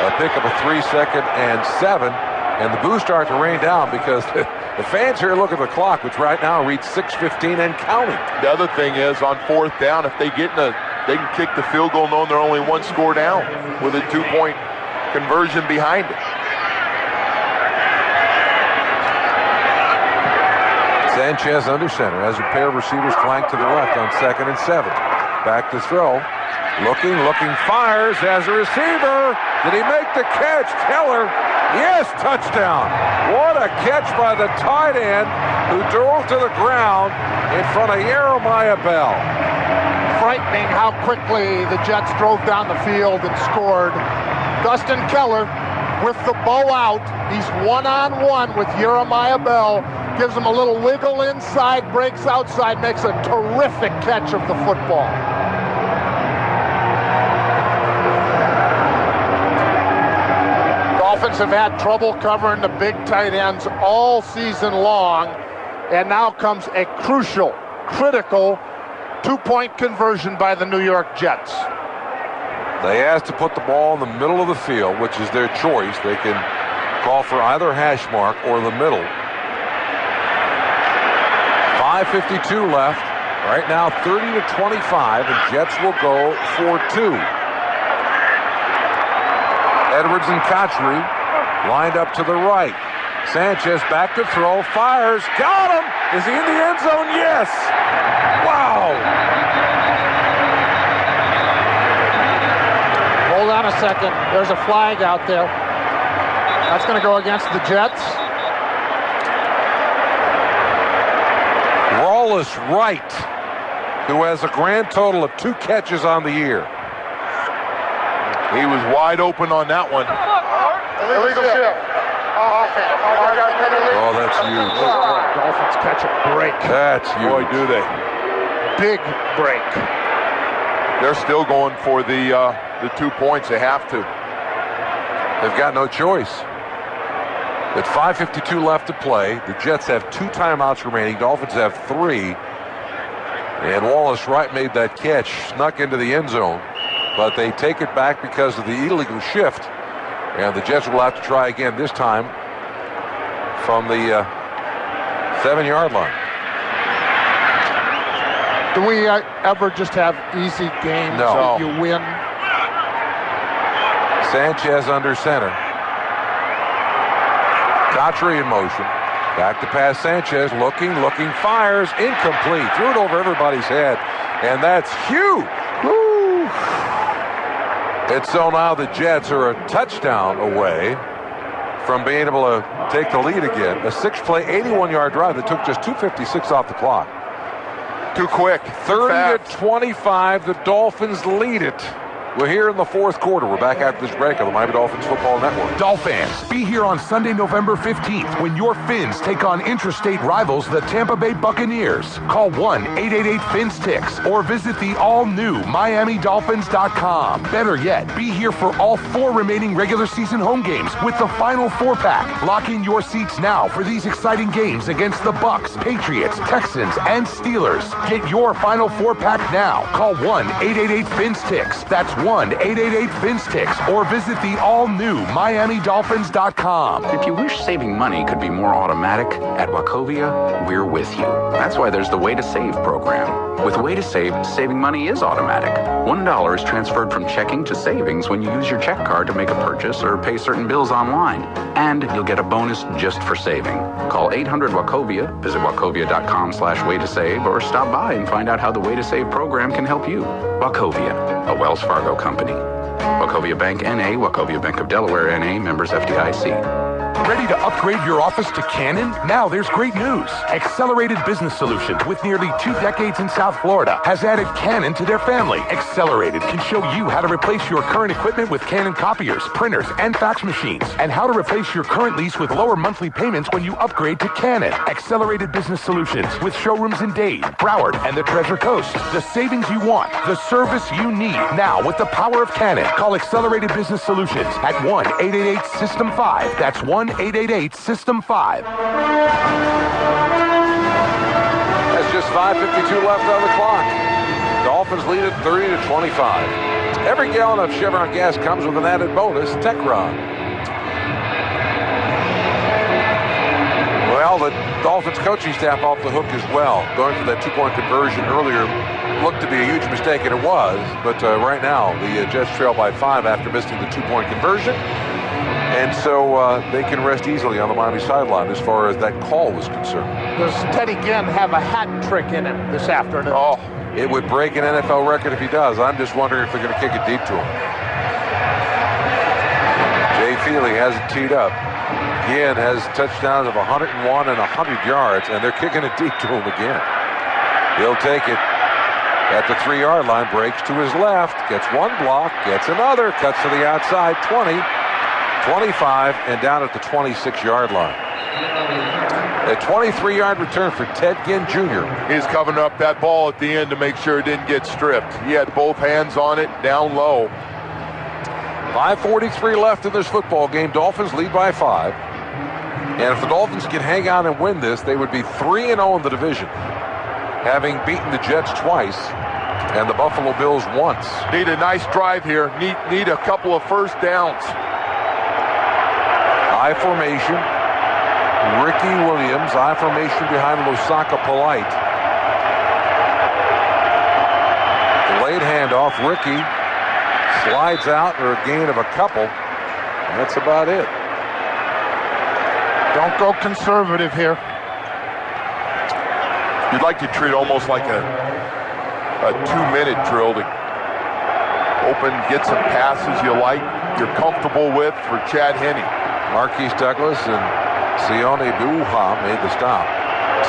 A pickup of 3, 2nd and 7, and the Blues start to rain down because the fans here look at the clock, which right now reads 6:15 and counting. The other thing is, on 4th down, if they get they can kick the field goal knowing they're only 1 score down with a 2-point conversion behind it. Sanchez under center has a pair of receivers flanked to the left on 2nd and 7. Back to throw. Looking, fires as a receiver. Did he make the catch? Keller. Yes, touchdown. What a catch by the tight end who drove to the ground in front of Jeremiah Bell. Frightening how quickly the Jets drove down the field and scored. Dustin Keller with the bow out. He's one-on-one with Jeremiah Bell. Gives him a little wiggle inside, breaks outside, makes a terrific catch of the football. Dolphins have had trouble covering the big tight ends all season long. And now comes a crucial, critical two-point conversion by the New York Jets. They asked to put the ball in the middle of the field, which is their choice. They can call for either hash mark or the middle. 5:52 left. Right now, 30-25, and Jets will go for 2. Edwards and Kotchery lined up to the right. Sanchez back to throw, fires, got him! Is he in the end zone? Yes! Wow! Hold on a second. There's a flag out there. That's going to go against the Jets. Wallace Wright, who has a grand total of 2 catches on the year. He was wide open on that one. Illegal shift. Oh, that's huge. Dolphins catch a break. That's huge. Boy, do they. Big break. They're still going for the 2 points. They have to. They've got no choice. With 5:52 left to play, the Jets have 2 timeouts remaining. Dolphins have 3. And Wallace Wright made that catch, snuck into the end zone. But they take it back because of the illegal shift. And the Jets will have to try again, this time from the 7-yard line. Do we ever just have easy games No. that you win? Sanchez under center. Kotchery in motion. Back to pass Sanchez. Looking, fires. Incomplete. Threw it over everybody's head. And that's huge. Woo. And so now the Jets are a touchdown away from being able to take the lead again. A 6-play, 81-yard drive that took just 2:56 off the clock. Too quick. 30-25, the Dolphins lead it. We're here in the 4th quarter. We're back after this break on the Miami Dolphins Football Network. Dolphins, be here on Sunday, November 15th when your Phins take on interstate rivals, the Tampa Bay Buccaneers. Call 1-888-PHINS-TICKS or visit the all-new MiamiDolphins.com. Better yet, be here for all 4 remaining regular season home games with the final 4-pack. Lock in your seats now for these exciting games against the Bucs, Patriots, Texans, and Steelers. Get your final 4-pack now. Call 1-888-PHINS-TICKS. That's 1-888-PHINS-TICKS or visit the all-new MiamiDolphins.com. If you wish saving money could be more automatic, at Wachovia, we're with you. That's why there's the Way to Save program. With Way to Save, saving money is automatic. $1 is transferred from checking to savings when you use your check card to make a purchase or pay certain bills online. And you'll get a bonus just for saving. Call 800-WACHOVIA, visit wachovia.com/way to save, or stop by and find out how the Way to Save program can help you. Wachovia, a Wells Fargo company. Wachovia Bank N.A., Wachovia Bank of Delaware N.A., members FDIC. Ready to upgrade your office to Canon? Now there's great news. Accelerated Business Solutions, with nearly 2 decades in South Florida, has added Canon to their family. Accelerated can show you how to replace your current equipment with Canon copiers, printers, and fax machines, and how to replace your current lease with lower monthly payments when you upgrade to Canon. Accelerated Business Solutions, with showrooms in Dade, Broward, and the Treasure Coast. The savings you want, the service you need. Now with the power of Canon, call Accelerated Business Solutions at 1-888-SYSTEM-5. That's 1-888-SYSTEM-5. That's just 5:52 left on the clock. Dolphins lead it 30-25. Every gallon of Chevron gas comes with an added bonus, Techron. Well, the Dolphins coaching staff off the hook as well. Going for that 2-point conversion earlier looked to be a huge mistake, and it was. But right now, the Jets trail by 5 after missing the 2-point conversion. And so they can rest easily on the Miami sideline as far as that call was concerned. Does Teddy Ginn have a hat trick in him this afternoon? Oh, it would break an NFL record if he does. I'm just wondering if they're going to kick it deep to him. Jay Feely has it teed up. Ginn has touchdowns of 101 and 100 yards, and they're kicking it deep to him again. He'll take it at the 3-yard line, breaks to his left, gets one block, gets another, cuts to the outside, 20. 25 and down at the 26-yard line. A 23-yard return for Ted Ginn Jr. He's covering up that ball at the end to make sure it didn't get stripped. He had both hands on it, down low. 5:43 left in this football game. Dolphins lead by 5. And if the Dolphins can hang on and win this, they would be 3-0 in the division, having beaten the Jets twice and the Buffalo Bills once. Need a nice drive here. Need a couple of first downs. I formation. Ricky Williams, I formation behind Losaka Polite. Delayed handoff. Ricky slides out for a gain of a couple. That's about it. Don't go conservative here. You'd like to treat it almost like a 2-minute drill to open, get some passes you like, you're comfortable with for Chad Henne. Marquise Douglas and Sione Buha made the stop.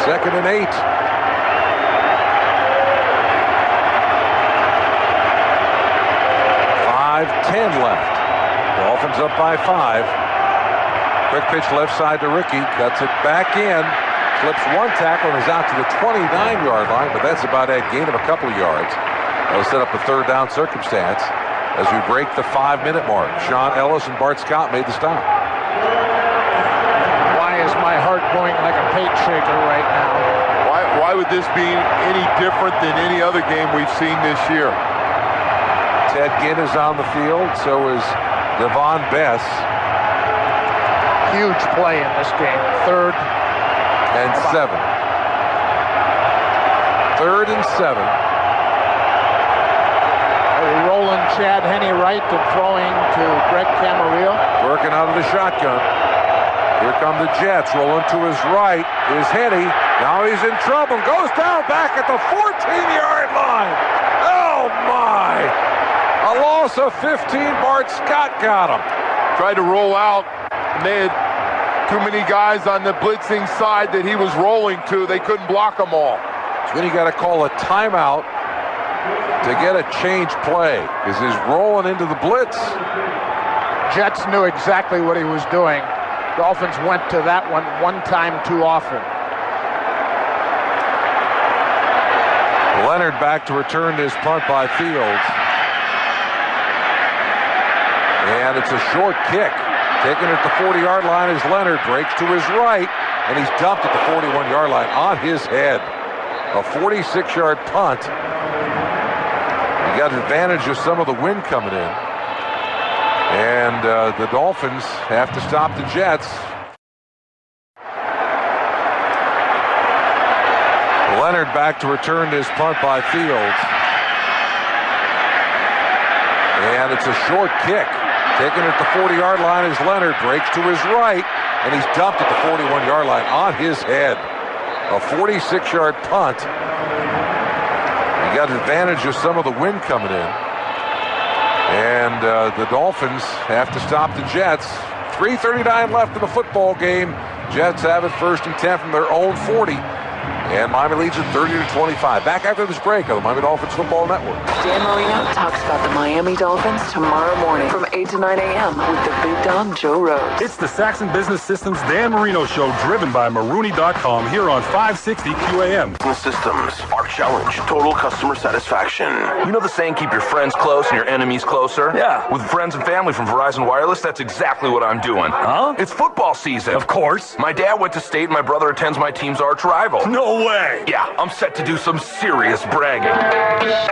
2nd and 8. .5:10 left. Dolphins up by 5. Quick pitch left side to Ricky. Cuts it back in. Flips one tackle and is out to the 29-yard line, but that's about a gain of a couple of yards. That'll set up a 3rd down circumstance as we break the 5-minute mark. Sean Ellis and Bart Scott made the stop. Why is my heart going like a pate shaker right now? Why would this be any different than any other game we've seen this year? Ted Ginn is on the field, so is Devon Bess. Huge play in this game. 3rd and 7. 3rd and 7. Rolling Chad Henne right and throwing to Greg Camarillo. Working out of the shotgun. Here come the Jets. Rolling to his right is Henne. Now he's in trouble. Goes down back at the 14-yard line. Oh, my. A loss of 15. Bart Scott got him. Tried to roll out, and they had too many guys on the blitzing side that he was rolling to. They couldn't block them all. So then you got to call a timeout to get a change play because he's rolling into the blitz. Jets knew exactly what he was doing. Dolphins went to that one time too often. Leonard back to return his punt by Fields. And it's a short kick. Taking it at the 40-yard line as Leonard breaks to his right, and he's dumped at the 41-yard line on his head. A 46-yard punt. He got advantage of some of the wind coming in. And the Dolphins have to stop the Jets. Leonard back to return his punt by Fields. And it's a short kick. Taking it at the 40-yard line as Leonard breaks to his right, and he's dumped at the 41-yard line on his head. A 46-yard punt. He got advantage of some of the wind coming in. And the Dolphins have to stop the Jets. 3:39 left in the football game. Jets have it 1st and 10 from their own 40. And Miami leads it 30-25. Back after this break on the Miami Dolphins Football Network. Dan Marino talks about the Miami Dolphins tomorrow morning from 8 to 9 a.m. with the big dog, Joe Rose. It's the Saxon Business Systems Dan Marino Show, driven by Marooney.com here on 560 QAM. Business Systems, our challenge, total customer satisfaction. You know the saying, keep your friends close and your enemies closer? Yeah. With friends and family from Verizon Wireless, that's exactly what I'm doing. Huh? It's football season. Of course. My dad went to state and my brother attends my team's arch rival. No way. Yeah, I'm set to do some serious bragging.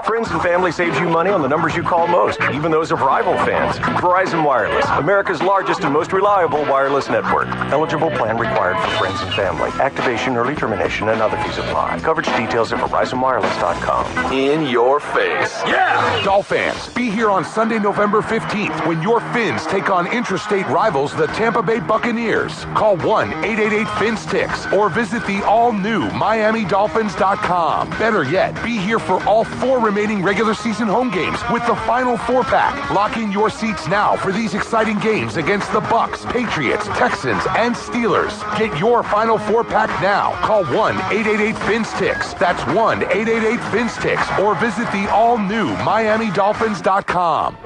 Friends and family saves you money on the numbers you call most, even those of rival fans. Verizon Wireless, America's largest and most reliable wireless network. Eligible plan required for friends and family. Activation, early termination, and other fees apply. Coverage details at VerizonWireless.com. In your face. Yeah! Dolphins, be here on Sunday, November 15th when your Phins take on intrastate rivals, the Tampa Bay Buccaneers. Call 1-888-FINS-TIX or visit the all-new MiamiDolphins.com. Better yet, be here for all 4 remaining regular season home games with the final 4-pack. Lock in your seats now for these exciting games against the Bucs, Patriots, Texans, and Steelers. Get your final 4-pack now. Call 1-888-FINS-TIX. That's 1-888-FINS-TIX or visit the all-new MiamiDolphins.com.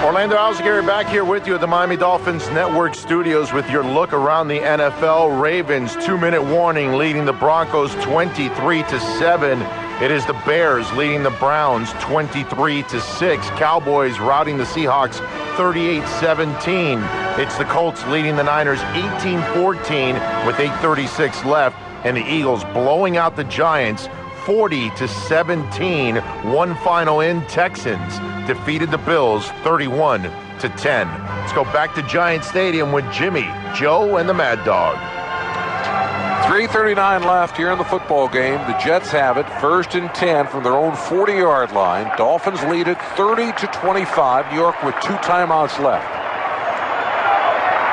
Orlando Alzagari back here with you at the Miami Dolphins Network Studios with your look around the NFL. Ravens 2-minute warning leading the Broncos 23-7 It is the Bears leading the Browns 23-6. Cowboys routing the Seahawks 38-17. It's the Colts leading the Niners 18-14 with 8:36 left. And the Eagles blowing out the Giants 40-17. One final in. Texans defeated the Bills 31-10. Let's go back to Giant Stadium with Jimmy, Joe, and the Mad Dog. 3:39 left here in the football game. The Jets have it 1st and 10 from their own 40-yard line. Dolphins lead it 30-25. New York with 2 timeouts left.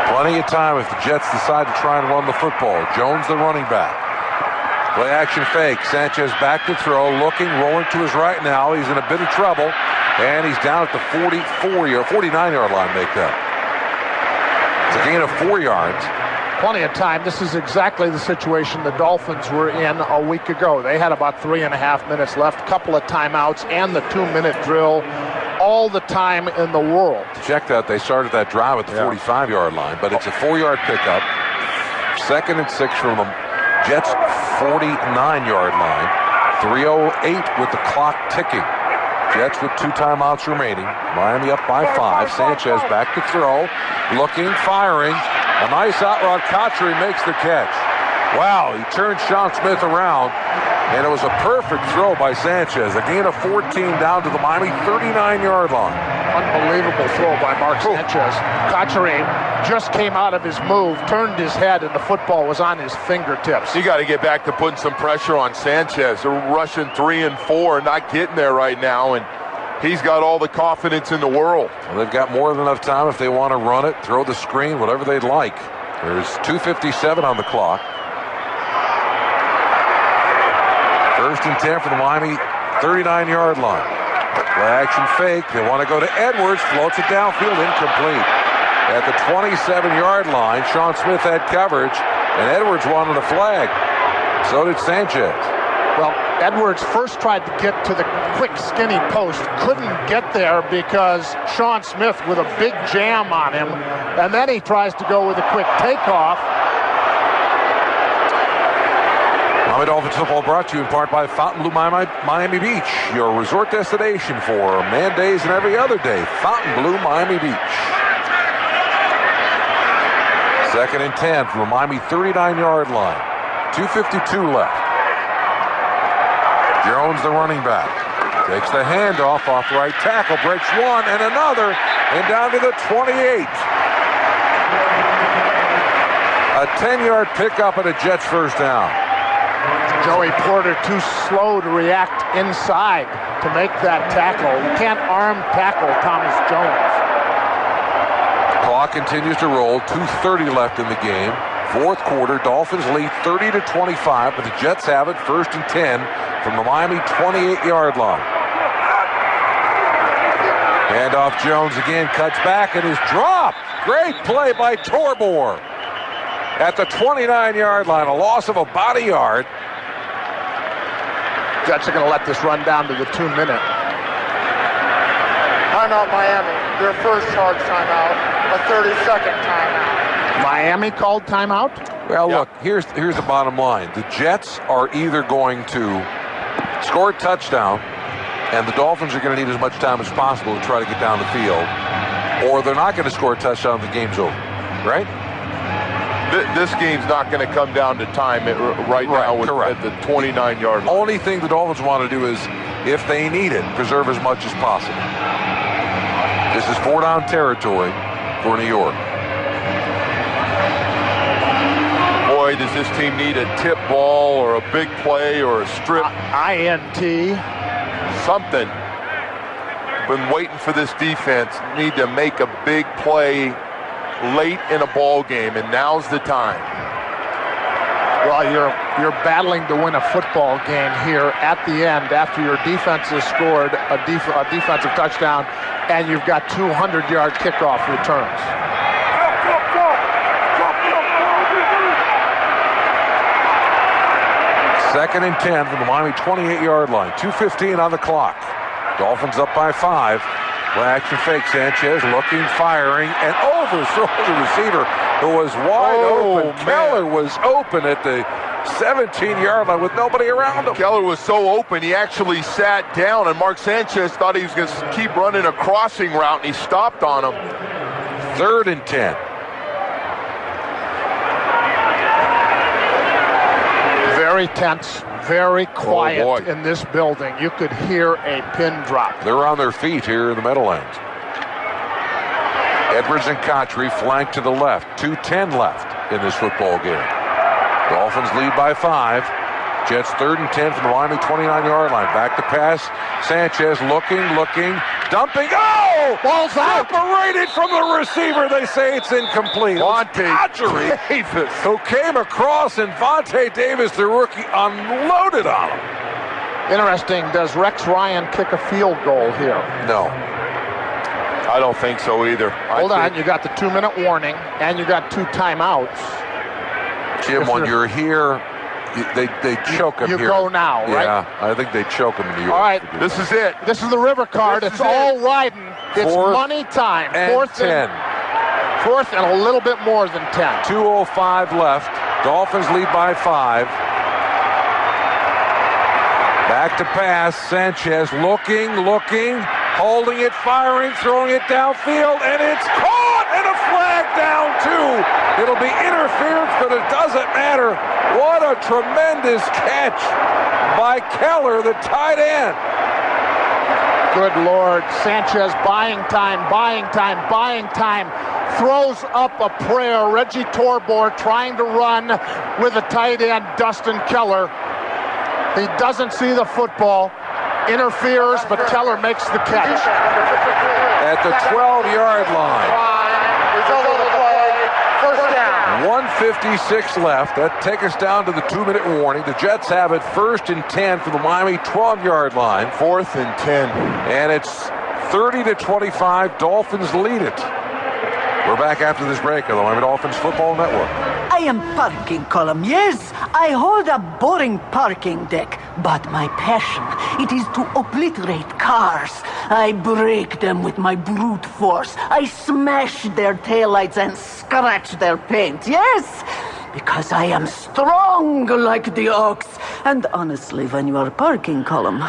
Plenty of time if the Jets decide to try and run the football. Jones, the running back. Play action fake. Sanchez back to throw, looking, rolling to his right now. He's in a bit of trouble, and he's down at the 49-yard line, make that. It's a gain of 4 yards. Plenty of time. This is exactly the situation the Dolphins were in a week ago. They had about 3.5 minutes left, couple of timeouts, and the 2-minute drill. All the time in the world. Check that. They started that drive at the 45-yard line, but it's a 4-yard pickup. 2nd and 6 from the Jets' 49-yard line. 3:08 with the clock ticking. Jets with 2 timeouts remaining. Miami up by 5. Sanchez back to throw. Looking, firing. A nice out route. Kotchery makes the catch. Wow, he turned Sean Smith around, and it was a perfect throw by Sanchez. A gain of 14 down to the Miami 39-yard line. Unbelievable throw by Mark Sanchez. Kotchery just came out of his move, turned his head, and the football was on his fingertips. You got to get back to putting some pressure on Sanchez. They're rushing 3 and 4, not getting there right now, and he's got all the confidence in the world. Well, they've got more than enough time if they want to run it, throw the screen, whatever they'd like. There's 2:57 on the clock. 1st and 10 for the Miami 39-yard line. Play action fake. They want to go to Edwards. Floats it downfield. Incomplete. At the 27-yard line, Sean Smith had coverage, and Edwards wanted a flag. So did Sanchez. Well, Edwards first tried to get to the quick, skinny post. Couldn't get there because Sean Smith with a big jam on him. And then he tries to go with a quick takeoff. Miami Dolphins football brought to you in part by Fontainebleau Miami Beach, your resort destination for man days and every other day. Fontainebleau Miami Beach. 2nd and 10 from the Miami 39-yard line. 2:52 left. Jones, the running back, takes the handoff off right tackle, breaks one and another, and down to the 28. A 10-yard pickup and a Jets first down. Joey Porter too slow to react inside to make that tackle. You can't arm tackle Thomas Jones. Clock continues to roll. 2:30 left in the game. 4th quarter. Dolphins lead 30-25, but the Jets have it 1st and 10 from the Miami 28-yard line. Handoff Jones again, cuts back and is dropped. Great play by Torbor at the 29-yard line. A loss of a body yard. Jets are going to let this run down to the 2-minute. Timeout Miami. Their first charge timeout. A 30-second timeout. Miami called timeout? Well, look, here's the bottom line. The Jets are either going to score a touchdown, and the Dolphins are going to need as much time as possible to try to get down the field, or they're not going to score a touchdown and the game's over, right? This game's not going to come down to time right now at the 29-yard line. Only thing the Dolphins want to do is, if they need it, preserve as much as possible. This is 4-down territory for New York. Boy, does this team need a tip ball or a big play or a strip. INT. Something. Been waiting for this defense. Need to make a big play late in a ball game, and now's the time. Well, you're battling to win a football game here at the end after your defense has scored a defensive touchdown, and you've got 200-yard kickoff returns. Second and 10 from the Miami 28-yard line. 2:15 on the clock. Dolphins up by 5. Play action fake. Sanchez looking, firing, and overthrows the receiver who was wide open. Man. Keller was open at the 17-yard line with nobody around him. Keller was so open, he actually sat down, and Mark Sanchez thought he was going to keep running a crossing route, and he stopped on him. 3rd and 10. Very tense, very quiet in this building. You could hear a pin drop. They're on their feet here in the Meadowlands. Edwards and Cotry flank to the left. 2:10 left in this football game. Dolphins lead by 5. Jets 3rd and 10 from the Miami 29-yard line. Back to pass. Sanchez looking, dumping. Oh! Ball's out. Separated from the receiver. They say it's incomplete. Vontae Davis, who came across, and Vontae Davis, the rookie, unloaded on him. Interesting. Does Rex Ryan kick a field goal here? No. I don't think so either. Hold on. You got the 2-minute warning, and you got 2 timeouts. Jim, when you're here, they choke him here. You go now, right? Yeah, I think they choke him in New York. All right, this is it. This is the river card. It's all riding. It's 4th money time. And 4th 10. 4th and a little bit more than 10. 2:05 left. Dolphins lead by 5. Back to pass. Sanchez looking, holding it, firing, throwing it downfield, and it's caught, and a flag down 2. It'll be interference, but it doesn't matter. What a tremendous catch by Keller, the tight end. Good Lord. Sanchez buying time. Throws up a prayer. Reggie Torbor trying to run with a tight end, Dustin Keller. He doesn't see the football. Interferes, but Keller makes the catch. At the 12-yard line. Result of the play, first down. 1:56 left. That takes us down to the 2-minute warning. The Jets have it 1st and 10 from the Miami 12-yard line. 4th and 10. And it's 30-25. Dolphins lead it. We're back after this break on the Miami Dolphins Football Network. I am parking column, yes. I hold a boring parking deck. But my passion, it is to obliterate cars. I break them with my brute force. I smash their taillights and scratch their paint, yes. Because I am strong like the ox. And honestly, when you are parking column,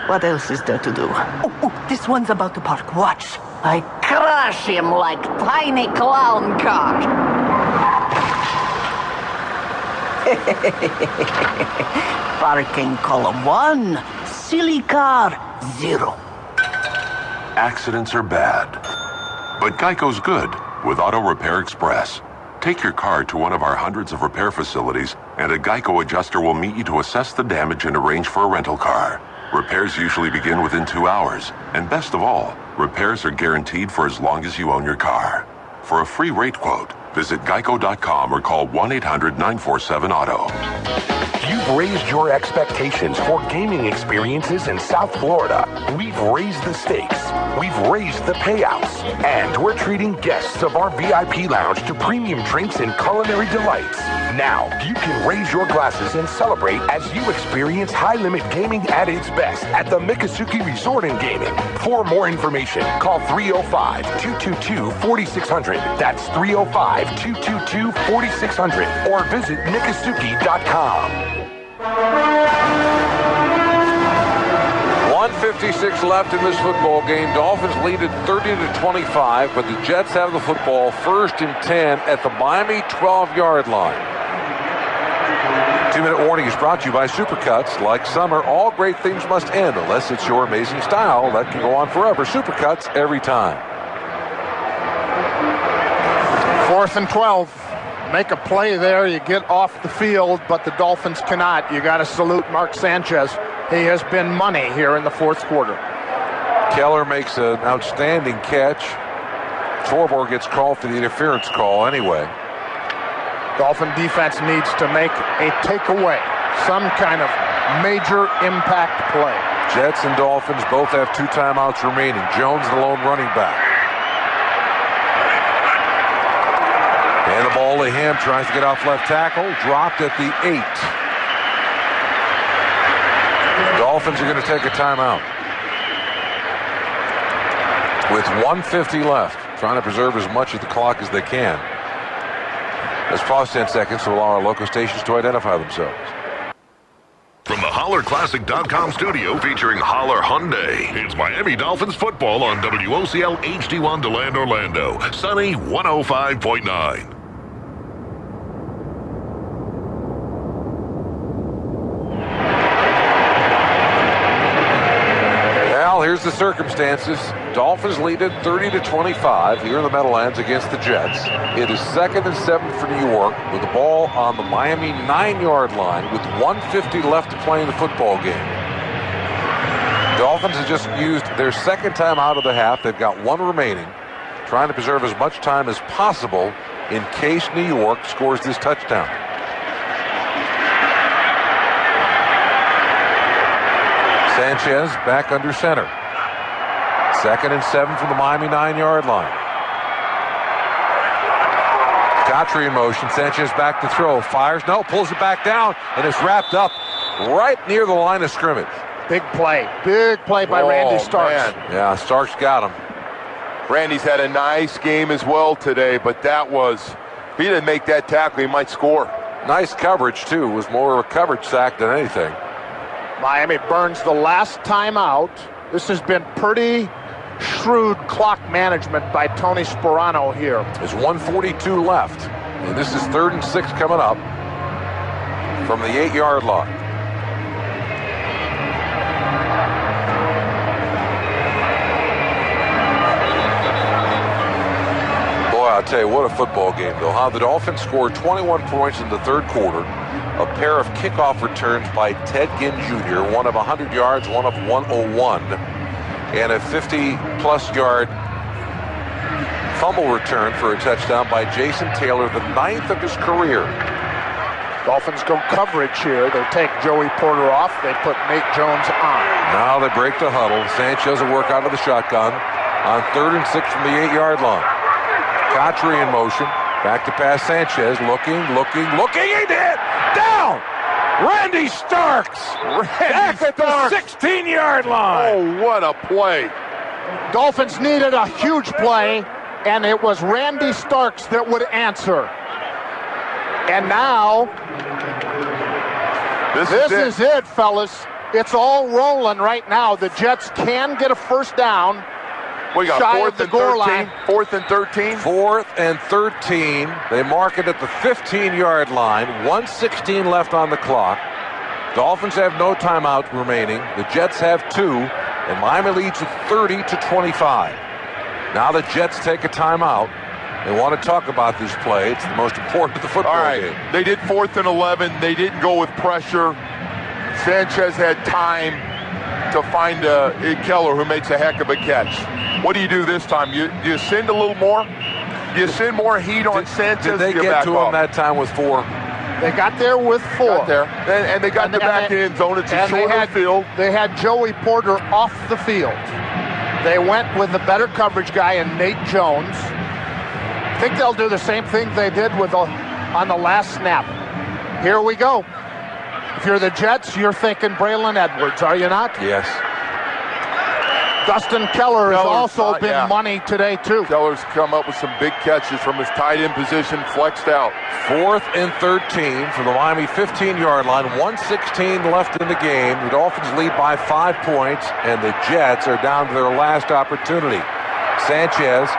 what else is there to do? Oh, this one's about to park. Watch. I crash him like tiny clown car. Parking column 1, silly car 0. Accidents are bad, but Geico's good with Auto Repair Express. Take your car to one of our hundreds of repair facilities, and a Geico adjuster will meet you to assess the damage and arrange for a rental car. Repairs usually begin within 2 hours, and best of all, repairs are guaranteed for as long as you own your car. For a free rate quote, visit geico.com or call 1-800-947-AUTO. You've raised your expectations for gaming experiences in South Florida. We've raised the stakes. We've raised the payouts. And we're treating guests of our VIP lounge to premium drinks and culinary delights. Now, you can raise your glasses and celebrate as you experience high-limit gaming at its best at the Miccosukee Resort and Gaming. For more information, call 305-222-4600. That's 305-222-4600. Or visit Miccosukee.com. 1:56 left in this football game. Dolphins lead it 30-25, but the Jets have the football 1st and 10 at the Miami 12-yard line. 2-minute warning is brought to you by Supercuts. Like summer, all great things must end unless it's your amazing style that can go on forever. Supercuts every time. 4th and 12. Make a play there, you get off the field, but the Dolphins cannot. You got to salute Mark Sanchez. He has been money here in the 4th quarter. Keller makes an outstanding catch. Torbor gets called for the interference call anyway. Dolphin defense needs to make a takeaway, some kind of major impact play. Jets and Dolphins both have 2 timeouts remaining. Jones, the lone running back. And the ball to him, tries to get off left tackle, dropped at the 8. Dolphins are going to take a timeout. with 1:50 left, trying to preserve as much of the clock as they can. Let's pause 10 seconds to allow our local stations to identify themselves. From the HollerClassic.com studio featuring Holler Hyundai, it's Miami Dolphins football on WOCL HD1 DeLand, Orlando. Sunny 105.9. Here's the circumstances. Dolphins lead it 30-25 here in the Meadowlands against the Jets. It is 2nd and 7 for New York with the ball on the Miami 9-yard line with 1:50 left to play in the football game. Dolphins have just used their second time out of the half. They've got one remaining, trying to preserve as much time as possible in case New York scores this touchdown. Sanchez back under center. 2nd and 7 from the Miami 9-yard line. Daughtry in motion. Sanchez back to throw. Fires. No, pulls it back down, and it's wrapped up right near the line of scrimmage. Big play. Big play by Randy Starks. Man. Yeah, Starks got him. Randy's had a nice game as well today, but that was, if he didn't make that tackle, he might score. Nice coverage, too. It was more of a coverage sack than anything. Miami burns the last timeout. This has been pretty shrewd clock management by Tony Sperano here. There's 1:42 left, and this is 3rd and 6 coming up from the 8-yard line. Boy, I'll tell you, what a football game, though, huh? The Dolphins scored 21 points in the third quarter. A pair of kickoff returns by Ted Ginn Jr., one of 100 yards, one of 101, and a 50-plus yard fumble return for a touchdown by Jason Taylor, the 9th of his career. Dolphins go coverage here. They take Joey Porter off. They put Nate Jones on. Now they break the huddle. Sanchez will work out of the shotgun on 3rd and 6 from the 8-yard line. Daughtry in motion. Back to pass Sanchez. Looking. He did! Down! Randy Starks! Back at the 16-yard line! Oh, what a play. Dolphins needed a huge play, and it was Randy Starks that would answer. And now, this is it, fellas. It's all rolling right now. The Jets can get a first down. We got shy 4th of the and goal 13. line. 4th and 13. 4th and 13. They mark it at the 15-yard line. 1:16 left on the clock. Dolphins have no timeout remaining. The Jets have 2, and Miami leads 30-25. Now the Jets take a timeout. They want to talk about this play. It's the most important of the football game. They did 4th and 11. They didn't go with pressure. Sanchez had time to find Keller, who makes a heck of a catch. What do you do this time? Do you send a little more? Do you send more heat on Sanchez? Did they get to him that time with 4? They got there with 4. Got there. And they got the back end zone. It's a shorter field. They had Joey Porter off the field. They went with the better coverage guy in Nate Jones. I think they'll do the same thing they did with on the last snap. Here we go. If you're the Jets, you're thinking Braylon Edwards, are you not? Yes. Dustin Keller has also been money today, too. Keller's come up with some big catches from his tight end position, flexed out. 4th and 13 from the Miami 15-yard line. 1:16 left in the game. The Dolphins lead by 5 points, and the Jets are down to their last opportunity. Sanchez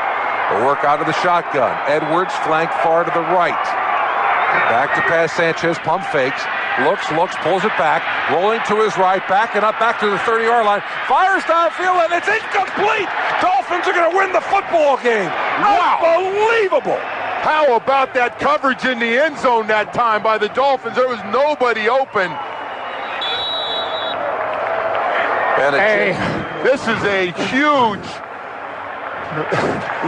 will work out of the shotgun. Edwards flanked far to the right. Back to pass Sanchez, pump fakes. Looks, pulls it back, rolling to his right, backing up back to the 30-yard line, fires downfield, and it's incomplete! Dolphins are going to win the football game! Wow. Unbelievable! How about that coverage in the end zone that time by the Dolphins? There was nobody open. And this is a huge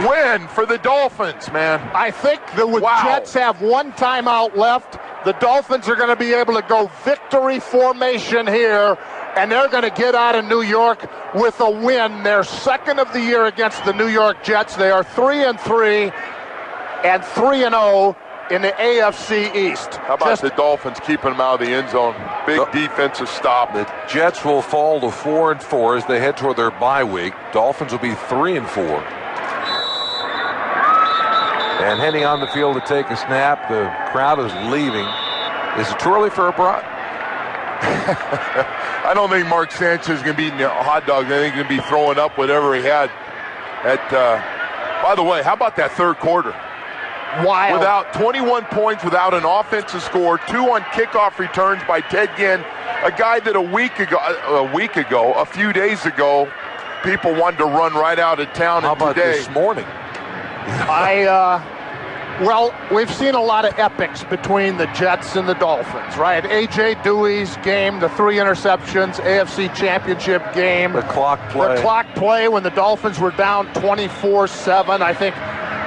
win for the Dolphins, man. I think the Jets have one timeout left. The Dolphins are going to be able to go victory formation here, and they're going to get out of New York with a win. Their 2nd of the year against the New York Jets. They are 3-3 and 3-0 in the AFC East. How about the Dolphins keeping them out of the end zone? Big defensive stop. The Jets will fall to 4-4 as they head toward their bye week. Dolphins will be 3-4. And heading on the field to take a snap, the crowd is leaving. Is it too early for a bra? I don't think Mark Sanchez is going to be eating hot dogs. I think he's going to be throwing up whatever he had. By the way, how about that third quarter? Wild. Without 21 points, without an offensive score, 2 on kickoff returns by Ted Ginn, a guy that a few days ago, people wanted to run right out of town. How about today, this morning? Well, we've seen a lot of epics between the Jets and the Dolphins, right? A.J. Dewey's game, the 3 interceptions, AFC Championship game. The clock play. The clock play when the Dolphins were down 24-7. I think,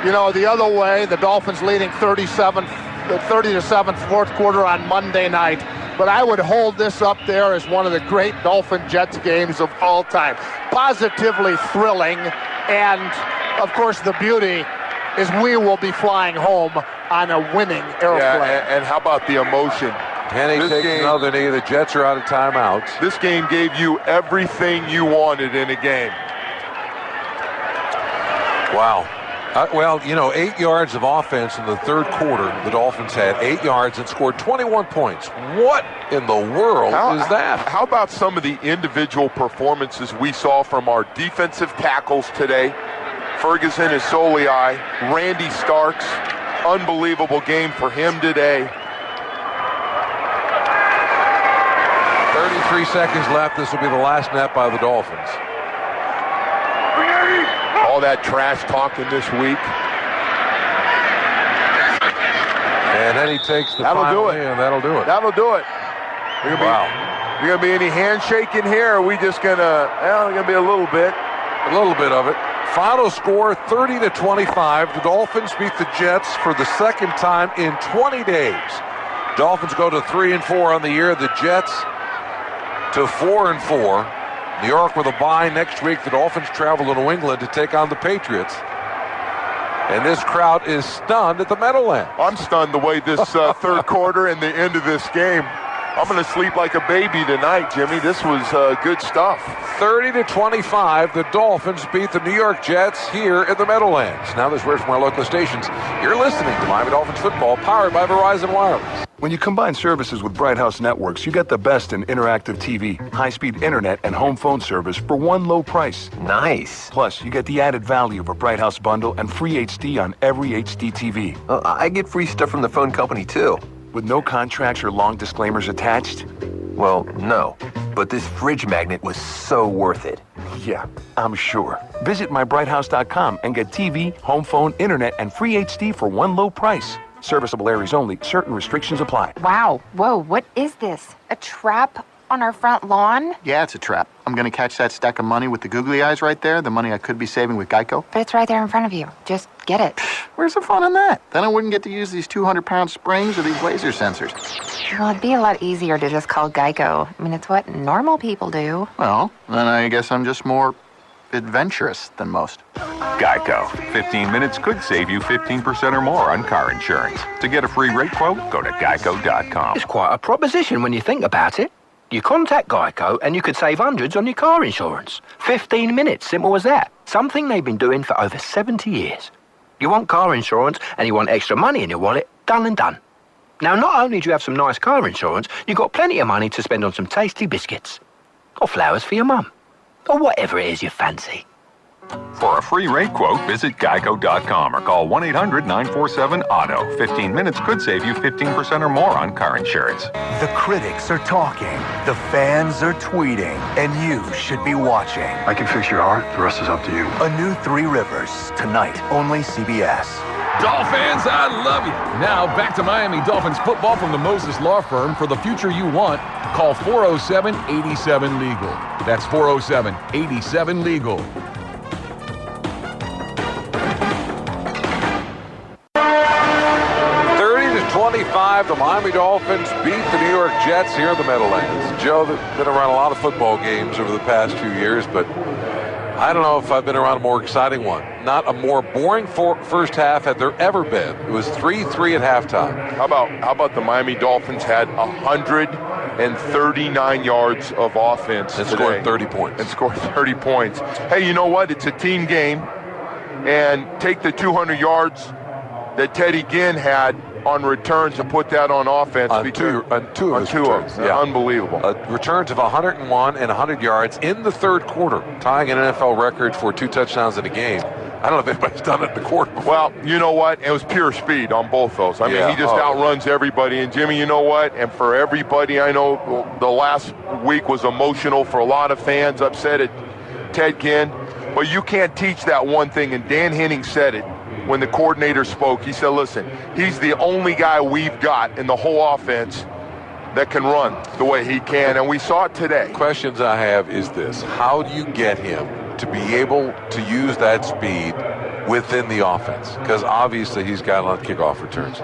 the other way, the Dolphins leading 30-7 fourth quarter on Monday night. But I would hold this up there as one of the great Dolphin-Jets games of all time. Positively thrilling, and, of course, the beauty is we will be flying home on a winning airplane. Yeah, and how about the emotion? Henny takes another knee. The Jets are out of timeouts. This game gave you everything you wanted in a game. Wow. 8 yards of offense in the third quarter. The Dolphins had 8 yards and scored 21 points. What in the world is that? How about some of the individual performances we saw from our defensive tackles today? Ferguson is Solei, Randy Starks, unbelievable game for him today. 33 seconds left. This will be the last snap by the Dolphins. All that trash talking this week. And then he takes the That'll final do it. knee, and that'll do it. That'll do it. There's going to be any handshaking here? Or are we just going to, there's going to be a little bit. A little bit of it. Final score 30-25. The Dolphins beat the Jets for the second time in 20 days. Dolphins go to 3-4 on the year. The Jets to 4-4. New York with a bye next week. The Dolphins travel to New England to take on the Patriots. And this crowd is stunned at the Meadowlands. I'm stunned the way this third quarter and the end of this game. I'm going to sleep like a baby tonight, Jimmy. This was good stuff. 30-25, the Dolphins beat the New York Jets here in the Meadowlands. Now this word from our local stations. You're listening to Miami Dolphins football, powered by Verizon Wireless. When you combine services with Bright House Networks, you get the best in interactive TV, high-speed internet, and home phone service for one low price. Nice. Plus, you get the added value of a Bright House bundle and free HD on every HD TV. I get free stuff from the phone company, too. With no contracts or long disclaimers attached? Well, no. But this fridge magnet was so worth it. Yeah, I'm sure. Visit mybrighthouse.com and get TV, home phone, internet, and free HD for one low price. Serviceable areas only. Certain restrictions apply. Wow. Whoa, what is this? A trap on our front lawn? Yeah, it's a trap. I'm going to catch that stack of money with the googly eyes right there, the money I could be saving with Geico. But it's right there in front of you. Just get it. Where's the fun in that? Then I wouldn't get to use these 200-pound springs or these laser sensors. Well, it'd be a lot easier to just call Geico. I mean, it's what normal people do. Well, then I guess I'm just more adventurous than most. Geico. 15 minutes could save you 15% or more on car insurance. To get a free rate quote, go to geico.com. It's quite a proposition when you think about it. You contact Geico and you could save hundreds on your car insurance. 15 minutes, simple as that. Something they've been doing for over 70 years. You want car insurance and you want extra money in your wallet, done and done. Now, not only do you have some nice car insurance, you've got plenty of money to spend on some tasty biscuits. Or flowers for your mum. Or whatever it is you fancy. For a free rate quote, visit geico.com or call 1-800-947-AUTO. 15 minutes could save you 15% or more on car insurance. The critics are talking, the fans are tweeting, and you should be watching. I can fix your heart, the rest is up to you. A new Three Rivers, tonight, only CBS. Dolphins, I love you. Now back to Miami Dolphins football from the Moses Law Firm. For the future you want, call 407-87-LEGAL. That's 407-87-LEGAL. 30-25, the Miami Dolphins beat the New York Jets here in the Meadowlands. Joe, been around a lot of football games over the past few years, but I don't know if I've been around a more exciting one. Not a more boring first half had there ever been. It was 3-3 at halftime. How about the Miami Dolphins had 139 yards of offense and today. scored 30 points. And scored 30 points. Hey, you know what? It's a team game. And take the 200 yards that Teddy Ginn had on returns and put that on offense. On two of his returns. Yeah. Unbelievable. Returns of 101 and 100 yards in the third quarter, tying an NFL record for 2 touchdowns in a game. I don't know if anybody's done it in the quarter before. Well, you know what? It was pure speed on both those. I mean, he just outruns everybody. And, Jimmy, you know what? And for everybody, I know the last week was emotional for a lot of fans upset at Ted Ginn. But you can't teach that one thing. And Dan Henning said it when the coordinator spoke. He said, listen, he's the only guy we've got in the whole offense that can run the way he can. And we saw it today. Questions I have is this. How do you get him to be able to use that speed within the offense? Because obviously he's got a lot of kickoff returns.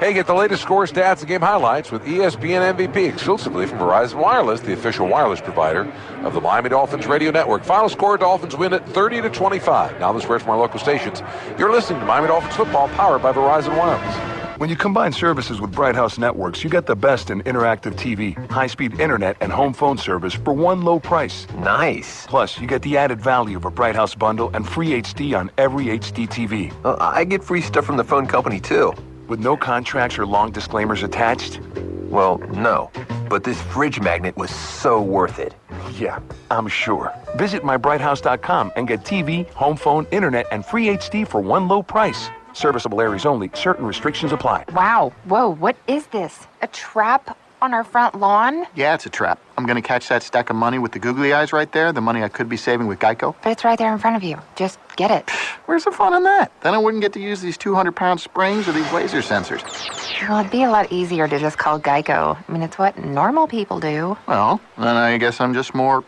Hey, get the latest score, stats, and game highlights with ESPN MVP exclusively from Verizon Wireless, the official wireless provider of the Miami Dolphins radio network. Final score, Dolphins win it 30-25. Now the spread from our local stations. You're listening to Miami Dolphins football powered by Verizon Wireless. When you combine services with Bright House Networks, you get the best in interactive TV, high-speed internet, and home phone service for one low price. Nice. Plus, you get the added value of a Bright House bundle and free HD on every HD TV. I get free stuff from the phone company, too. With no contracts or long disclaimers attached? Well, no. But this fridge magnet was so worth it. Yeah, I'm sure. Visit mybrighthouse.com and get TV, home phone, internet, and free HD for one low price. Serviceable areas only. Certain restrictions apply. Wow. Whoa, what is this? A trap on our front lawn? Yeah, it's a trap. I'm going to catch that stack of money with the googly eyes right there, the money I could be saving with Geico. But it's right there in front of you. Just get it. Where's the fun in that? Then I wouldn't get to use these 200-pound springs or these laser sensors. Well, it'd be a lot easier to just call Geico. I mean, it's what normal people do. Well, then I guess I'm just more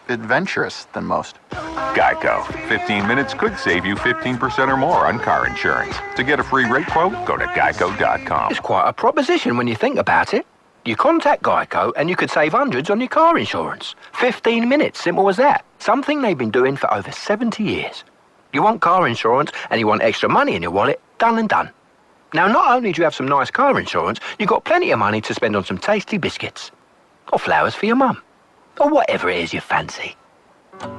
adventurous than most. Geico. 15 minutes could save you 15% or more on car insurance. To get a free rate quote, go to geico.com. It's quite a proposition when you think about it. You contact Geico and you could save hundreds on your car insurance. 15 minutes, simple as that. Something they've been doing for over 70 years. You want car insurance and you want extra money in your wallet, done and done. Now, not only do you have some nice car insurance, you've got plenty of money to spend on some tasty biscuits. Or flowers for your mum. Or whatever it is you fancy.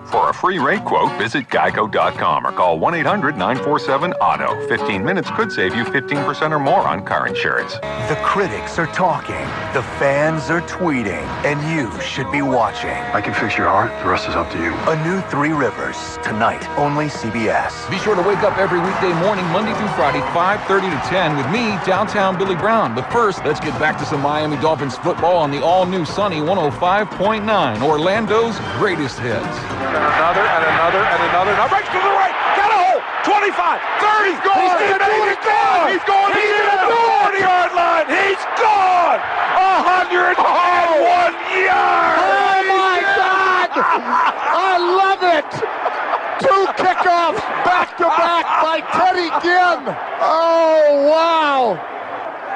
For a free rate quote, visit geico.com or call 1-800-947-AUTO. 15 minutes could save you 15% or more on car insurance. The critics are talking, the fans are tweeting, and you should be watching. I can fix your heart. The rest is up to you. A new Three Rivers, tonight, only CBS. Be sure to wake up every weekday morning, Monday through Friday, 5:30 to 10 with me, downtown Billy Brown. But first, let's get back to some Miami Dolphins football on the all-new Sunny 105.9, Orlando's greatest hits. And another. Now right to the right. Got a hole. 25, 30. He's gone. He's gone. He's gone. He's in the 40-yard line. He's gone. 101 yards. Oh, my God. I love it. 2 kickoffs back-to-back by Teddy Ginn. Oh, wow.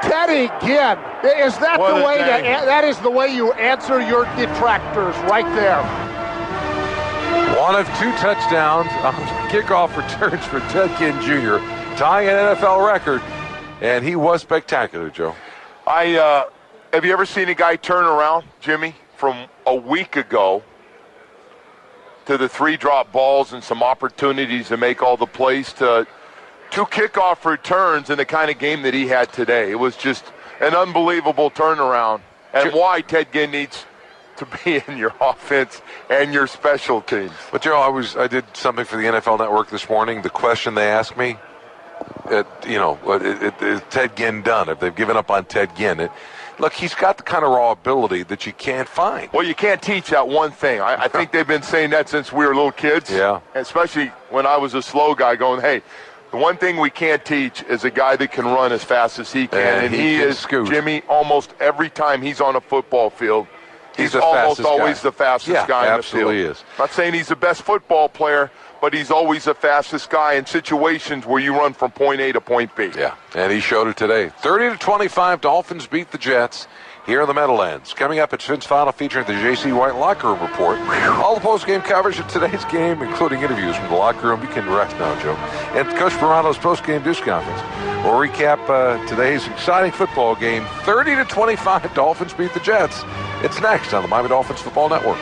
Teddy Ginn. Is that What the a way day. that is the way you answer your detractors right there? One of 2 touchdowns on kickoff returns for Ted Ginn Jr., tying an NFL record, and he was spectacular, Joe. Have you ever seen a guy turn around, Jimmy, from a week ago to the 3 drop balls and some opportunities to make all the plays to 2 kickoff returns in the kind of game that he had today? It was just an unbelievable turnaround, and why Ted Ginn needs to be in your offense and your special teams. But Joe, I did something for the NFL Network this morning. The question they asked me, is Ted Ginn done? If they've given up on Ted Ginn, look, he's got the kind of raw ability that you can't find. Well, you can't teach that one thing. I think they've been saying that since we were little kids. Yeah. Especially when I was a slow guy going, hey, the one thing we can't teach is a guy that can run as fast as he can. And he is, scoot. Jimmy, almost every time he's on a football field, he's almost always the fastest guy in the field. Absolutely is. Not saying he's the best football player, but he's always the fastest guy in situations where you run from point A to point B. Yeah, and he showed it today. 30-25, Dolphins beat the Jets here in the Meadowlands. Coming up, it's Phins Final featuring the J.C. White Locker Room Report. All the post-game coverage of today's game, including interviews from the locker room. You can rest now, Joe. And Coach Sperano's post-game news conference. We'll recap today's exciting football game. 30-25, Dolphins beat the Jets. It's next on the Miami Dolphins Football Network.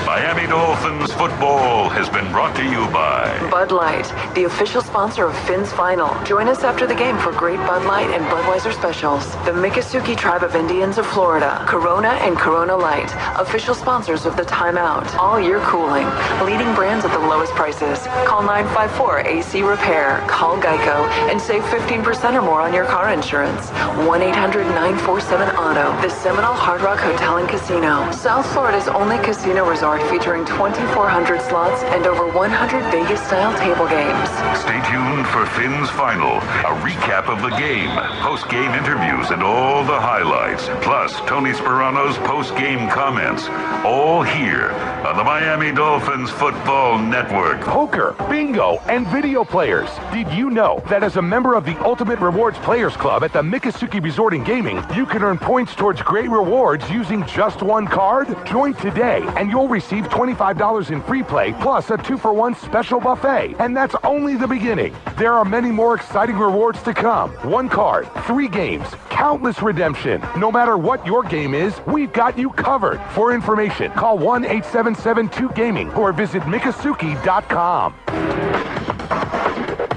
Miami Dolphins football has been brought to you by Bud Light, the official sponsor of Phins Final. Join us after the game for great Bud Light and Budweiser specials. The Miccosukee Tribe of Indians of Florida, Corona and Corona Light, official sponsors of the Timeout. All year cooling, leading brands at the lowest prices. Call 954-AC Repair. Call Geico and save 15% or more on your car insurance. 1-800-947-AUTO. The Seminole Hard Rock Hotel and Casino, South Florida's only casino resort featuring 2,400 slots and over 100 Vegas-style table games. Stay tuned for Phins Final, a recap of the game, post-game interviews, and all the highlights, plus Tony Sperano's post-game comments, all here on the Miami Dolphins Football Network. Poker, bingo, and video players. Did you know that as a member of the Ultimate Rewards Players Club at the Miccosukee Resort and Gaming, you can earn points towards great rewards using just one card? Join today, and you'll receive $25 in free play plus a 2-for-1 special buffet. And that's only the beginning. There are many more exciting rewards to come. One card, 3 games, countless redemption. No matter what your game is, we've got you covered. For information, call 1-877-2-GAMING or visit Miccosukee.com.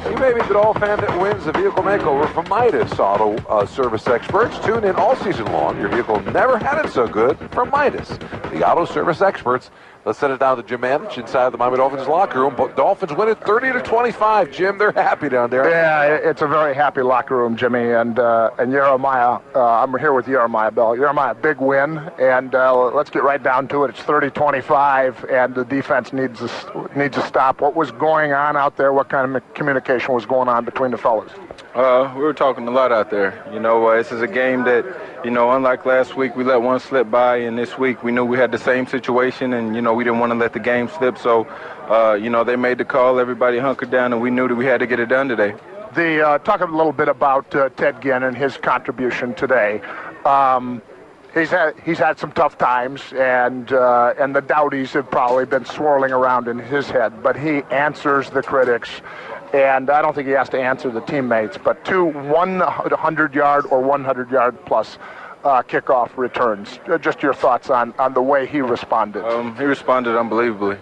You may be the Dolphin fan that wins the vehicle makeover from Midas Auto Service Experts. Tune in all season long. Your vehicle never had it so good from Midas, the Auto Service Experts. Let's send it down to Jim Manich inside the Miami Dolphins locker room. But Dolphins win it 30-25. Jim, they're happy down there. Yeah, it's a very happy locker room, Jimmy. And Jeremiah, I'm here with Jeremiah Bell. Jeremiah, big win. And let's get right down to it. It's 30-25, and the defense needs to stop. What was going on out there? What kind of communication was going on between the fellas? We were talking a lot out there. This is a game that, unlike last week, we let one slip by, and this week we knew we had the same situation, and, we didn't want to let the game slip. So, they made the call, everybody hunkered down, and we knew that we had to get it done today. Talk a little bit about Ted Ginn and his contribution today. He's had some tough times, and the Dowdies have probably been swirling around in his head, but he answers the critics. And I don't think he has to answer the teammates, but 2 100-yard or 100-yard plus kickoff returns. Just your thoughts on the way he responded. He responded unbelievably.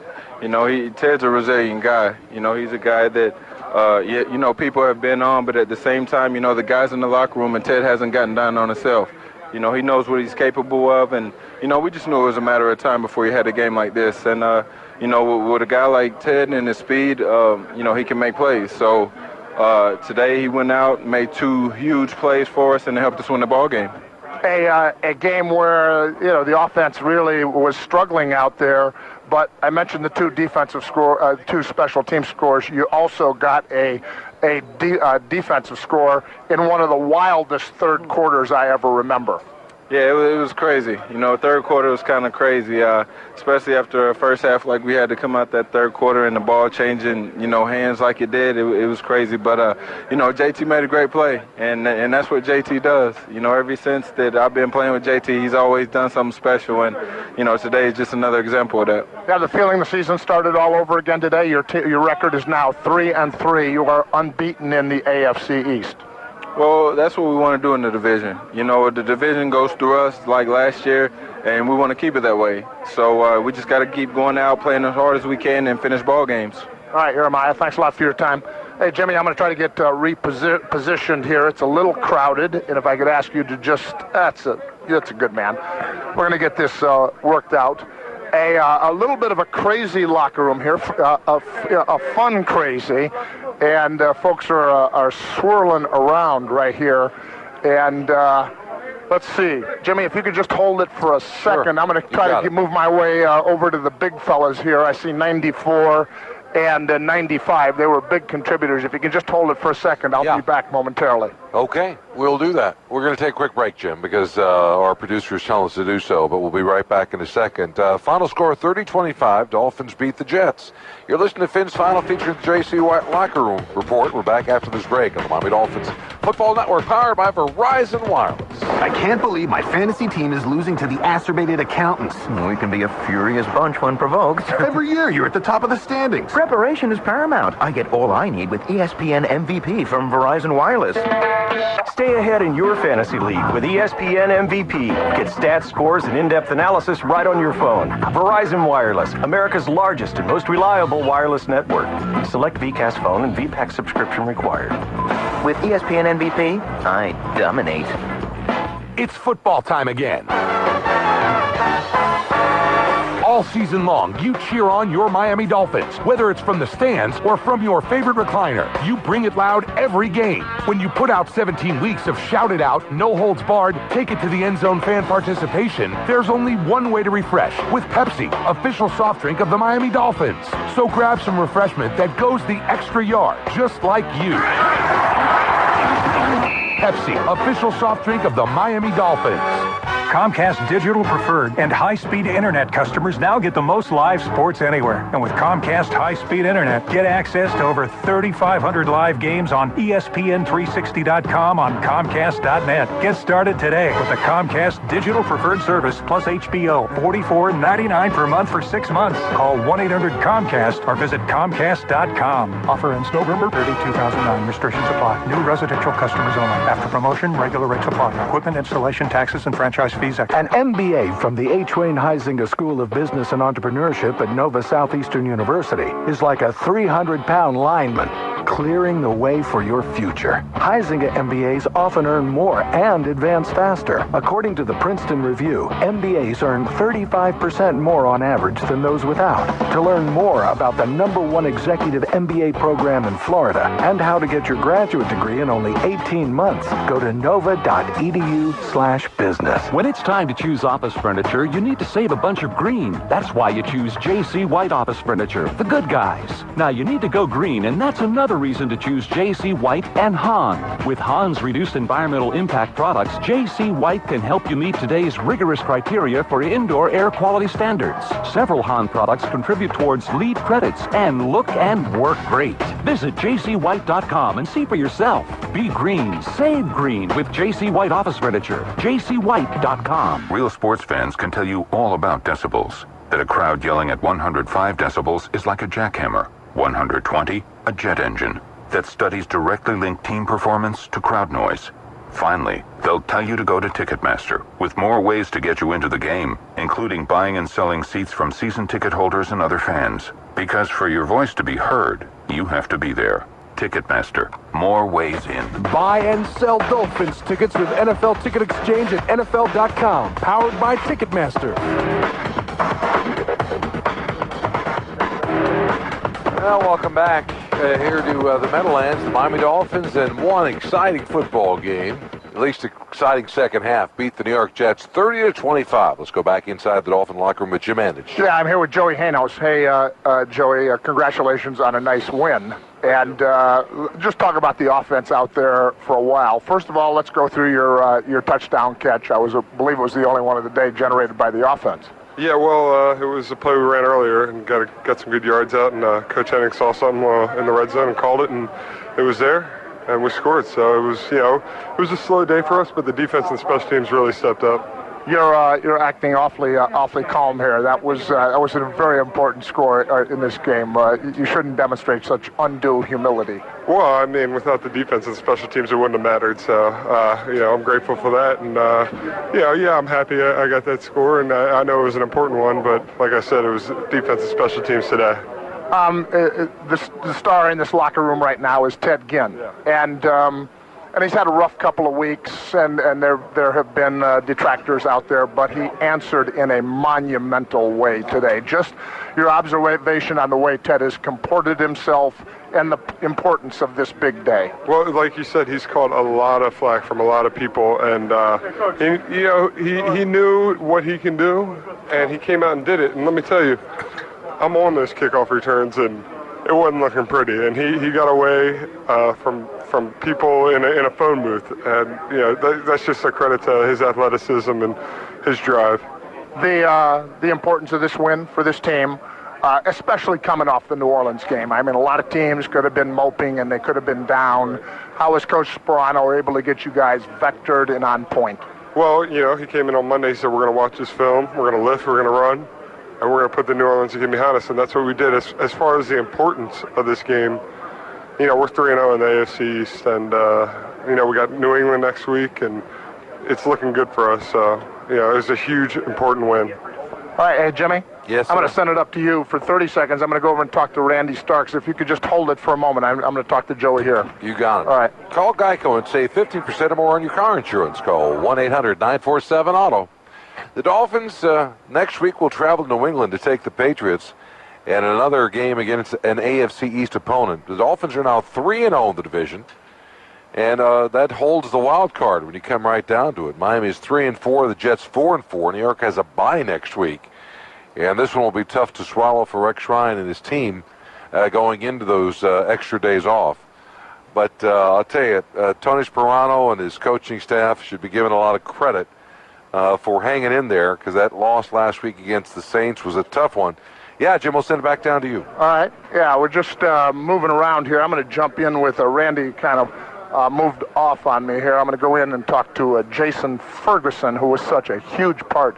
Ted's a resilient guy. He's a guy that, people have been on, but at the same time, the guys in the locker room, and Ted hasn't gotten down on himself. He knows what he's capable of, and, we just knew it was a matter of time before he had a game like this. And, with a guy like Ted and his speed, he can make plays. So today he went out, made 2 huge plays for us, and it helped us win the ball game. A game where, the offense really was struggling out there, but I mentioned the 2 special team scores. You also got a defensive score in one of the wildest third quarters I ever remember. Yeah, it was crazy. Third quarter was kind of crazy, especially after the first half, like we had to come out that third quarter and the ball changing, hands like it did. It was crazy. But, JT made a great play, and that's what JT does. Ever since that I've been playing with JT, he's always done something special, and, today is just another example of that. You have the feeling the season started all over again today? Your record is now 3-3. You are unbeaten in the AFC East. Well, that's what we want to do in the division. The division goes through us like last year, and we want to keep it that way. So we just got to keep going out, playing as hard as we can, and finish ball games. All right, Jeremiah, thanks a lot for your time. Hey, Jimmy, I'm going to try to get repositioned here. It's a little crowded, and if I could ask you to just, that's a good man. We're going to get this worked out. A little bit of a crazy locker room here, a fun crazy, and folks are swirling around right here. And let's see, Jimmy, if you could just hold it for a second. Sure. I'm going to try to move my way over to the big fellas here. I see 94 and 95. They were big contributors. If you can just hold it for a second, I'll be back momentarily. Okay, we'll do that. We're going to take a quick break, Jim, because our producer is telling us to do so, but we'll be right back in a second. Final score 30-25. Dolphins beat the Jets. You're listening to Phins Final featuring the J.C. White Locker Room Report. We're back after this break on the Miami Dolphins Football Network, powered by Verizon Wireless. I can't believe my fantasy team is losing to the acerbated accountants. We can be a furious bunch when provoked. Every year, you're at the top of the standings. Preparation is paramount. I get all I need with ESPN MVP from Verizon Wireless. Stay ahead in your fantasy league with ESPN MVP. Get stats, scores, and in-depth analysis right on your phone. Verizon Wireless, America's largest and most reliable wireless network. Select VCAS phone and VPAC subscription required. With ESPN MVP, I dominate. It's football time again. All season long, you cheer on your Miami Dolphins. Whether it's from the stands or from your favorite recliner, you bring it loud every game. When you put out 17 weeks of shout it out, no holds barred, take it to the end zone fan participation, there's only one way to refresh, with Pepsi, official soft drink of the Miami Dolphins. So grab some refreshment that goes the extra yard, just like you. Pepsi, official soft drink of the Miami Dolphins. Comcast Digital Preferred and high-speed internet customers now get the most live sports anywhere. And with Comcast high-speed internet, get access to over 3,500 live games on ESPN360.com on Comcast.net. Get started today with the Comcast Digital Preferred service plus HBO, $44.99 per month for 6 months. Call 1-800-COMCAST or visit Comcast.com. Offer ends November 30, 2009. Restrictions apply. New residential customers only. After promotion, regular rates apply. Equipment, installation, taxes, and franchise fees. An MBA from the H. Wayne Huizinga School of Business and Entrepreneurship at Nova Southeastern University is like a 300-pound lineman clearing the way for your future. Huizinga MBAs often earn more and advance faster. According to the Princeton Review, MBAs earn 35% more on average than those without. To learn more about the #1 executive MBA program in Florida and how to get your graduate degree in only 18 months, go to nova.edu/business. When it's time to choose office furniture, you need to save a bunch of green. That's why you choose J.C. White Office Furniture, the good guys. Now you need to go green, and that's another reason to choose J.C. White and Hahn. With Hahn's reduced environmental impact products, J.C. White can help you meet today's rigorous criteria for indoor air quality standards. Several Hahn products contribute towards LEED credits and look and work great. Visit jcwhite.com and see for yourself. Be green, save green with J.C. White Office Furniture. jcwhite.com. Real sports fans can tell you all about decibels. That a crowd yelling at 105 decibels is like a jackhammer. 120, a jet engine. That studies directly link team performance to crowd noise. Finally, they'll tell you to go to Ticketmaster, with more ways to get you into the game, including buying and selling seats from season ticket holders and other fans. Because for your voice to be heard, you have to be there. Ticketmaster. More ways in. Buy and sell Dolphins tickets with NFL Ticket Exchange at NFL.com. Powered by Ticketmaster. Well, welcome back here to the Meadowlands, the Miami Dolphins, and one exciting football game. At least an exciting second half. Beat the New York Jets 30-25. Let's go back inside the Dolphin locker room with Jim Andich. Yeah, I'm here with Joey Hanos. Hey, Joey, congratulations on a nice win. And just talk about the offense out there for a while. First of all, let's go through your touchdown catch. I believe it was the only one of the day generated by the offense. Yeah, well, it was a play we ran earlier and got some good yards out, and Coach Henning saw something in the red zone and called it, and it was there, and we scored. So it was, it was a slow day for us, but the defense and special teams really stepped up. You're acting awfully calm here. That was a very important score in this game. You shouldn't demonstrate such undue humility. Well, I mean, without the defense and special teams, it wouldn't have mattered. So, I'm grateful for that, and I'm happy I got that score, and I know it was an important one. But like I said, it was defense and special teams today. The star in this locker room right now is Ted Ginn, and he's had a rough couple of weeks, and there have been detractors out there, but he answered in a monumental way today. Just your observation on the way Ted has comported himself and the importance of this big day. Well, like you said, he's caught a lot of flack from a lot of people, and he knew what he can do, and he came out and did it. And let me tell you, I'm on those kickoff returns, and it wasn't looking pretty, and he got away from people in a phone booth, and that's just a credit to his athleticism and his drive. The importance of this win for this team. especially coming off the New Orleans game. I mean, a lot of teams could have been moping and they could have been down. How was Coach Sperano able to get you guys vectored and on point? Well, he came in on Monday. He said, we're going to watch this film. We're going to lift. We're going to run. And we're going to put the New Orleans game behind us. And that's what we did. As far as the importance of this game, we're 3-0 in the AFC East. And, we got New England next week. And it's looking good for us. It was a huge, important win. All right, hey, Jimmy. Yes, I'm going to send it up to you for 30 seconds. I'm going to go over and talk to Randy Starks. If you could just hold it for a moment, I'm going to talk to Joey here. You got it. All right. Call Geico and save 15% or more on your car insurance. Call 1-800-947-AUTO. The Dolphins next week will travel to New England to take the Patriots and another game against an AFC East opponent. The Dolphins are now 3-0 in the division, and that holds the wild card when you come right down to it. Miami is 3-4, the Jets 4-4. New York has a bye next week. And this one will be tough to swallow for Rex Ryan and his team going into those extra days off. But I'll tell you, Tony Sperano and his coaching staff should be given a lot of credit for hanging in there, because that loss last week against the Saints was a tough one. Yeah, Jim, we'll send it back down to you. All right. Yeah, we're just moving around here. I'm going to jump in with Randy kind of moved off on me here. I'm going to go in and talk to Jason Ferguson, who was such a huge part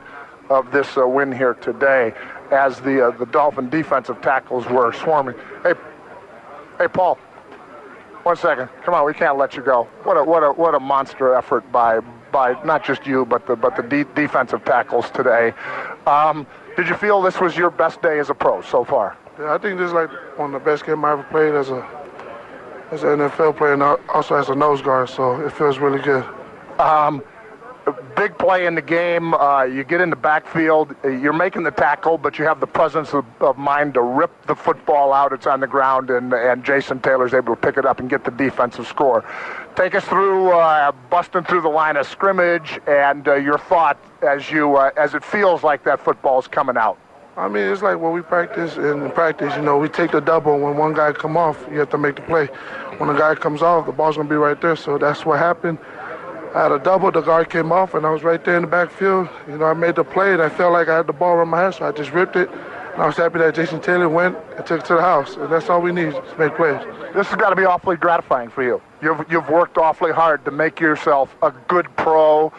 of this win here today, as the Dolphin defensive tackles were swarming. Hey, Paul, 1 second. Come on, we can't let you go. What a monster effort by not just you, but the defensive tackles today. Did you feel this was your best day as a pro so far? Yeah, I think this is like one of the best games I ever played as an NFL player, and also as a nose guard. So it feels really good. Big play in the game. You get in the backfield. You're making the tackle, but you have the presence of mind to rip the football out. It's on the ground, and Jason Taylor's able to pick it up and get the defensive score. Take us through busting through the line of scrimmage and your thought as it feels like that football's coming out. I mean, it's like when we practice. In practice, we take the double. When one guy come off, you have to make the play. When a guy comes off, the ball's going to be right there. So that's what happened. I had a double, the guard came off, and I was right there in the backfield. I made the play, and I felt like I had the ball in my hand, so I just ripped it. And I was happy that Jason Taylor went and took it to the house, and that's all we need to make plays. This has got to be awfully gratifying for you. You've worked awfully hard to make yourself a good pro.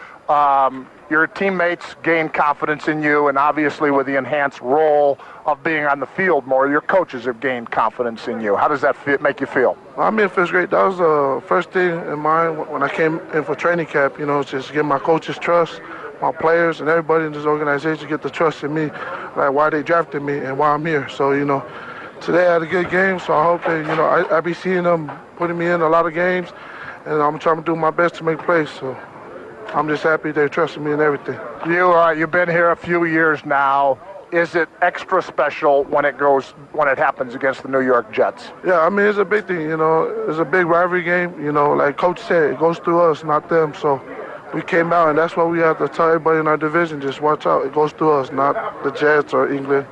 Your teammates gain confidence in you, and obviously with the enhanced role of being on the field more, your coaches have gained confidence in you. How does that make you feel? I mean, it feels great. That was the first thing in mind when I came in for training camp, just get my coaches' trust, my players, and everybody in this organization get the trust in me, like why they drafted me and why I'm here. So, today I had a good game, so I hope that, I be seeing them putting me in a lot of games, and I'm trying to do my best to make plays. So I'm just happy they're trusting me in everything. You've been here a few years now. Is it extra special when it happens against the New York Jets? Yeah, I mean, it's a big thing, It's a big rivalry game, like Coach said, it goes through us, not them. So we came out, and that's what we have to tell everybody in our division, just watch out. It goes through us, not the Jets or England.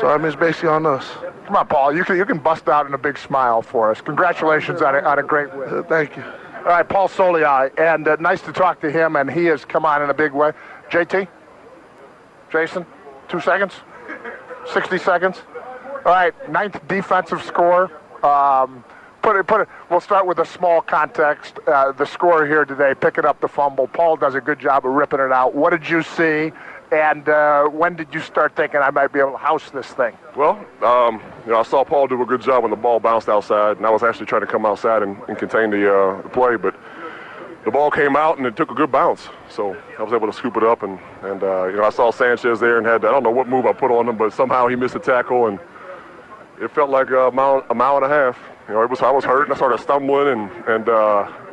So, I mean, it's basically on us. Come on, Paul, you can bust out in a big smile for us. Congratulations on a great win. Thank you. All right, Paul Soliai, and nice to talk to him, and he has come on in a big way. JT? Jason? 2 seconds? 60 seconds? All right, 9th defensive score. We'll start with a small context. The score here today, picking up the fumble. Paul does a good job of ripping it out. What did you see? And when did you start thinking I might be able to house this thing? Well, I saw Paul do a good job when the ball bounced outside, and I was actually trying to come outside and contain the play, but the ball came out and it took a good bounce. So I was able to scoop it up, and I saw Sanchez there and I don't know what move I put on him, but somehow he missed a tackle, and it felt like a mile and a half. I was hurt, and I started stumbling and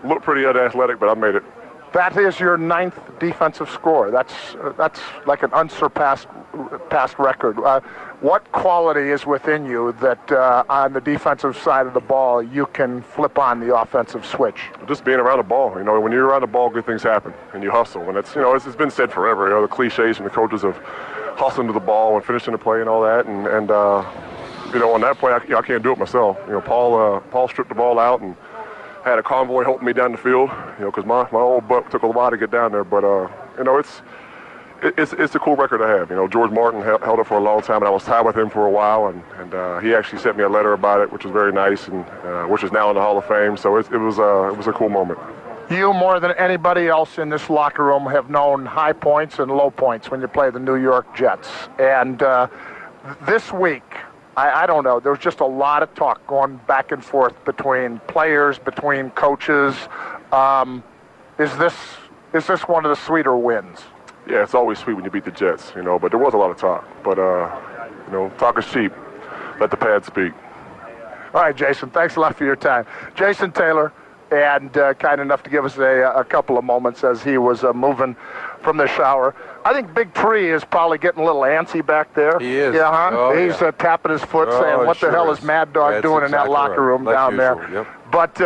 looked pretty athletic, but I made it. That is your 9th defensive score. That's like an unsurpassed past record. What quality is within you that on the defensive side of the ball you can flip on the offensive switch? Just being around the ball. When you're around the ball, good things happen, and you hustle. And it's it's been said forever. The cliches from the coaches of hustling to the ball and finishing the play and all that. And on that play, I can't do it myself. Paul stripped the ball out and had a convoy helping me down the field, because my old butt took a while to get down there. But, It's a cool record to have. You know, George Martin held it for a long time, and I was tied with him for a while, and he actually sent me a letter about it, which was very nice, and which is now in the Hall of Fame. So it was a cool moment. You, more than anybody else in this locker room, have known high points and low points when you play the New York Jets. And this week, I don't know, there was just a lot of talk going back and forth between players, between coaches. Is this one of the sweeter wins? Yeah, it's always sweet when you beat the Jets, you know, but there was a lot of talk. But, you know, talk is cheap. Let the pad speak. All right, Jason, thanks a lot for your time. Jason Taylor, and kind enough to give us a couple of moments as he was moving from the shower. I think Big Tree is probably getting a little antsy back there. He is. Yeah, huh? Oh, He's tapping his foot saying, what the hell is Mad Dog doing in that locker room down there? Yep. But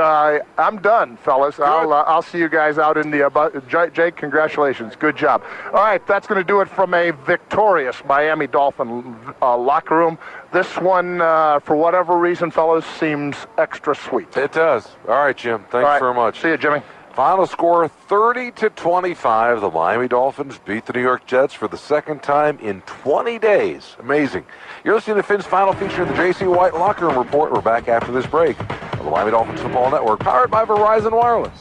I'm done, fellas. I'll see you guys out in the Jake, congratulations. Good job. All right, that's going to do it from a victorious Miami Dolphin locker room. This one, for whatever reason, fellas, seems extra sweet. It does. All right, Jim. Thanks very much. See you, Jimmy. Final score 30-25. The Miami Dolphins beat the New York Jets for the second time in 20 days. Amazing. You're listening to Finn's final feature of the J.C. White Locker Room Report. We're back after this break on the Miami Dolphins Football Network, powered by Verizon Wireless.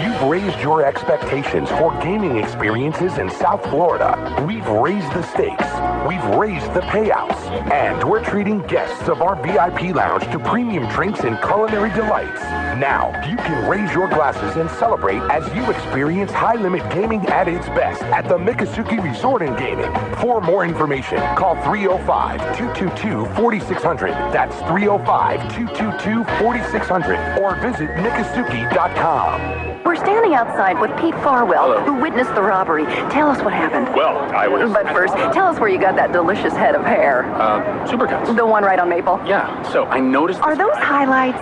You've raised your expectations for gaming experiences in South Florida. We've raised the stakes. We've raised the payouts. And we're treating guests of our VIP lounge to premium drinks and culinary delights. Now, you can raise your glasses and celebrate as you experience high-limit gaming at its best at the Miccosukee Resort and Gaming. For more information, call 305-222-4600. That's 305-222-4600. Or visit Miccosukee.com. We're standing outside with Pete Farwell, who witnessed the robbery. Tell us what happened. Well, I was... But first, tell us where you got that delicious head of hair. Supercuts. The one right on Maple? Yeah, so I noticed... Are those highlights?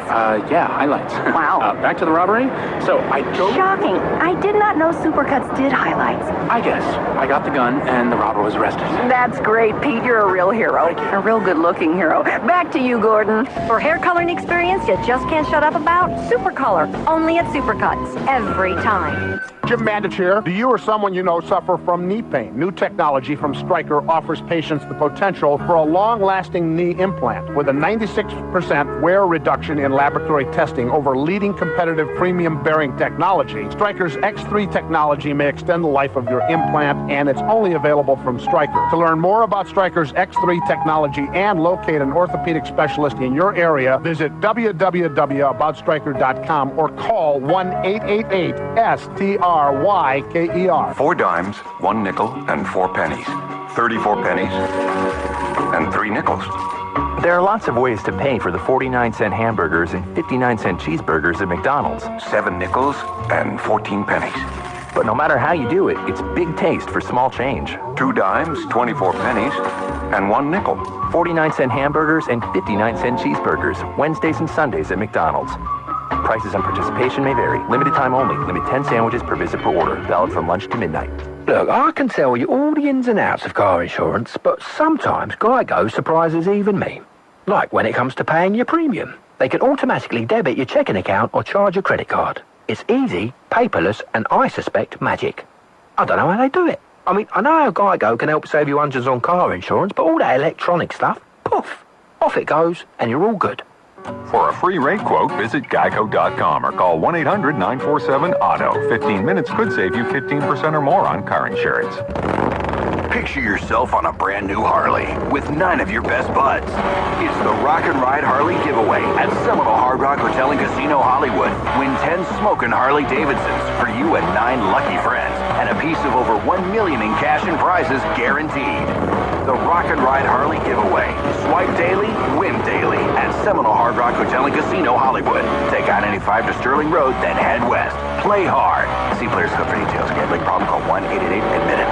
Yeah, highlights. Wow. Back to the robbery. So I don't... Shocking. I did not know Supercuts did highlights. I guess. I got the gun, and the robber was arrested. That's great, Pete. You're a real hero. A real good-looking hero. Back to you, Gordon. For hair coloring experience you just can't shut up about, Supercolor. Only at Supercuts. Every time. Jim Mandich here. Do you or someone you know suffer from knee pain? New technology from Stryker offers patients the potential for a long-lasting knee implant with a 96% wear reduction in laboratory testing over leading competitive premium bearing technology. Stryker's X3 technology may extend the life of your implant, and it's only available from Stryker. To learn more about Stryker's X3 technology and locate an orthopedic specialist in your area, visit www.aboutstryker.com or call 1-888-STRYKER. 4 dimes, 1 nickel, and 4 pennies. 34 pennies, and 3 nickels. There are lots of ways to pay for the 49-cent hamburgers and 59-cent cheeseburgers at McDonald's. 7 nickels and 14 pennies. But no matter how you do it, it's big taste for small change. 2 dimes, 24 pennies, and 1 nickel. 49-cent hamburgers and 59-cent cheeseburgers, Wednesdays and Sundays at McDonald's. Prices and participation may vary. Limited time only. Limit 10 sandwiches per visit per order. Valid from lunch to midnight. Look, I can tell you all the ins and outs of car insurance, but sometimes GEICO surprises even me. Like when it comes to paying your premium. They can automatically debit your checking account or charge your credit card. It's easy, paperless, and I suspect magic. I don't know how they do it. I mean, I know how GEICO can help save you hundreds on car insurance, but all that electronic stuff, poof, off it goes, and you're all good. For a free rate quote, visit geico.com or call 1-800-947-AUTO. 15 minutes could save you 15% or more on car insurance. Picture yourself on a brand new Harley with 9 of your best buds. It's the Rock and Ride Harley giveaway at Seminole Hard Rock Hotel and Casino Hollywood. Win 10 smoking Harley Davidsons for you and 9 lucky friends, and a piece of over $1 million in cash and prizes guaranteed. The Rock and Ride Harley giveaway. Swipe daily, win daily at Seminole Hard Rock Hotel and Casino Hollywood. Take I-95 to Sterling Road, then head west. Play hard. See Players Club for details. Gambling problem, call 1-888-ADMIT-IT.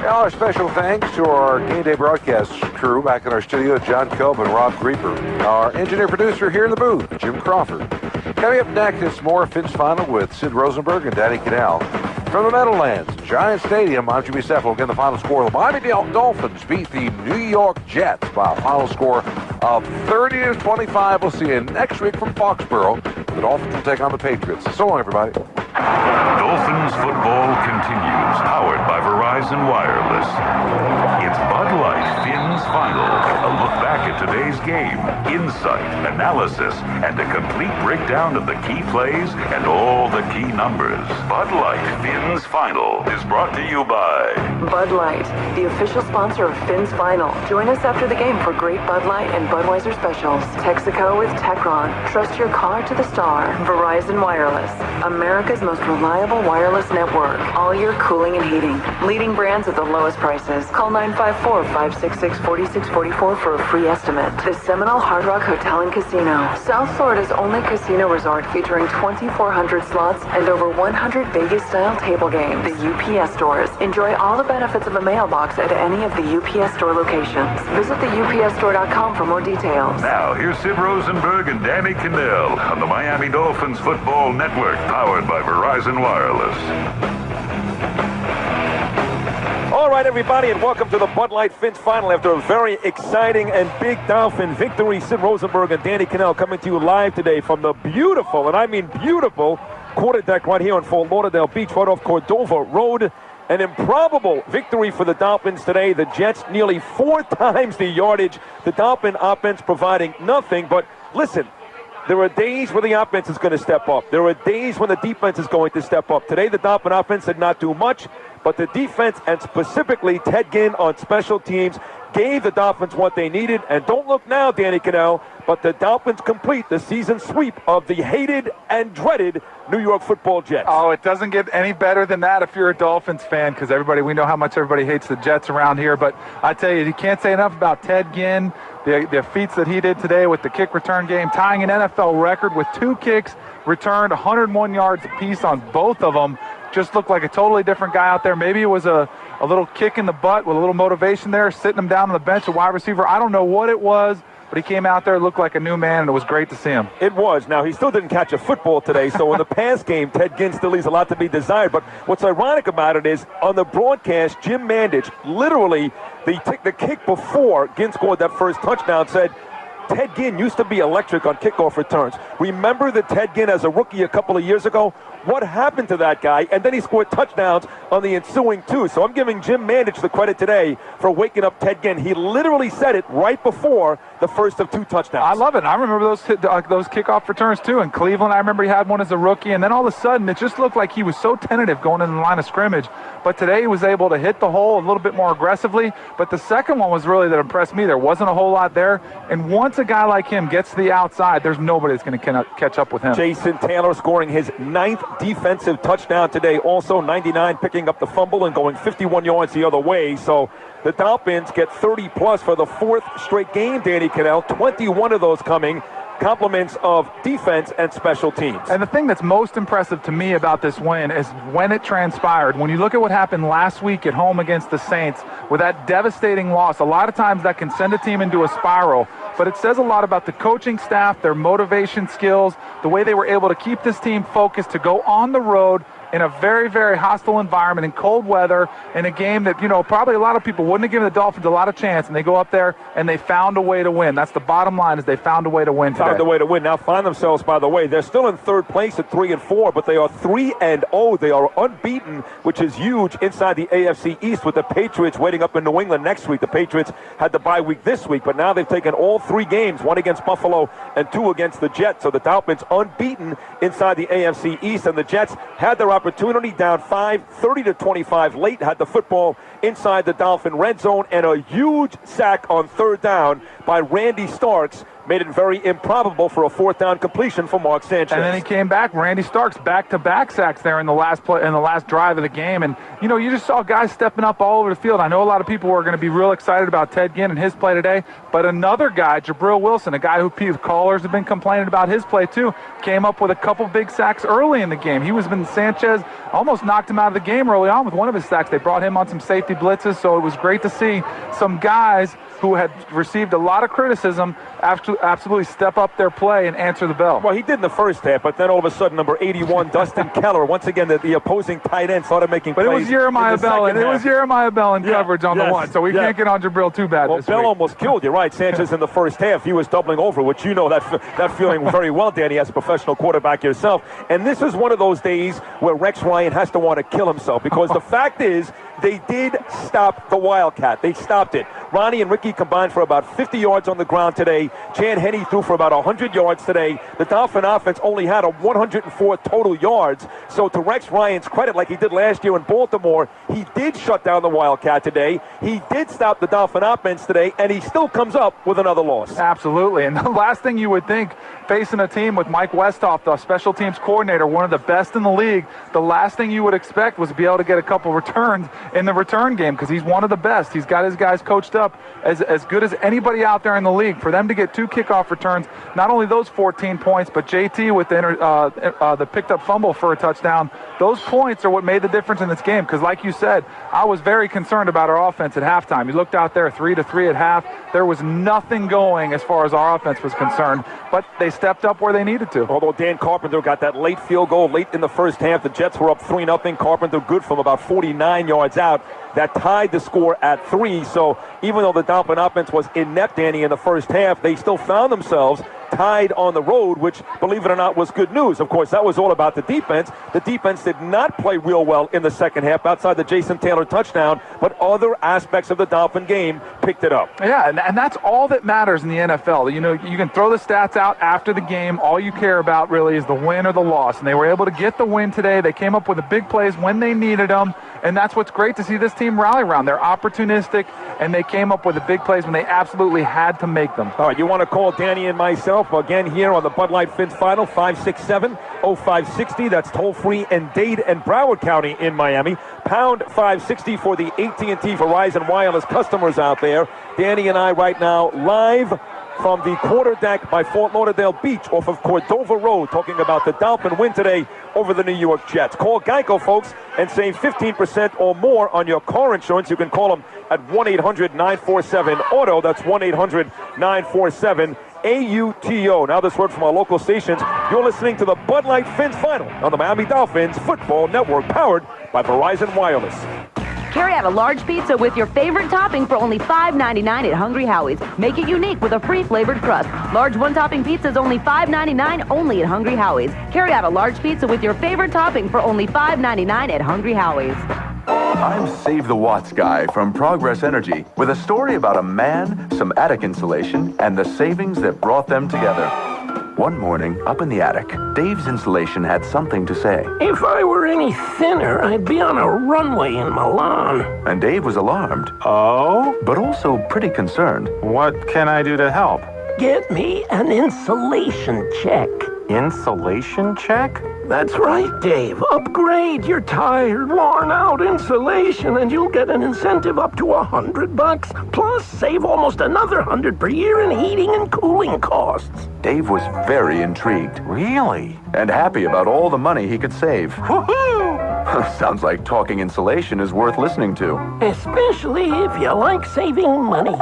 Now, our special thanks to our Game Day broadcast crew back in our studio, John Cobb and Rob Grieper. Our engineer-producer here in the booth, Jim Crawford. Coming up next, it's more Finn's Final with Sid Rosenberg and Danny Canal. From the Meadowlands, Giant Stadium, I'm Jimmy Seffel. Again, the final score. The Miami Dolphins beat the New York Jets by a final score of 30-25. We'll see you next week from Foxborough. The Dolphins will take on the Patriots. So long, everybody. Dolphins football continues, powered by Verizon Wireless. It's Bud Light Phins Final, a look back at today's game, insight, analysis, and a complete breakdown of the key plays and all the key numbers. Bud Light Phins Final is brought to you by Bud Light, the official sponsor of Phins Final. Join us after the game for great Bud Light and Budweiser specials. Texaco with Techron. Trust your car to the star. Verizon Wireless, America's most reliable wireless network. All your cooling and heating. Leading brands at the lowest prices. Call 954-566-4644 for a free estimate. The Seminole Hard Rock Hotel and Casino. South Florida's only casino resort featuring 2,400 slots and over 100 Vegas-style table games. The UPS stores. Enjoy all the benefits of a mailbox at any of the UPS store locations. Visit theupsstore.com for more details. Now, here's Sid Rosenberg and Danny Cannell on the Miami Dolphins Football Network, powered by Verizon Wireless. All right, everybody, and welcome to the Bud Light Phins Final after a very exciting and big Dolphin victory. Sid Rosenberg and Danny Cannell coming to you live today from the beautiful, and I mean beautiful, quarter deck right here on Fort Lauderdale Beach, right off Cordova Road. An improbable victory for the Dolphins today. The Jets nearly 4 times the yardage. The Dolphin offense providing nothing. But listen, there are days where the offense is going to step up. There are days when the defense is going to step up. Today, the Dolphin offense did not do much, but the defense, and specifically Ted Ginn on special teams, gave the Dolphins what they needed. And don't look now, Danny Cannell, but the Dolphins complete the season sweep of the hated and dreaded New York Football Jets. Oh, it doesn't get any better than that if you're a Dolphins fan, because we know how much everybody hates the Jets around here. But I tell you can't say enough about Ted Ginn, the feats that he did today with the kick return game, tying an NFL record with 2 kicks returned, 101 yards apiece on both of them. Just looked like a totally different guy out there. Maybe it was a little kick in the butt with a little motivation there, sitting him down on the bench, a wide receiver. I don't know what it was, but he came out there, looked like a new man, and it was great to see him. It was. Now, he still didn't catch a football today, so in the pass game, Ted Ginn still leaves a lot to be desired. But what's ironic about it is, on the broadcast, Jim Mandich, literally, the kick before Ginn scored that first touchdown, said, Ted Ginn used to be electric on kickoff returns. Remember the Ted Ginn as a rookie a couple of years ago? What happened to that guy? And then he scored touchdowns on the ensuing 2. So I'm giving Jim Mandich the credit today for waking up Ted Ginn. He literally said it right before the first of 2 touchdowns. I love it. I remember those kickoff returns, too. In Cleveland, I remember he had one as a rookie. And then all of a sudden, it just looked like he was so tentative going in the line of scrimmage. But today he was able to hit the hole a little bit more aggressively. But the second one was really that impressed me. There wasn't a whole lot there. And once a guy like him gets to the outside, there's nobody that's going to catch up with him. Jason Taylor scoring his 9th defensive touchdown today. Also 99, picking up the fumble and going 51 yards the other way. So the Dolphins get 30-plus for the 4th straight game, Danny Cannell. 21 of those coming. Compliments of defense and special teams. And the thing that's most impressive to me about this win is when it transpired. When you look at what happened last week at home against the Saints with that devastating loss, a lot of times that can send a team into a spiral. But it says a lot about the coaching staff, their motivation skills, the way they were able to keep this team focused to go on the road in a very, very hostile environment in cold weather in a game that, probably a lot of people wouldn't have given the Dolphins a lot of chance, and they go up there and they found a way to win. That's the bottom line, is they found a way to win today. Found a way to win. Now find themselves, by the way, they're still in 3rd place at 3-4, but they are 3-0. They are unbeaten, which is huge inside the AFC East, with the Patriots waiting up in New England next week. The Patriots had the bye week this week, but now they've taken all 3 games, 1 against Buffalo and 2 against the Jets. So the Dolphins unbeaten inside the AFC East, and the Jets had their opportunity, down 5, 30-25 late, had the football inside the Dolphin red zone, and a huge sack on 3rd down by Randy Starks made it very improbable for a 4th down completion for Mark Sanchez. And then he came back, Randy Starks, back-to-back sacks there in the last drive of the game. And, you just saw guys stepping up all over the field. I know a lot of people were going to be real excited about Ted Ginn and his play today, but another guy, Jabril Wilson, a guy who callers have been complaining about his play too, came up with a couple big sacks early in the game. Sanchez almost knocked him out of the game early on with one of his sacks. They brought him on some safety blitzes, so it was great to see some guys who had received a lot of criticism after absolutely step up their play and answer the bell. Well, he did in the first half, but then all of a sudden, number 81, Dustin Keller, once again, the opposing tight end started making plays. But it was Jeremiah Bell, and it was Jeremiah Bell in coverage on the one, so we can't get on Jabril too bad this Bell week. almost killed you, right? Sanchez in the first half, he was doubling over, which you know that feeling very well, Danny, as a professional quarterback yourself. And this is one of those days where Rex Ryan has to want to kill himself, because the fact is, they did stop the Wildcat. They stopped it. Ronnie and Ricky combined for about 50 yards on the ground today. Chan Henne threw for about 100 yards today. The Dolphin offense only had 104 total yards. So to Rex Ryan's credit, like he did last year in Baltimore, he did shut down the Wildcat today. He did stop the Dolphin offense today, and he still comes up with another loss. Absolutely. And the last thing you would think, facing a team with Mike Westhoff, the special teams coordinator, one of the best in the league, the last thing you would expect was to be able to get a couple returns in the return game, because he's one of the best. He's got his guys coached up as good as anybody out there in the league. For them to get 2 kickoff returns, not only those 14 points, but JT with the picked up fumble for a touchdown, those points are what made the difference in this game. Because like you said, I was very concerned about our offense at halftime. You looked out there 3-3 at half. There was nothing going as far as our offense was concerned, but they stepped up where they needed to. Although Dan Carpenter got that late field goal late in the first half, the Jets were up 3-0. Carpenter good from about 49 yards out. That tied the score at 3. So even though the Dolphin offense was inept, Danny, in the first half, they still found themselves tied on the road, which, believe it or not, was good news. Of course, that was all about the defense. The defense did not play real well in the second half outside the Jason Taylor touchdown, but other aspects of the Dolphin game picked it up. Yeah, and that's all that matters in the NFL. You know, you can throw the stats out after the game. All you care about really is the win or the loss, and they were able to get the win today. They came up with the big plays when they needed them, and that's what's great to see this team rally around. They're opportunistic, and they came up with the big plays when they absolutely had to make them. All right, you want to call Danny and myself again here on the Bud Light Phins Final, 567-0560. That's toll-free in Dade and Broward County in Miami. Pound 560 for the AT&T Verizon Wireless customers out there. Danny and I right now live from the quarterdeck by Fort Lauderdale Beach off of Cordova Road, talking about the Dolphin win today over the New York Jets. Call Geico, folks, and save 15% or more on your car insurance. You can call them at 1-800-947-AUTO. That's 1-800-947-AUTO. Now this word from our local stations. You're listening to the Bud Light Phins Final on the Miami Dolphins Football Network, powered by Verizon Wireless. Carry out a large pizza with your favorite topping for only $5.99 at Hungry Howie's. Make it unique with a free flavored crust. Large one-topping pizzas only $5.99 only at Hungry Howie's. Carry out a large pizza with your favorite topping for only $5.99 at Hungry Howie's. I'm Save the Watts guy from Progress Energy with a story about a man, some attic insulation, and the savings that brought them together. One morning, up in the attic, Dave's insulation had something to say. If I were any thinner, I'd be on a runway in Milan. And Dave was alarmed. Oh? But also pretty concerned. What can I do to help? Get me an insulation check. Insulation check? That's right, Dave. Upgrade your tired, worn-out insulation, and you'll get an incentive up to $100. Plus, save almost another $100 per year in heating and cooling costs. Dave was very intrigued. Really? And happy about all the money he could save. Woohoo! Sounds like talking insulation is worth listening to. Especially if you like saving money.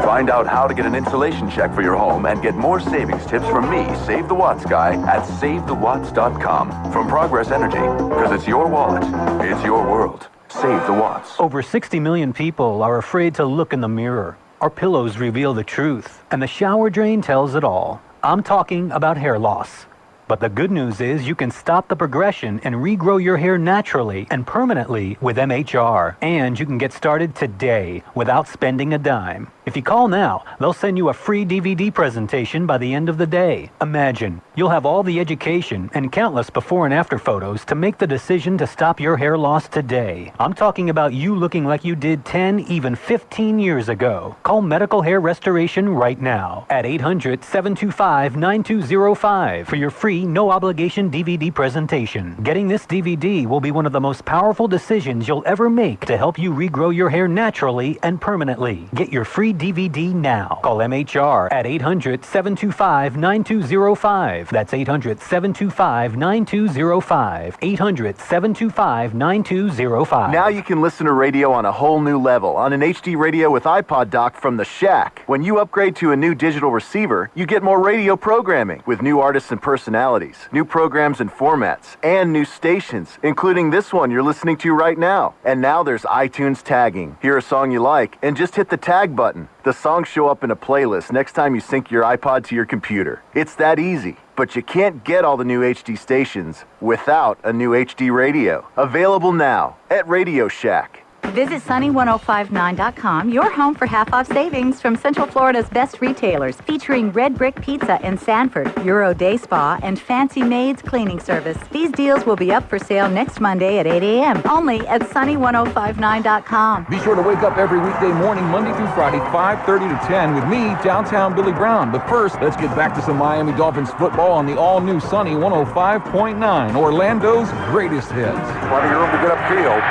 Find out how to get an insulation check for your home and get more savings tips from me, Save the Watts guy, at SaveTheWatts.com. From Progress Energy, because it's your wallet, it's your world. Save the Watts. Over 60 million people are afraid to look in the mirror. Our pillows reveal the truth, and the shower drain tells it all. I'm talking about hair loss. But the good news is you can stop the progression and regrow your hair naturally and permanently with MHR. And you can get started today without spending a dime. If you call now, they'll send you a free DVD presentation by the end of the day. Imagine, you'll have all the education and countless before and after photos to make the decision to stop your hair loss today. I'm talking about you looking like you did 10, even 15 years ago. Call Medical Hair Restoration right now at 800-725-9205 for your free, no-obligation DVD presentation. Getting this DVD will be one of the most powerful decisions you'll ever make to help you regrow your hair naturally and permanently. Get your free DVD now. Call MHR at 800-725-9205. That's 800-725-9205. 800-725-9205. Now you can listen to radio on a whole new level on an HD radio with iPod dock from the Shack. When you upgrade to a new digital receiver, you get more radio programming with new artists and personalities, new programs and formats, and new stations, including this one you're listening to right now. And now there's iTunes tagging. Hear a song you like and just hit the tag button. The songs show up in a playlist next time you sync your iPod to your computer. It's that easy. But you can't get all the new HD stations without a new HD radio. Available now at Radio Shack. Visit sunny1059.com, your home for half-off savings from Central Florida's best retailers, featuring Red Brick Pizza in Sanford, Euro Day Spa, and Fancy Maids Cleaning Service. These deals will be up for sale next Monday at 8 a.m., only at sunny1059.com. Be sure to wake up every weekday morning, Monday through Friday, 5:30 to 10, with me, downtown Billy Brown. But first, let's get back to some Miami Dolphins football on the all-new Sunny 105.9, Orlando's greatest hits. Plenty of room to get upfield.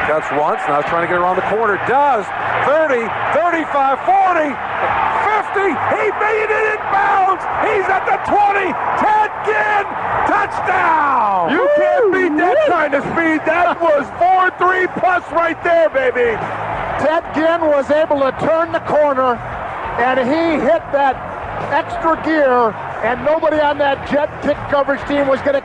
Cuts once, now trying to get around the corner. Does. 30, 35, 40, 50. He made it in bounds. He's at the 20. Ted Ginn, touchdown. You can't beat that kind of speed. That was 4-3 plus right there, baby. Ted Ginn was able to turn the corner, and he hit that extra gear, and nobody on that jet kick coverage team was going to